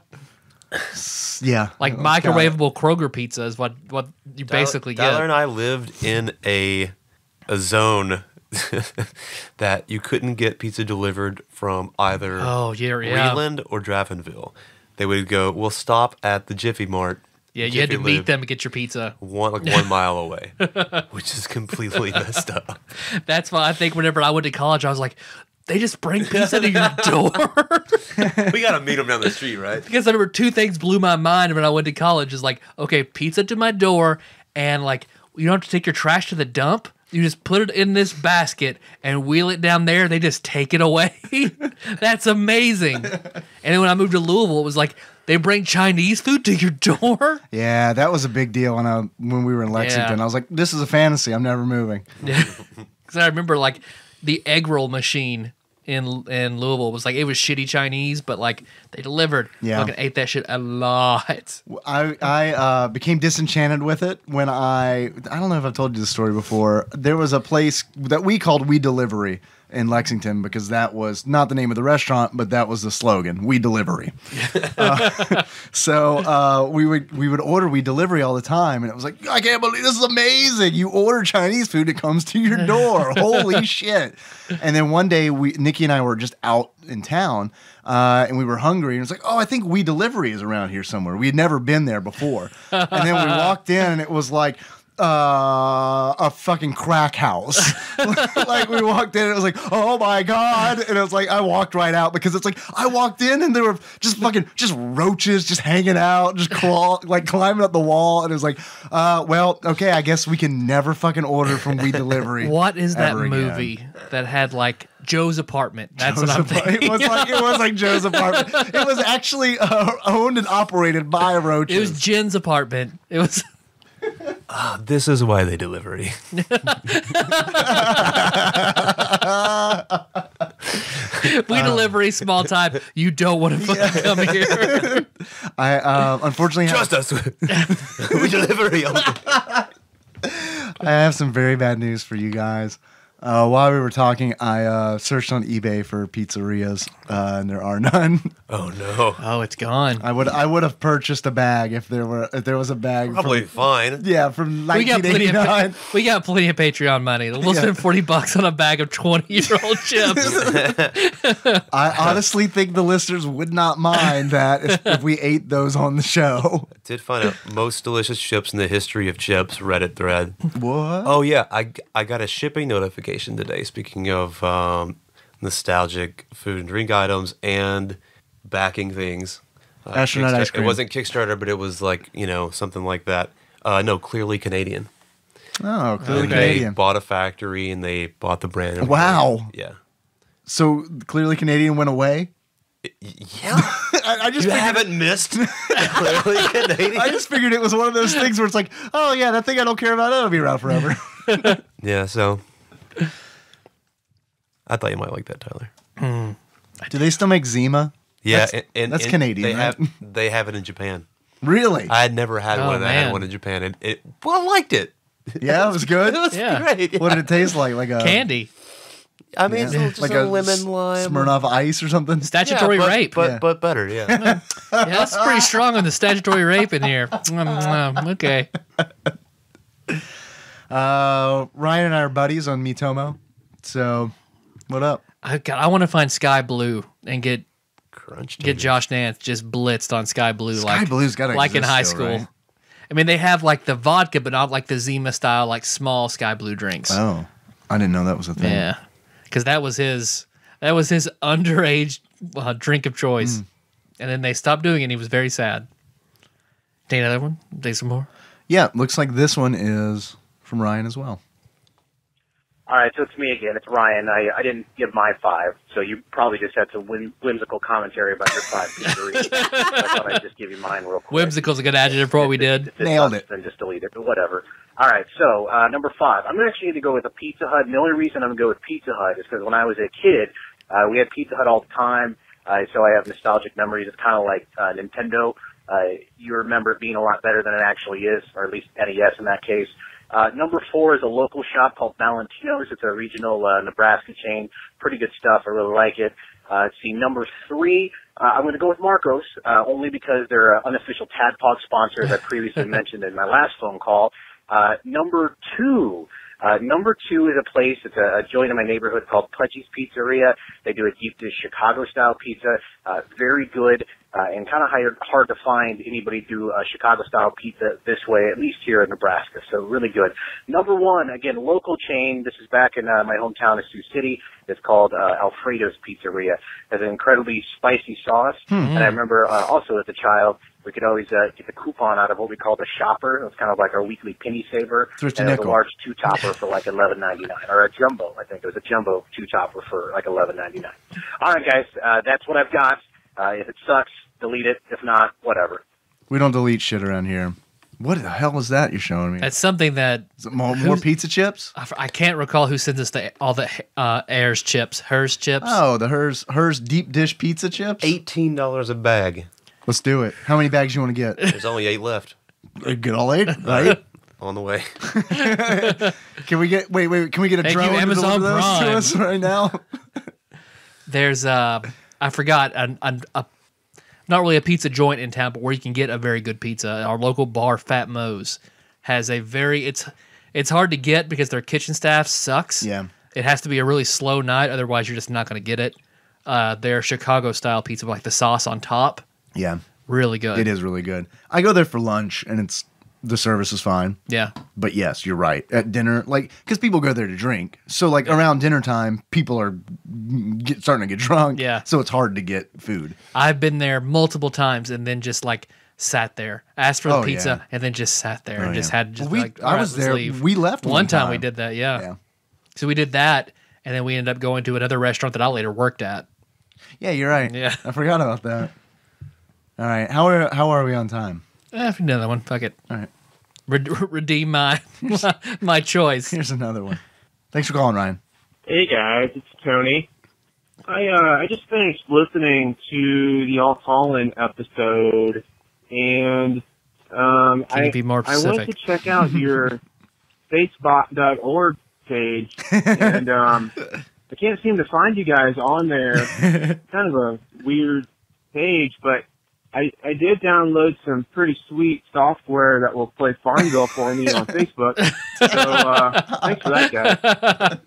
Speaker 3: Yeah.
Speaker 2: Like
Speaker 3: let's count it.
Speaker 2: microwavable Kroger pizza is what you basically
Speaker 4: Tyler
Speaker 2: get.
Speaker 4: and I lived in a zone that you couldn't get pizza delivered from either Reland or Draftonville. They would go, we'll stop at the Jiffy Mart.
Speaker 2: Yeah, you had to meet them to get your pizza.
Speaker 4: 1 mile away, which is completely messed up.
Speaker 2: That's why I think whenever I went to college, I was like, they just bring pizza to your door?
Speaker 4: We got to meet them down the street, right?
Speaker 2: Because I remember two things blew my mind when I went to college. Is like, okay, pizza to my door, and like, you don't have to take your trash to the dump. You just put it in this basket and wheel it down there. They just take it away. That's amazing. And then when I moved to Louisville, it was like, they bring Chinese food to your door?
Speaker 3: Yeah, that was a big deal when we were in Lexington.
Speaker 2: Yeah.
Speaker 3: I was like, this is a fantasy. I'm never moving.
Speaker 2: Because I remember, like, the egg roll machine in Louisville was like, it was shitty Chinese, but like they delivered.
Speaker 3: Yeah.
Speaker 2: Fucking ate that shit a lot.
Speaker 3: I became disenchanted with it when I don't know if I've told you the story before. There was a place that we called We Delivery in Lexington because that was not the name of the restaurant, but that was the slogan, We Delivery. So we would order We Delivery all the time, and it was like, I can't believe this is amazing. You order Chinese food, it comes to your door. Holy shit. And then one day, Nikki and I were just out in town, and we were hungry, and it was like, oh, I think We Delivery is around here somewhere. We had never been there before. And then we walked in, and it was like, a fucking crack house. Like we walked in and it was like, oh my God. And it was like, I walked right out because it's like, I walked in and there were just roaches just hanging out, just climbing up the wall. And it was like, well, okay, I guess we can never fucking order from We Delivery.
Speaker 2: What is that
Speaker 3: ever
Speaker 2: movie
Speaker 3: again.
Speaker 2: that had like Joe's Apartment? That's what I'm thinking.
Speaker 3: It was like Joe's Apartment. It was actually owned and operated by roaches.
Speaker 2: It was Jen's apartment. It was...
Speaker 4: This is why they delivery.
Speaker 2: We Delivery, small time. You don't want to fucking come here.
Speaker 3: I unfortunately
Speaker 4: Trust us. We delivery.
Speaker 3: I have some very bad news for you guys. While we were talking, I searched on eBay for pizzerias, and there are none.
Speaker 4: Oh no!
Speaker 2: Oh, it's gone.
Speaker 3: I would have purchased a bag if there was a bag.
Speaker 4: Probably fine.
Speaker 3: Yeah, from 1989.
Speaker 2: We got plenty of Patreon money. We'll spend $40 on a bag of 20-year-old chips.
Speaker 3: I honestly think the listeners would not mind that if we ate those on the show.
Speaker 4: I did find a most delicious chips in the history of chips Reddit thread.
Speaker 3: What?
Speaker 4: Oh yeah, I got a shipping notification today. Speaking of nostalgic food and drink items and backing things,
Speaker 3: Astronaut ice cream.
Speaker 4: It wasn't Kickstarter, but it was like something like that. No, Clearly Canadian.
Speaker 3: Oh, Clearly
Speaker 4: And
Speaker 3: Canadian.
Speaker 4: They bought a factory and they bought the brand. and
Speaker 3: Wow.
Speaker 4: everything. Yeah.
Speaker 3: So Clearly Canadian went away?
Speaker 4: Yeah.
Speaker 3: I just
Speaker 4: You
Speaker 3: figured,
Speaker 4: haven't missed Clearly Canadian.
Speaker 3: I just figured it was one of those things where it's like, oh yeah, that thing I don't care about, it'll be around forever.
Speaker 4: Yeah, so I thought you might like that, Tyler.
Speaker 3: Do they still make Zima?
Speaker 4: Yeah,
Speaker 3: That's Canadian,
Speaker 4: They
Speaker 3: right?
Speaker 4: they have it in Japan.
Speaker 3: Really?
Speaker 4: I had never had
Speaker 2: Oh,
Speaker 4: one. And I
Speaker 2: man.
Speaker 4: had one in Japan, and I liked it.
Speaker 3: Yeah, it was good.
Speaker 4: It was
Speaker 2: Yeah.
Speaker 4: great.
Speaker 3: What did it taste like? Like a
Speaker 2: Candy.
Speaker 4: I mean,
Speaker 3: yeah.
Speaker 4: it's just a lemon lime.
Speaker 3: Smirnoff Ice or something.
Speaker 2: Statutory rape.
Speaker 4: but better. Yeah.
Speaker 2: Yeah, that's pretty strong on the statutory rape in here. Okay.
Speaker 3: Ryan and I are buddies on Mitomo. So, what up?
Speaker 2: I want to find Sky Blue and get
Speaker 4: Crunch.
Speaker 2: Josh Nance just blitzed on Sky Blue
Speaker 3: Sky Blue's gotta
Speaker 2: like in
Speaker 3: exist
Speaker 2: high
Speaker 3: still,
Speaker 2: school.
Speaker 3: right?
Speaker 2: I mean, they have like the vodka, but not like the Zima style, like small Sky Blue drinks.
Speaker 3: Oh, I didn't know that was a thing.
Speaker 2: Yeah, because that was his underage drink of choice, and then they stopped doing it. And he was very sad. Take another one. Take some more.
Speaker 3: Yeah, looks like this one is from Ryan as well.
Speaker 7: All right, so it's me again. It's Ryan. I didn't give my 5, so you probably just had some whimsical commentary about your 5 pizzerias. I thought I'd just give you mine real quick.
Speaker 2: Whimsical's a good adjective for what we did.
Speaker 7: If it
Speaker 3: Nailed
Speaker 7: sucks,
Speaker 3: it.
Speaker 7: Then just delete it, but whatever. All right, so number 5. I'm actually going to go with a Pizza Hut, and the only reason I'm going to go with Pizza Hut is because when I was a kid, we had Pizza Hut all the time, so I have nostalgic memories. It's kind of like Nintendo. You remember it being a lot better than it actually is, or at least NES in that case. Number 4 is a local shop called Valentino's. It's a regional Nebraska chain. Pretty good stuff. I really like it. Let's see, number 3, I'm going to go with Marcos, only because they're an unofficial TADPOG sponsor, as I previously mentioned in my last phone call. Number 2, Number 2 is a place. It's a joint in my neighborhood called Pudgy's Pizzeria. They do a deep dish Chicago-style pizza. Very good and kind of hard to find anybody do a Chicago-style pizza this way, at least here in Nebraska. So really good. Number 1, again, local chain. This is back in my hometown of Sioux City. It's called Alfredo's Pizzeria. It has an incredibly spicy sauce. And I remember also as a child, we could always get the coupon out of what we called a shopper. It was kind of like our weekly penny saver.
Speaker 3: Thrifty
Speaker 7: and it was a
Speaker 3: nickel.
Speaker 7: large 2-topper for like $11.99, or a jumbo. I think it was a jumbo 2-topper for like $11.99. All right, guys, that's what I've got. If it sucks, delete it. If not, whatever.
Speaker 3: We don't delete shit around here. What the hell is that you're showing me?
Speaker 2: That's something that
Speaker 3: Is it more pizza chips?
Speaker 2: I can't recall who sends us all the Ayers chips. Hers chips.
Speaker 3: Oh, the hers deep dish pizza chips?
Speaker 4: $18 a bag.
Speaker 3: Let's do it. How many bags you want to get?
Speaker 4: There's only 8 left.
Speaker 3: Get all 8, right?
Speaker 4: On the way.
Speaker 3: Can we get wait? Can we get a
Speaker 2: Thank you,
Speaker 3: drone to
Speaker 2: Amazon
Speaker 3: deliver those to
Speaker 2: Prime.
Speaker 3: us right now?
Speaker 2: There's I forgot not really a pizza joint in town, but where you can get a very good pizza. Our local bar, Fat Mo's, has a very it's hard to get because their kitchen staff sucks.
Speaker 3: Yeah.
Speaker 2: It has to be a really slow night, otherwise you're just not going to get it. Their Chicago style pizza, with like the sauce on top,
Speaker 3: Yeah,
Speaker 2: really good.
Speaker 3: it is really good. I go there for lunch, and the service is fine.
Speaker 2: Yeah.
Speaker 3: But yes, you're right. At dinner, like, because people go there to drink, so like around dinner time, people are starting to get drunk.
Speaker 2: Yeah.
Speaker 3: So it's hard to get food.
Speaker 2: I've been there multiple times and then just like sat there, asked for the
Speaker 3: Oh,
Speaker 2: pizza,
Speaker 3: yeah.
Speaker 2: and then just sat there and
Speaker 3: Oh,
Speaker 2: just
Speaker 3: yeah.
Speaker 2: had just
Speaker 3: Well,
Speaker 2: like
Speaker 3: I
Speaker 2: all
Speaker 3: was
Speaker 2: let's
Speaker 3: there.
Speaker 2: leave.
Speaker 3: We left
Speaker 2: one time. We
Speaker 3: time.
Speaker 2: did that. Yeah.
Speaker 3: Yeah.
Speaker 2: So we did that, and then we ended up going to another restaurant that I later worked at.
Speaker 3: Yeah, you're right.
Speaker 2: Yeah.
Speaker 3: I forgot about that. All right, how are we on time?
Speaker 2: Another one. Fuck it.
Speaker 3: All right,
Speaker 2: Redeem my my choice.
Speaker 3: here's another one. Thanks for calling, Ryan.
Speaker 8: Hey guys, it's Tony. I just finished listening to the All Fallen episode, and
Speaker 2: Can you be more
Speaker 8: I went
Speaker 2: specific?
Speaker 8: to check out your Facebook.org page, and I can't seem to find you guys on there. Kind of a weird page, but I did download some pretty sweet software that will play Farmville for me on Facebook. So thanks for that, guys.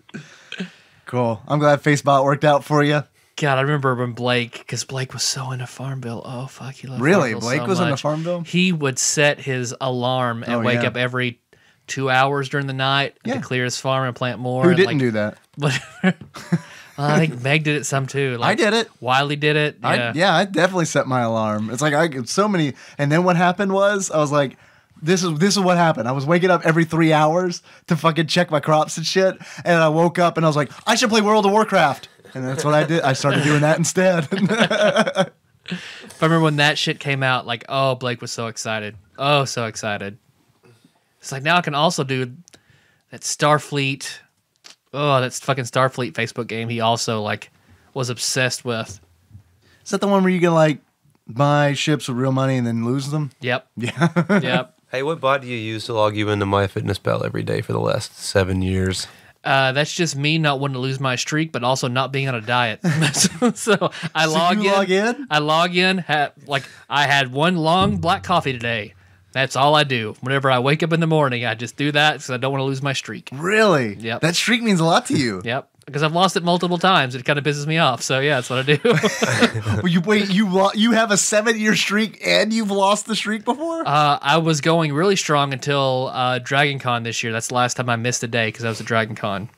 Speaker 3: Cool. I'm glad Facebook worked out for you.
Speaker 2: God, I remember when because Blake was so into Farmville. Oh, fuck, he loved
Speaker 3: Really?
Speaker 2: Farmville
Speaker 3: Blake
Speaker 2: so
Speaker 3: was into
Speaker 2: much.
Speaker 3: Farmville?
Speaker 2: He would set his alarm and
Speaker 3: Oh,
Speaker 2: wake
Speaker 3: yeah.
Speaker 2: up every 2 hours during the night
Speaker 3: Yeah.
Speaker 2: to clear his farm and plant more.
Speaker 3: Who
Speaker 2: and,
Speaker 3: didn't
Speaker 2: like,
Speaker 3: do that?
Speaker 2: Whatever. I think Meg did it some too.
Speaker 3: I did it.
Speaker 2: Wiley did it. Yeah.
Speaker 3: I definitely set my alarm. It's like I get so many. And then what happened was I was like, this is what happened. I was waking up every 3 hours to fucking check my crops and shit. And I woke up and I was like, I should play World of Warcraft. And that's what I did. I started doing that instead.
Speaker 2: I remember when that shit came out, like, oh, Blake was so excited. Oh, so excited. It's like now I can also do that Starfleet. Oh, that's fucking Starfleet Facebook game. He also like was obsessed with.
Speaker 3: Is that the one where you can like buy ships with real money and then lose them?
Speaker 2: Yep.
Speaker 3: Yeah.
Speaker 2: Yep.
Speaker 4: Hey, what bot do you use to log you into MyFitnessPal every day for the last 7 years?
Speaker 2: That's just me not wanting to lose my streak, but also not being on a diet. so I log
Speaker 3: you
Speaker 2: in.
Speaker 3: log in?
Speaker 2: I log in. Like I had one long black coffee today. That's all I do. Whenever I wake up in the morning, I just do that because I don't want to lose my streak.
Speaker 3: Really?
Speaker 2: Yep.
Speaker 3: That streak means a lot to you.
Speaker 2: Yep. Because I've lost it multiple times. It kind of pisses me off. So yeah, that's what I do.
Speaker 3: Well, you have a 7-year streak and you've lost the streak before?
Speaker 2: I was going really strong until Dragon Con this year. That's the last time I missed a day because I was at Dragon Con.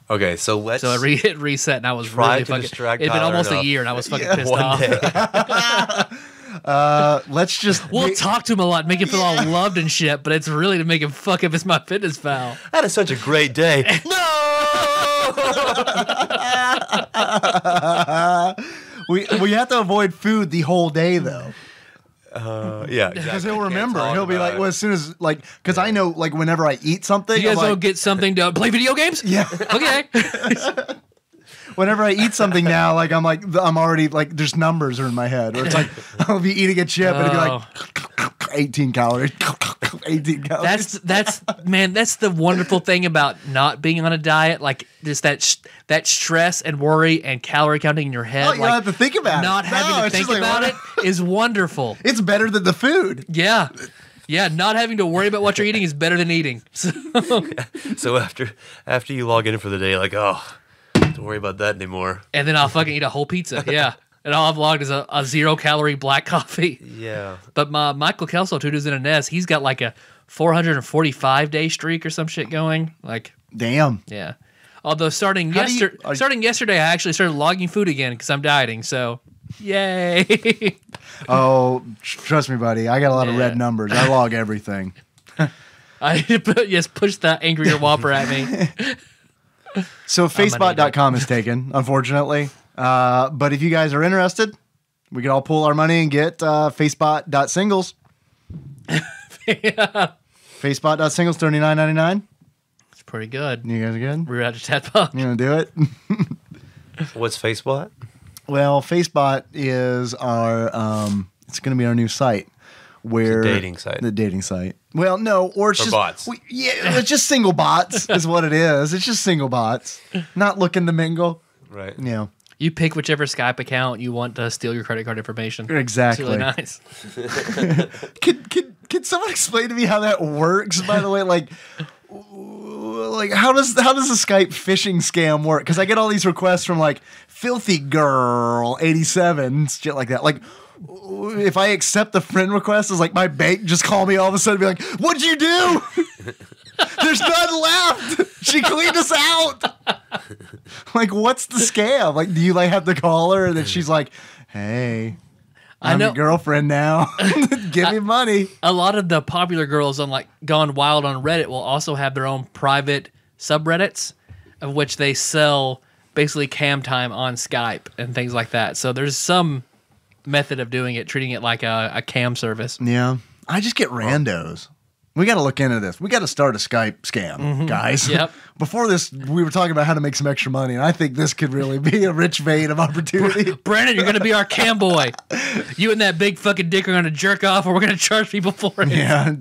Speaker 4: Okay, so let's
Speaker 2: So I hit reset and I was
Speaker 4: try
Speaker 2: really
Speaker 4: to
Speaker 2: fucking.
Speaker 4: distract
Speaker 2: It'd been
Speaker 4: Tyler
Speaker 2: almost a
Speaker 4: enough.
Speaker 2: year and I was fucking pissed
Speaker 4: one
Speaker 2: off.
Speaker 4: day.
Speaker 3: Let's just
Speaker 2: We'll talk to him a lot, make him feel all loved and shit, but it's really to make him fuck up as my fitness pal.
Speaker 4: That is such a great day.
Speaker 3: we have to avoid food the whole day though.
Speaker 4: Yeah,
Speaker 3: Because
Speaker 4: exactly.
Speaker 3: he'll
Speaker 4: Can't
Speaker 3: remember.
Speaker 4: talk
Speaker 3: He'll be
Speaker 4: about
Speaker 3: like,
Speaker 4: it.
Speaker 3: well, as soon as because I know whenever I eat something,
Speaker 2: You guys
Speaker 3: I'm
Speaker 2: don't
Speaker 3: like,
Speaker 2: get something to play video games?
Speaker 3: yeah.
Speaker 2: Okay.
Speaker 3: Whenever I eat something now, I'm already like there's numbers are in my head. Or it's like I'll be eating a chip and it'll be like 18 calories. 18 calories.
Speaker 2: That's the wonderful thing about not being on a diet, like just that stress and worry and calorie counting in your head.
Speaker 3: Oh, you don't
Speaker 2: like,
Speaker 3: have to think about it.
Speaker 2: Not
Speaker 3: No,
Speaker 2: having to
Speaker 3: it's
Speaker 2: think
Speaker 3: just like,
Speaker 2: about
Speaker 3: what?
Speaker 2: it is wonderful.
Speaker 3: It's better than the food.
Speaker 2: Yeah. Yeah, not having to worry about what you're eating is better than eating.
Speaker 4: So after you log in for the day, like, oh, don't worry about that anymore.
Speaker 2: And then I'll fucking eat a whole pizza. Yeah. And all I've logged is a 0-calorie black coffee.
Speaker 4: Yeah.
Speaker 2: But my Michael Kelso, who does in a Nest, he's got like a 445-day streak or some shit going. Like,
Speaker 3: Damn.
Speaker 2: yeah. Although starting
Speaker 3: How do you-
Speaker 2: yesterday, I actually started logging food again because I'm dieting. So, yay.
Speaker 3: Oh, trust me, buddy. I got a lot of
Speaker 2: Yeah.
Speaker 3: red numbers. I log everything.
Speaker 2: I just pushed that angrier Whopper at me.
Speaker 3: So Facebot.com is taken, unfortunately. But if you guys are interested, we can all pull our money and get Facebot.singles.
Speaker 2: Yeah.
Speaker 3: Facebot.singles, $39.99.
Speaker 2: It's pretty good.
Speaker 3: You guys are good?
Speaker 2: We're at a TADPOG.
Speaker 3: You gonna do it?
Speaker 4: What's Facebot?
Speaker 3: Well, Facebot is our it's gonna be our new site. Where
Speaker 4: dating site.
Speaker 3: The dating site. Well, no, or it's
Speaker 4: Or
Speaker 3: just
Speaker 4: bots.
Speaker 3: it's just single bots is what it is. It's just single bots. Not looking to mingle.
Speaker 4: Right.
Speaker 3: Yeah.
Speaker 2: You pick whichever Skype account you want to steal your credit card information.
Speaker 3: Exactly.
Speaker 2: It's really nice.
Speaker 3: Can someone explain to me how that works? By the way, like how does the Skype phishing scam work? Because I get all these requests from like filthy girl 87 shit like that. Like if I accept the friend request, is like my bank just call me all of a sudden and be like, "What'd you do? There's none left. She cleaned us out." Like, what's the scam? Like, do you like have to call her and then she's like, "Hey, I'm your girlfriend now. Give me money."
Speaker 2: A lot of the popular girls on like Gone Wild on Reddit will also have their own private subreddits of which they sell basically cam time on Skype and things like that. So there's some method of doing it, treating it like a cam service.
Speaker 3: Yeah. I just get randos. We got to look into this. We got to start a Skype scam, guys.
Speaker 2: Yep.
Speaker 3: Before this, we were talking about how to make some extra money, and I think this could really be a rich vein of opportunity.
Speaker 2: Brandon, you're going to be our cam boy. You and that big fucking dick are going to jerk off, or we're going to charge people for it.
Speaker 3: Yeah.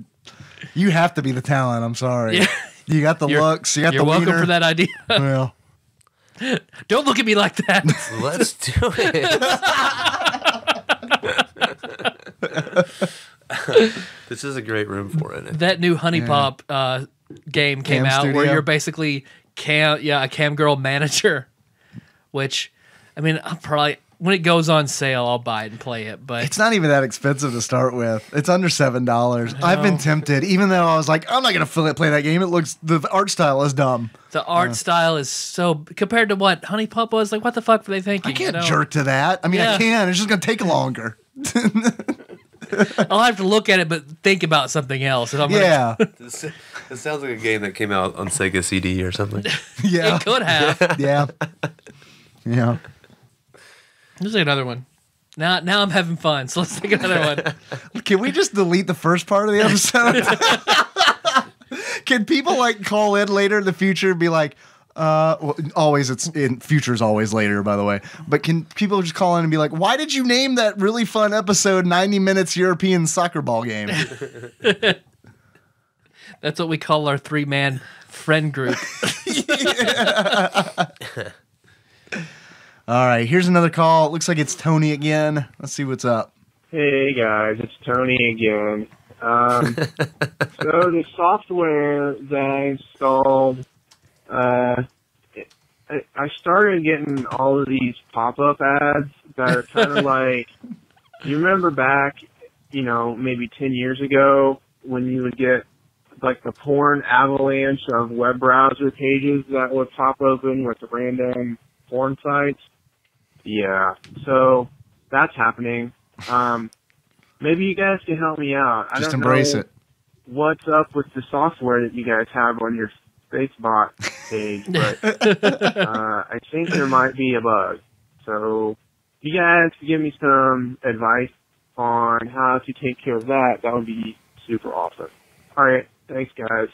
Speaker 3: You have to be the talent. I'm sorry.
Speaker 2: Yeah.
Speaker 3: You got the looks. You got
Speaker 2: You're
Speaker 3: the
Speaker 2: welcome
Speaker 3: wiener.
Speaker 2: for that idea.
Speaker 3: Well,
Speaker 2: Don't look at me like that.
Speaker 4: Let's do it. This is a great room for it.
Speaker 2: That new Honey Pop game came
Speaker 3: Cam
Speaker 2: out where
Speaker 3: Studio.
Speaker 2: you're basically a cam girl manager, which, I mean, I'm probably, when it goes on sale, I'll buy it and play it. But
Speaker 3: it's not even that expensive to start with. It's under $7. I've been tempted, even though I was like, I'm not going to play that game. It looks, the art style is dumb.
Speaker 2: the art style is so, compared to what Honey Pop was, like, what the fuck were they thinking?
Speaker 3: I can't
Speaker 2: you know?
Speaker 3: jerk to that. I mean, I
Speaker 2: Yeah.
Speaker 3: can. It's just going to take longer.
Speaker 2: I'll have to look at it, but think about something else. If I'm
Speaker 3: Yeah.
Speaker 4: It sounds like a game that came out on Sega CD or something.
Speaker 3: Yeah.
Speaker 2: It could have.
Speaker 3: Yeah. Yeah.
Speaker 2: Let's take another one. Now I'm having fun, so let's take another one.
Speaker 3: Can we just delete the first part of the episode? Can people like call in later in the future and be like, well, always it's in future's always later, by the way. But can people just call in and be like, why did you name that really fun episode 90 Minutes European Soccer Ball Game?
Speaker 2: That's what we call our 3-man friend group.
Speaker 3: All right, here's another call. It looks like it's Tony again. Let's see what's up.
Speaker 8: Hey guys, it's Tony again. So the software that I installed, I started getting all of these pop-up ads that are kind of like, you remember back, maybe 10 years ago when you would get like the porn avalanche of web browser pages that would pop open with random porn sites? Yeah, so that's happening. Maybe you guys can help me out. I
Speaker 3: Just
Speaker 8: don't
Speaker 3: embrace
Speaker 8: know
Speaker 3: it.
Speaker 8: what's up with the software that you guys have on your Spacebot page, but I think there might be a bug. So if you guys could give me some advice on how to take care of that, that would be super awesome. All right, thanks, guys.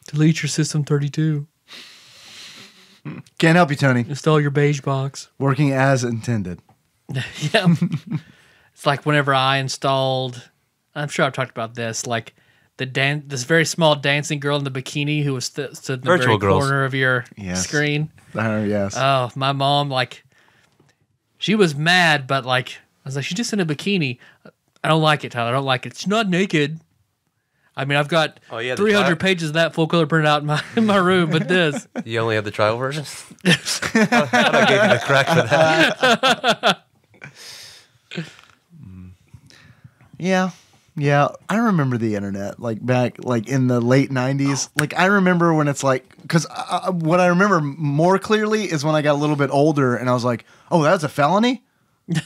Speaker 2: Delete your System 32.
Speaker 3: Can't help you, Tony.
Speaker 2: Install your beige box.
Speaker 3: Working as intended.
Speaker 2: Yeah. It's like whenever I installed, I'm sure I've talked about this, like this very small dancing girl in the bikini who was stood in the
Speaker 4: Virtual
Speaker 2: very
Speaker 4: girls.
Speaker 2: corner of your
Speaker 3: Yes.
Speaker 2: screen.
Speaker 3: Yes.
Speaker 2: Oh, my mom, she was mad, but I was like, she's just in a bikini. I don't like it, Tyler. I don't like it. She's not naked. I mean, I've got
Speaker 4: Oh, yeah, the
Speaker 2: 300
Speaker 4: trial?
Speaker 2: pages of that full color printed out in my room, but this.
Speaker 4: You only have the trial version? I thought I gave you the crack for that.
Speaker 3: Yeah. Yeah, I remember the internet like back like in the late 90s. Like I remember when it's like cuz what I remember more clearly is when I got a little bit older and I was like, "Oh, that's a felony?"
Speaker 4: Do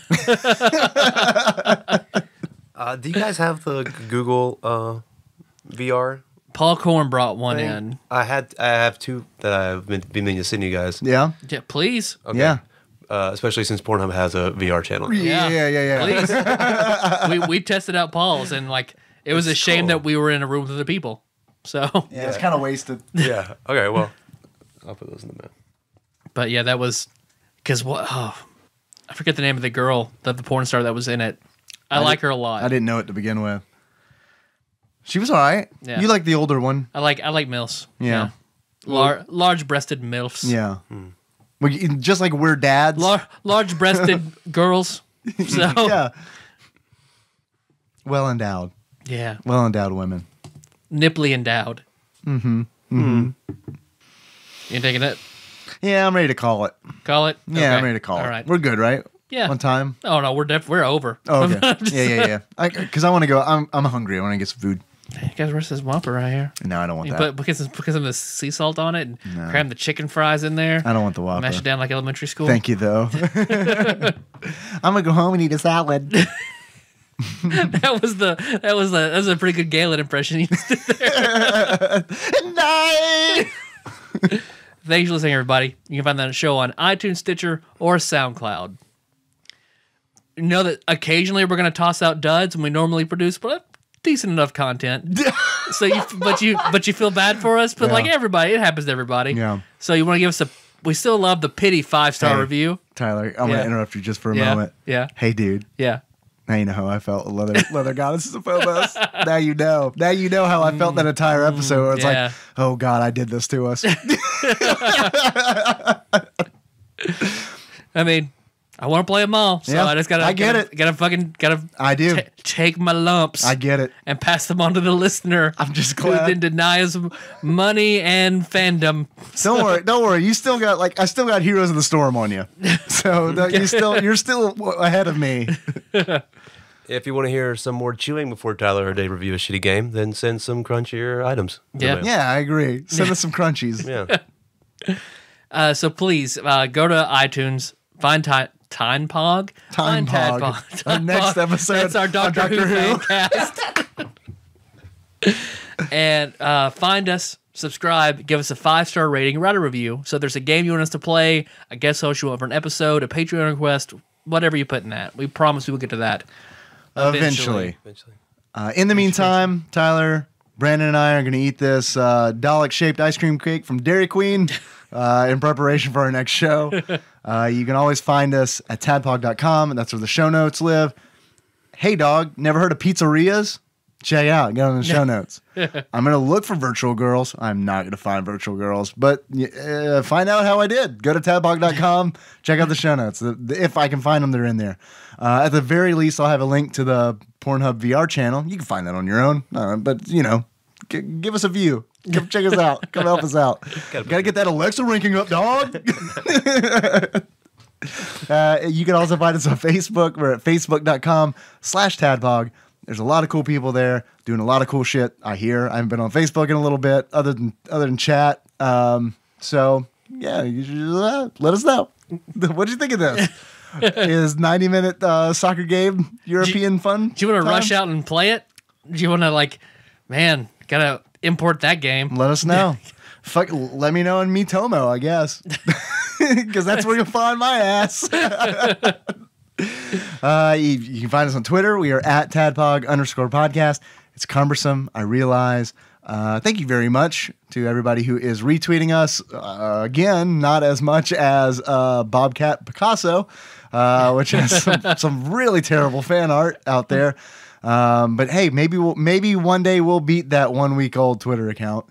Speaker 4: you guys have the Google VR?
Speaker 2: Paul Korn brought one
Speaker 4: thing?
Speaker 2: in.
Speaker 4: I have two that I've been meaning to send you guys.
Speaker 3: Yeah.
Speaker 2: Yeah, please.
Speaker 4: Okay.
Speaker 3: Yeah.
Speaker 4: Especially since Pornhub has a VR channel.
Speaker 3: Yeah.
Speaker 2: Please. we tested out Paul's, and like it was a shame
Speaker 4: cool.
Speaker 2: that we were in a room with other people. So
Speaker 3: Yeah, it's kind of wasted.
Speaker 4: Yeah. Okay. Well, I'll put those in the mail.
Speaker 2: but yeah, that was because what? Oh, I forget the name of the girl, the porn star that was in it. I like her a lot.
Speaker 3: I didn't know it to begin with. She was all right.
Speaker 2: Yeah.
Speaker 3: You like the older one.
Speaker 2: I like milfs.
Speaker 3: Yeah.
Speaker 2: Large-breasted milfs.
Speaker 3: Yeah. Well, just like we're dads.
Speaker 2: Large-breasted girls. So
Speaker 3: Yeah. Well endowed.
Speaker 2: yeah,
Speaker 3: Well endowed women.
Speaker 2: nipply endowed. You taking it?
Speaker 3: Yeah, I'm ready to call it.
Speaker 2: Call it.
Speaker 3: Yeah,
Speaker 2: Okay.
Speaker 3: I'm ready to call
Speaker 2: All
Speaker 3: it.
Speaker 2: right.
Speaker 3: We're good, right?
Speaker 2: Yeah.
Speaker 3: On time.
Speaker 2: Oh no, we're over.
Speaker 3: Oh, okay. Yeah. Because I want to go. I'm hungry. I want to get some food.
Speaker 2: You guys, where's this whopper right here?
Speaker 3: No, I don't want
Speaker 2: You
Speaker 3: that.
Speaker 2: put because of the sea salt on it, and
Speaker 3: No.
Speaker 2: cram the chicken fries in there.
Speaker 3: I don't want the Whopper.
Speaker 2: Mash it down like elementary school.
Speaker 3: Thank you, though. I'm gonna go home and eat a salad.
Speaker 2: That was a pretty good Galen impression. You did there.
Speaker 3: Night.
Speaker 2: Thanks for listening, everybody. You can find that show on iTunes, Stitcher, or SoundCloud. You know that occasionally we're going to toss out duds when we normally produce, but decent enough content. So but you feel bad for us, but
Speaker 3: Yeah.
Speaker 2: like everybody, it happens to everybody.
Speaker 3: Yeah.
Speaker 2: So you want to give us we still love the pity 5-star
Speaker 3: Hey.
Speaker 2: review.
Speaker 3: Tyler, I'm
Speaker 2: Yeah.
Speaker 3: gonna interrupt you just for a
Speaker 2: Yeah.
Speaker 3: moment.
Speaker 2: Yeah.
Speaker 3: Hey, dude.
Speaker 2: Yeah.
Speaker 3: Now you know how I felt. Leather goddesses of Phobos. Now you know. Now you know how I felt that entire episode. Where it's
Speaker 2: yeah.
Speaker 3: like, oh God, I did this to us.
Speaker 2: I mean, I want to play them all, so
Speaker 3: Yeah,
Speaker 2: I just gotta.
Speaker 3: I get it.
Speaker 2: Gotta.
Speaker 3: I do.
Speaker 2: Take my lumps.
Speaker 3: I get it.
Speaker 2: And pass them on to the listener.
Speaker 3: I'm just
Speaker 2: who
Speaker 3: glad.
Speaker 2: then denies money and fandom.
Speaker 3: Don't worry. You still got I still got Heroes of the Storm on you. So you're still ahead of me.
Speaker 4: If you want to hear some more chewing before Tyler or Dave review a shitty game, then send some crunchier items.
Speaker 2: Yeah.
Speaker 3: Yeah, I agree. Send us some crunchies.
Speaker 4: Yeah.
Speaker 2: So please go to iTunes, find TADPOG. Find
Speaker 3: TADPOG. Our next episode
Speaker 2: That's our
Speaker 3: on
Speaker 2: Doctor
Speaker 3: Doctor
Speaker 2: Who
Speaker 3: Who.
Speaker 2: fancast. And find us, subscribe, give us a 5-star rating, write a review. So if there's a game you want us to play, a guest host you want for an episode, a Patreon request, whatever you put in that. We promise we will get to that.
Speaker 3: Eventually. In the meantime, Tyler, Brandon, and I are going to eat this Dalek-shaped ice cream cake from Dairy Queen in preparation for our next show. You can always find us at tadpog.com, and that's where the show notes live. Hey, dog, never heard of pizzerias? Check it out. Get on the show notes. I'm going to look for virtual girls. I'm not going to find virtual girls, but find out how I did. Go to tadpog.com. Check out the show notes. If I can find them, they're in there. At the very least, I'll have a link to the Pornhub VR channel. You can find that on your own, but give us a view. Come check us out. Come help us out. Gotta get that Alexa ranking up, dog. You can also find us on Facebook. We're at facebook.com/tadpog. There's a lot of cool people there doing a lot of cool shit. I hear. I haven't been on Facebook in a little bit, other than chat. So yeah, you should, let us know. What do you think of this? Is 90-minute soccer game European fun?
Speaker 2: Do you want to
Speaker 3: time?
Speaker 2: rush out and play it? Do you want to gotta import that game?
Speaker 3: Let us know. Fuck, let me know in Mitomo, I guess, because that's where you'll find my ass. You can find us on Twitter. We are at @tadpog_podcast. It's cumbersome, I realize. Thank you very much to everybody who is retweeting us. Again, not as much as Bobcat Picasso, which has some really terrible fan art out there. But hey, maybe one day we'll beat that 1-week-old Twitter account.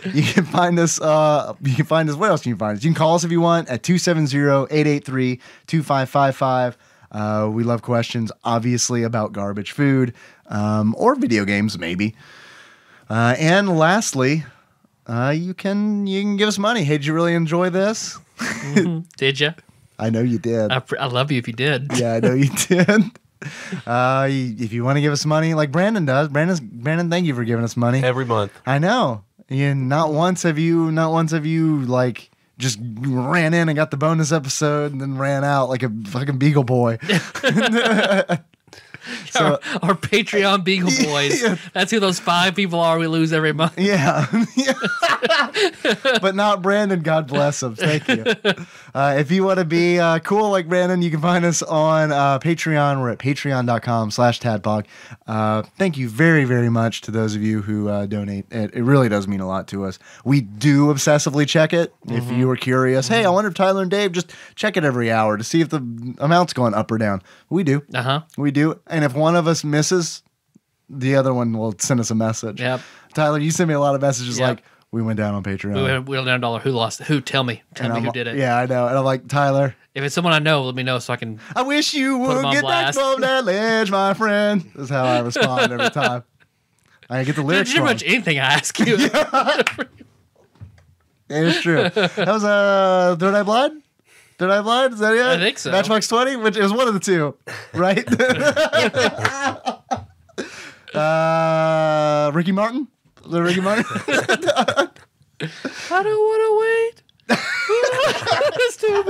Speaker 3: You can find us. What else can you find us? You can call us if you want at 270-883-2555. We love questions, obviously, about garbage food or video games, maybe. And lastly, you can give us money. Hey, did you really enjoy this?
Speaker 2: Did you?
Speaker 3: I know you did.
Speaker 2: I love you if you did.
Speaker 3: Yeah, I know you did. If you want to give us money, like Brandon does, Brandon, thank you for giving us money
Speaker 4: Every month.
Speaker 3: I know. Not once have you like just ran in and got the bonus episode and then ran out like a fucking Beagle Boy. So,
Speaker 2: our Patreon Beagle Boys.
Speaker 3: Yeah.
Speaker 2: That's who those 5 people are we lose every month.
Speaker 3: yeah. But not Brandon, God bless him. Thank you. If you want to be cool like Brandon, you can find us on Patreon. We're at patreon.com/tadpog. Thank you very, very much to those of you who donate. It really does mean a lot to us. We do obsessively check it. If you were curious, hey, I wonder if Tyler and Dave just check it every hour to see if the amount's going up or down. We do. We do. And if one of us misses, the other one will send us a message.
Speaker 2: Yep.
Speaker 3: Tyler, you send me a lot of messages
Speaker 2: Yep.
Speaker 3: like, we went down on Patreon.
Speaker 2: We went down $1. Who lost? Who? Tell me. Tell me who did it.
Speaker 3: Yeah, I know. And I'm like, Tyler,
Speaker 2: If it's someone I know, let me know so I can.
Speaker 3: I wish you
Speaker 2: Put 'em
Speaker 3: would
Speaker 2: on
Speaker 3: get back
Speaker 2: blast.
Speaker 3: from that ledge, my friend. That's how I respond every time. I get the lyrics
Speaker 2: Pretty
Speaker 3: wrong.
Speaker 2: much anything I ask you.
Speaker 3: It's true. That was Third Eye Blood? Third Eye Blood? Is that it?
Speaker 2: I think so.
Speaker 3: Matchbox 20? Which it was one of the two, right? Ricky Martin? The Ricky Martin?
Speaker 2: I don't want to wait. It's to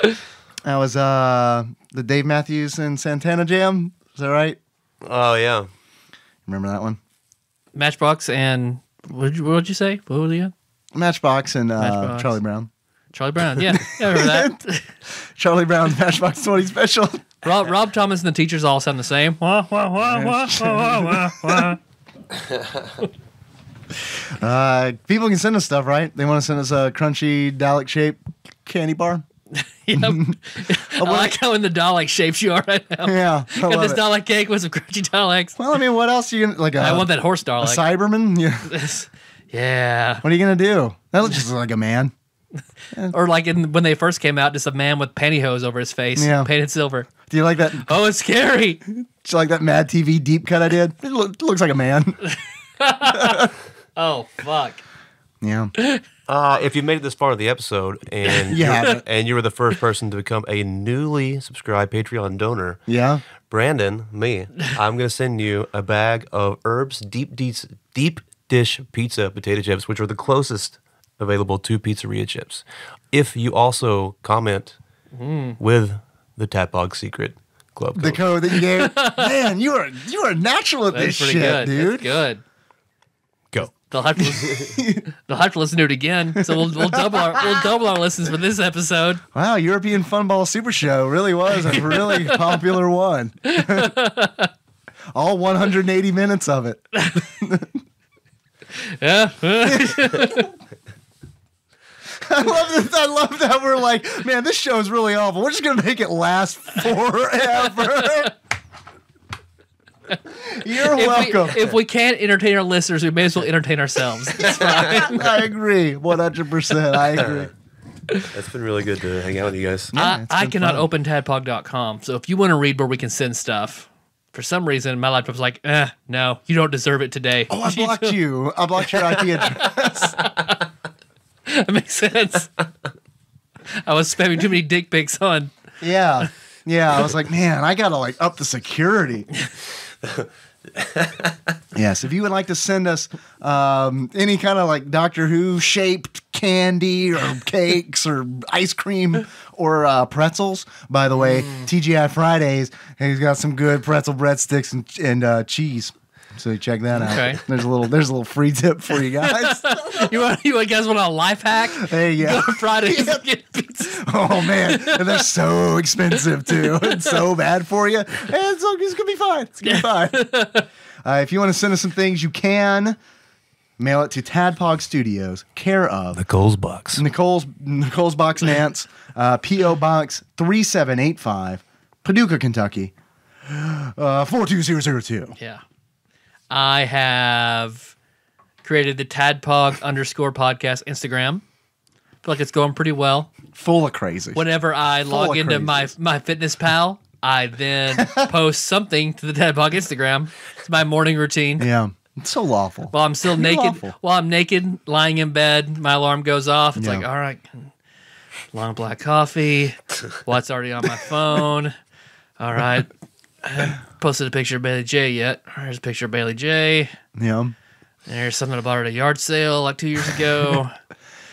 Speaker 2: be.
Speaker 3: That was the Dave Matthews and Santana Jam. Is that right?
Speaker 4: Oh, yeah.
Speaker 3: Remember that one?
Speaker 2: Matchbox and what'd you say? What was it again?
Speaker 3: Matchbox and
Speaker 2: Matchbox.
Speaker 3: Charlie Brown.
Speaker 2: Charlie Brown. Yeah, I remember that.
Speaker 3: Charlie Brown's Matchbox 20 special.
Speaker 2: Rob Thomas and the teachers all sound the same. Wah, wah, wah, wah, wah, wah, wah.
Speaker 3: People can send us stuff, right? They want to send us a crunchy Dalek-shaped candy bar.
Speaker 2: Yep. I like how in the Dalek shapes you are right now.
Speaker 3: Yeah, I
Speaker 2: Got
Speaker 3: love
Speaker 2: this
Speaker 3: it.
Speaker 2: Dalek cake with some crunchy Daleks.
Speaker 3: Well, I mean, what else are you gonna like?
Speaker 2: I want that horse
Speaker 3: a
Speaker 2: Dalek.
Speaker 3: Cyberman. Yeah.
Speaker 2: Yeah.
Speaker 3: What are you gonna do? That looks just like a man.
Speaker 2: Or like when they first came out, just a man with pantyhose over his face,
Speaker 3: Yeah.
Speaker 2: painted silver.
Speaker 3: Do you like that?
Speaker 2: Oh, it's scary.
Speaker 3: Do you like that Mad TV deep cut I did? It looks like a man.
Speaker 2: Oh, fuck.
Speaker 3: Yeah.
Speaker 4: If you made it this far of the episode and
Speaker 3: You haven't.
Speaker 4: and you were the first person to become a newly subscribed Patreon donor,
Speaker 3: Yeah.
Speaker 4: Brandon, me, I'm going to send you a bag of Herb's deep dish pizza potato chips, which are the closest available to pizzeria chips. If you also comment with the TADPOG secret club code.
Speaker 3: The code that you gave. Man, you are natural at
Speaker 2: That's
Speaker 3: this
Speaker 2: pretty
Speaker 3: shit,
Speaker 2: good.
Speaker 3: dude.
Speaker 2: That's good.
Speaker 4: Go.
Speaker 2: They'll have to listen to it again. So we'll double our listens for this episode.
Speaker 3: Wow, European Funball Super Show really was a really popular one. All 180 minutes of it.
Speaker 2: Yeah.
Speaker 3: I love that we're like, man, this show is really awful. We're just gonna make it last forever. You're welcome.
Speaker 2: If we can't entertain our listeners, we may as well entertain ourselves. That's fine.
Speaker 3: I agree, 100%. I agree.
Speaker 4: It's been really good to hang out with you guys.
Speaker 3: Yeah, it's
Speaker 2: I
Speaker 3: been
Speaker 2: cannot
Speaker 3: fun.
Speaker 2: open tadpog.com. So if you want to read where we can send stuff, for some reason my laptop's like, no, you don't deserve it today.
Speaker 3: Oh, I blocked you. I blocked your IP address.
Speaker 2: That makes sense. I was spamming too many dick pics on.
Speaker 3: Yeah. Yeah. I was like, man, I gotta like up the security. Yes, if you would like to send us any kind of like Doctor Who shaped candy or cakes or ice cream or pretzels, by the way, TGI Fridays, he's got some good pretzel breadsticks and cheese. So check that out.
Speaker 2: Okay.
Speaker 3: There's a little free tip for you guys.
Speaker 2: You guys want a life hack?
Speaker 3: Hey, yeah.
Speaker 2: Go to Fridays
Speaker 3: Yeah.
Speaker 2: and get pizza.
Speaker 3: Oh man, and they're so expensive too. It's so bad for you. And it's gonna be fine. It's gonna be fine. If you want to send us some things, you can mail it to Tadpog Studios, care of
Speaker 4: Nicole's Box.
Speaker 3: Nicole's Box Nance, P.O. Box 3785, Paducah, Kentucky 42002.
Speaker 2: Yeah. I have created the Tadpog _podcast Instagram. I feel like it's going pretty well.
Speaker 3: Full of crazy.
Speaker 2: Whenever I
Speaker 3: Full
Speaker 2: log
Speaker 3: of
Speaker 2: into
Speaker 3: crazies.
Speaker 2: my Fitness Pal, I then post something to the TADPOG Instagram. It's my morning routine.
Speaker 3: Yeah. It's so lawful.
Speaker 2: While I'm still naked,
Speaker 3: Lawful.
Speaker 2: while I'm naked, lying in bed, my alarm goes off. It's
Speaker 3: Yeah.
Speaker 2: like, all right, long black coffee. What's already on my phone? All right. I haven't posted a picture of Bailey J yet. Here's a picture of Bailey J.
Speaker 3: Yeah.
Speaker 2: There's something I bought at a yard sale like 2 years ago.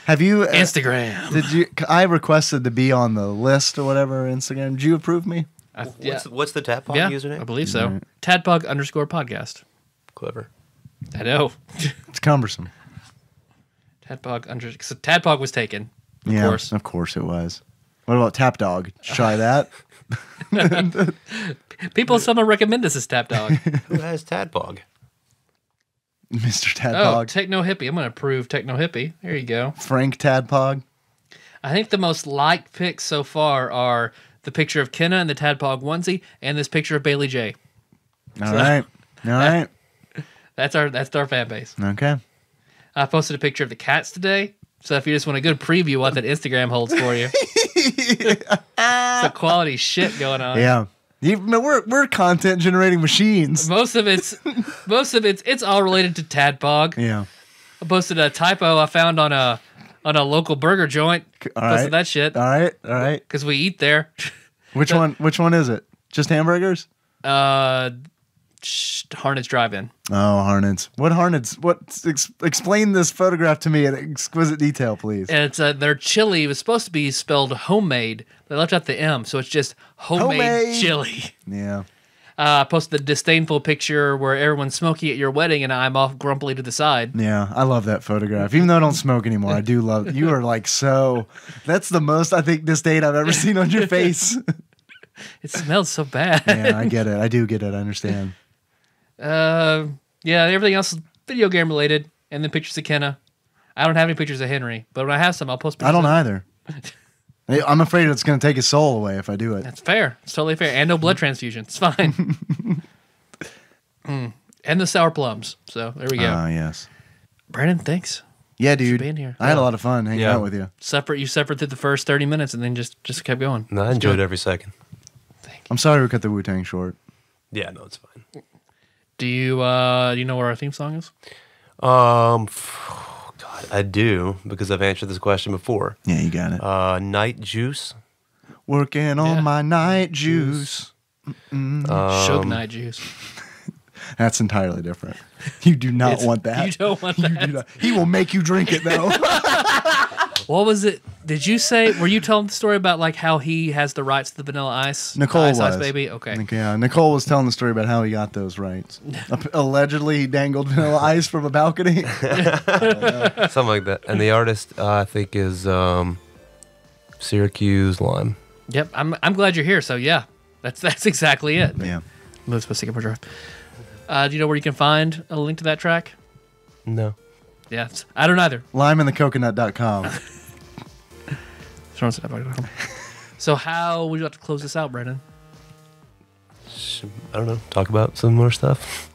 Speaker 3: Have you
Speaker 2: Instagram.
Speaker 3: Did you? I requested to be on the list or whatever. Instagram. Did you approve me?
Speaker 4: What's the TADPOG
Speaker 2: Yeah,
Speaker 4: username?
Speaker 2: I believe so. TADPOG_podcast.
Speaker 4: Clever.
Speaker 2: I know.
Speaker 3: It's cumbersome.
Speaker 2: So TADPOG was taken. Of course
Speaker 3: it was. What about Tap Dog? Try that.
Speaker 2: People someone recommend us as TADPOG.
Speaker 4: Who has TADPOG?
Speaker 3: Mr.
Speaker 2: Oh,
Speaker 3: Tadpog.
Speaker 2: Techno Hippie. I'm going to approve Techno Hippie. There you go.
Speaker 3: Frank Tadpog.
Speaker 2: I think the most liked pics so far are the picture of Kenna and the Tadpog onesie and this picture of Bailey J.
Speaker 3: All right.
Speaker 2: That's our fan base.
Speaker 3: Okay.
Speaker 2: I posted a picture of the cats today. So if you just want a good preview of what that Instagram holds for you. Some quality shit going on.
Speaker 3: Yeah. We're content generating machines.
Speaker 2: Most of it's all related to Tadpog.
Speaker 3: Yeah.
Speaker 2: I posted a typo I found on a local burger joint.
Speaker 3: All
Speaker 2: Posted
Speaker 3: right.
Speaker 2: that shit.
Speaker 3: All right.
Speaker 2: Because we eat there.
Speaker 3: Which one is it? Just hamburgers?
Speaker 2: Harnet's Drive-In.
Speaker 3: Oh, Harnet's. What Harnet's? Explain this photograph to me in exquisite detail, please.
Speaker 2: And it's their chili was supposed to be spelled homemade. They left out the M, so it's just homemade chili.
Speaker 3: Yeah.
Speaker 2: I posted the disdainful picture where everyone's smoking at your wedding and I'm off grumpily to the side.
Speaker 3: Yeah, I love that photograph. Even though I don't smoke anymore, I do love it. You are like so. That's the most, I think, disdain I've ever seen on your face.
Speaker 2: It smells so bad.
Speaker 3: Yeah, I get it. I do get it. I understand.
Speaker 2: Yeah, everything else is video game related. And then pictures of Kenna. I don't have any pictures of Henry, but when I have some, I'll post pictures.
Speaker 3: I don't
Speaker 2: of
Speaker 3: either. I'm afraid it's going to take his soul away if I do it.
Speaker 2: That's fair. It's totally fair. And no blood transfusion. It's fine. And the sour plums. So there we go.
Speaker 3: Yes.
Speaker 2: Brandon, thanks.
Speaker 3: Yeah, dude.
Speaker 2: For being here.
Speaker 3: I had a lot of fun hanging out with you.
Speaker 2: You suffered through the first 30 minutes and then just kept going.
Speaker 4: No, I enjoyed every second.
Speaker 3: I'm sorry we cut the Wu-Tang short.
Speaker 4: Yeah, no, it's fine.
Speaker 2: Do you know what our theme song is?
Speaker 4: God, I do, because I've answered this question before.
Speaker 3: Yeah, you got it.
Speaker 4: Night Juice.
Speaker 3: Working on my night juice.
Speaker 2: Suge Night Juice.
Speaker 3: That's entirely different. You do not want that.
Speaker 2: You don't want that.
Speaker 3: He will make you drink it, though.
Speaker 2: What was it? Did you say, were you telling the story about like how he has the rights to the Vanilla Ice?
Speaker 3: Nicole
Speaker 2: Ice
Speaker 3: was.
Speaker 2: Baby? Okay.
Speaker 3: Yeah, Nicole was telling the story about how he got those rights. Allegedly, he dangled Vanilla Ice from a balcony.
Speaker 4: Something like that. And the artist, I think, is Syracuse Lime.
Speaker 2: Yep. I'm glad you're here. So yeah, that's exactly it.
Speaker 3: Yeah.
Speaker 2: Move to a second drive. Do you know where you can find a link to that track?
Speaker 4: No.
Speaker 2: Yeah, I don't either.
Speaker 3: Limeandthecoconut.com.
Speaker 2: So how would you like to close this out, Brendan?
Speaker 4: I don't know. Talk about some more stuff.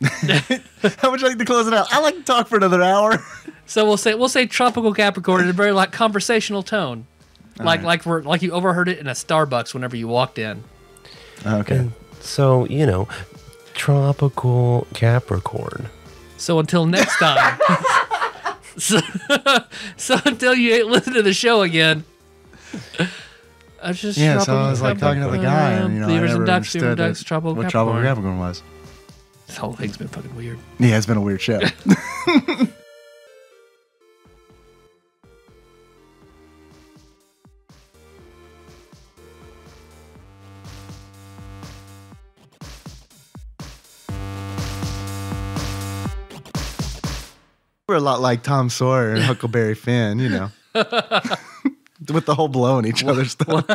Speaker 3: How would you like to close it out? I like to talk for another hour.
Speaker 2: So we'll say tropical Capricorn in a very like conversational tone, like you overheard it in a Starbucks whenever you walked in.
Speaker 3: Okay.
Speaker 4: And so, tropical Capricorn.
Speaker 2: So until next time. so until you listen to the show again. I was
Speaker 3: like talking to the guy, and I
Speaker 2: Beavers
Speaker 3: never
Speaker 2: and ducks,
Speaker 3: understood
Speaker 2: tropical
Speaker 3: what
Speaker 2: Capricorn.
Speaker 3: tropical Capricorn was.
Speaker 2: This whole thing's been fucking weird.
Speaker 3: Yeah, it's been a weird show. We're a lot like Tom Sawyer and Huckleberry Finn, with the whole blowing each other's stuff.